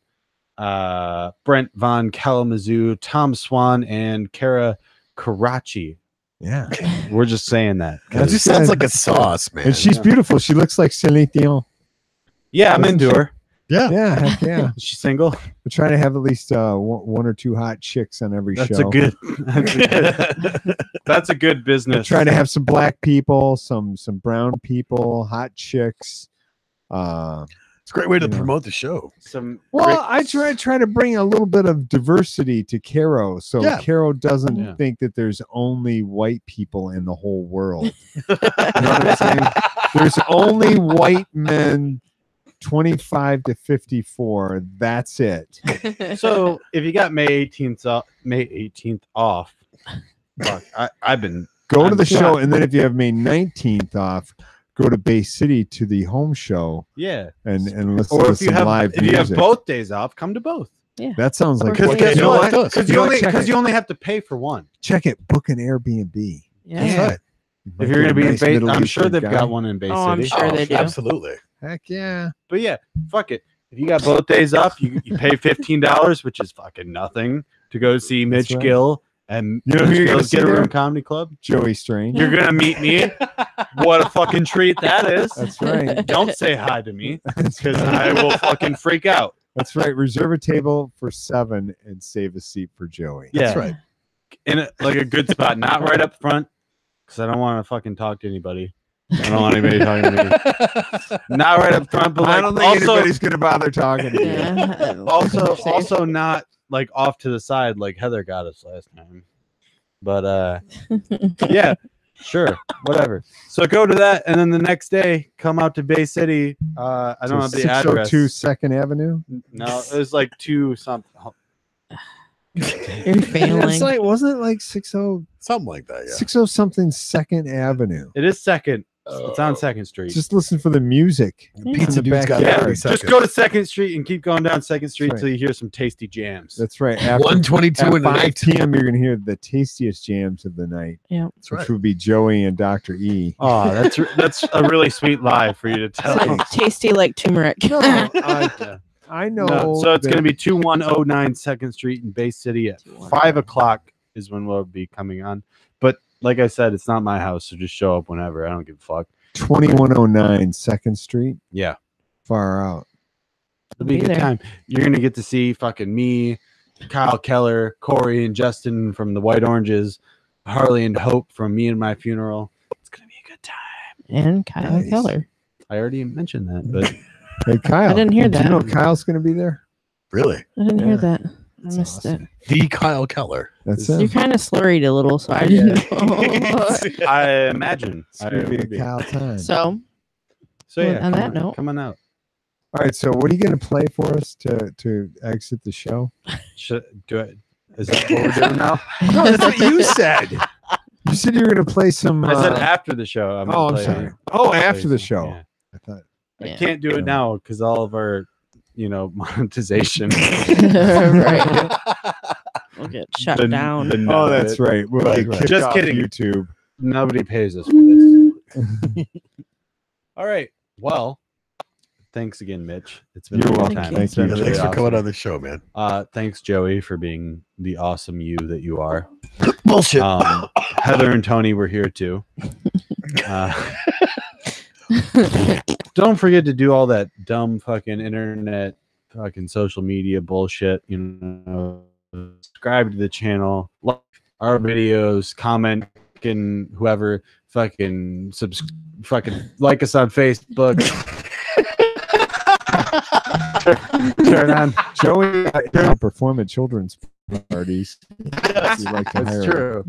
Brent Von Kalamazoo, Tom Swan, and Kara Karachi. Yeah, We're just saying that. That just sounds like a sauce, man. and she's beautiful. She looks like Celine Dion. Yeah, I'm into her. yeah. Yeah, heck yeah. Is she single? We're trying to have at least one or two hot chicks on every That's show. a good. That's a good We're business. trying to have some black people, some brown people, hot chicks. It's a great way to You know. promote the show. Some Well, I try to bring a little bit of diversity to Caro, so Yeah. Caro doesn't Yeah. think that there's only white people in the whole world. You know what I'm saying? There's only white men 25 to 54. That's it. So if you got May 18th off, fuck, I've been Go to I'm the shocked. show, and then if you have May 19th off, go to Bay City to the home show yeah. and listen Or to if you some have live if you have music. both days off, come to both. That sounds like Because- Because you know what? what? Because You you know what? Check it. only have to pay for one. Check it. Book an Airbnb. Yeah. That's right. If you're going to be in Nice Bay, Middle I'm sure Eastern they've guy. got one in Bay Oh, I'm City. sure they do. Absolutely. Heck yeah. But yeah, fuck it. If you got both days off, you pay $15, which is fucking nothing, to go see Mitch right. Gill and You know who Mitch you're gonna Gill's see Get a there? Room Comedy Club. Joey Strange. You're gonna meet me. What a fucking treat that is. That's right. Don't say hi to me That's because right. I will fucking freak out. That's right. Reserve a table for 7 and save a seat for Joey. Yeah, That's right. in like a good spot, not right up front, because I don't want to fucking talk to anybody. I don't want anybody talking to me. Not right up front, but like I don't think also, anybody's going to bother talking to you. Yeah. also not like off to the side like Heather got us last time. But yeah, sure, whatever. So go to that, and then the next day come out to Bay City. I don't have the address. 602 2nd Avenue. No, it was like 2 something. You're failing. It's like, wasn't it like 60 Something like that, yeah. 60 something 2nd Avenue? It is second. It's on Second Street. Just listen for the music. The pizza In the dude's got backyard. 30 just seconds. go to Second Street and keep going down Second Street That's till you hear some tasty jams. That's right. After 122 at in the 5 night. p.m., you're going to hear the tastiest jams of the night, That's which right. would be Joey and Dr. E. Oh, that's a really sweet lie for you to tell. It's like tasty like turmeric. No, Yeah. I know. No, so it's that- going to be 2109 Second Street in Bay City at 5 o'clock is when we'll be coming on. like I said, it's not my house, so just show up whenever. I don't give a fuck. 2109 2nd Street. Yeah. Far out. It'll be a good time. You're gonna get to see fucking me, Kyle Keller, Corey, and Justin from the White Oranges, Harley and Hope from Me and My Funeral. It's gonna be a good time. And Kyle Keller. I already mentioned that, but Hey, Kyle. I didn't hear that. You know Kyle's going to be there? Really? I didn't hear that. I That's missed awesome. The Kyle Keller. That's it. You it. kind of slurried a little, so I didn't know. I imagine It's going to be a Kyle time. So yeah. on that note, come on out. All right, so what are you going to play for us to exit the show? Is that what we're doing now? No, that's what you said. You said you were going to play some. I said after the show. I'm I'm sorry. Oh, after the show. Yeah. I thought. I can't do it now because all of our, monetization. right. We'll get shut down. Oh, that's right. We'll Right, get right. kicked Just off kidding. YouTube. Nobody pays us for this. All right. Well, thanks again, Mitch. It's been You're a long welcome. time. Thank It's been you. really Thanks for coming awesome. on the show, man. Thanks, Joey, for being the awesome you that you are. Bullshit. Heather and Tony were here too. Don't forget to do all that dumb fucking internet, fucking social media bullshit. Subscribe to the channel, like our videos, comment, and whoever fucking like us on Facebook. Turn on. Joey can perform at children's parties. Yes, You'd like to that's hire true.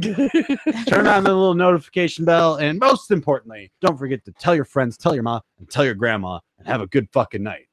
Turn on the little notification bell, and most importantly, don't forget to tell your friends, tell your mom, and tell your grandma, and have a good fucking night.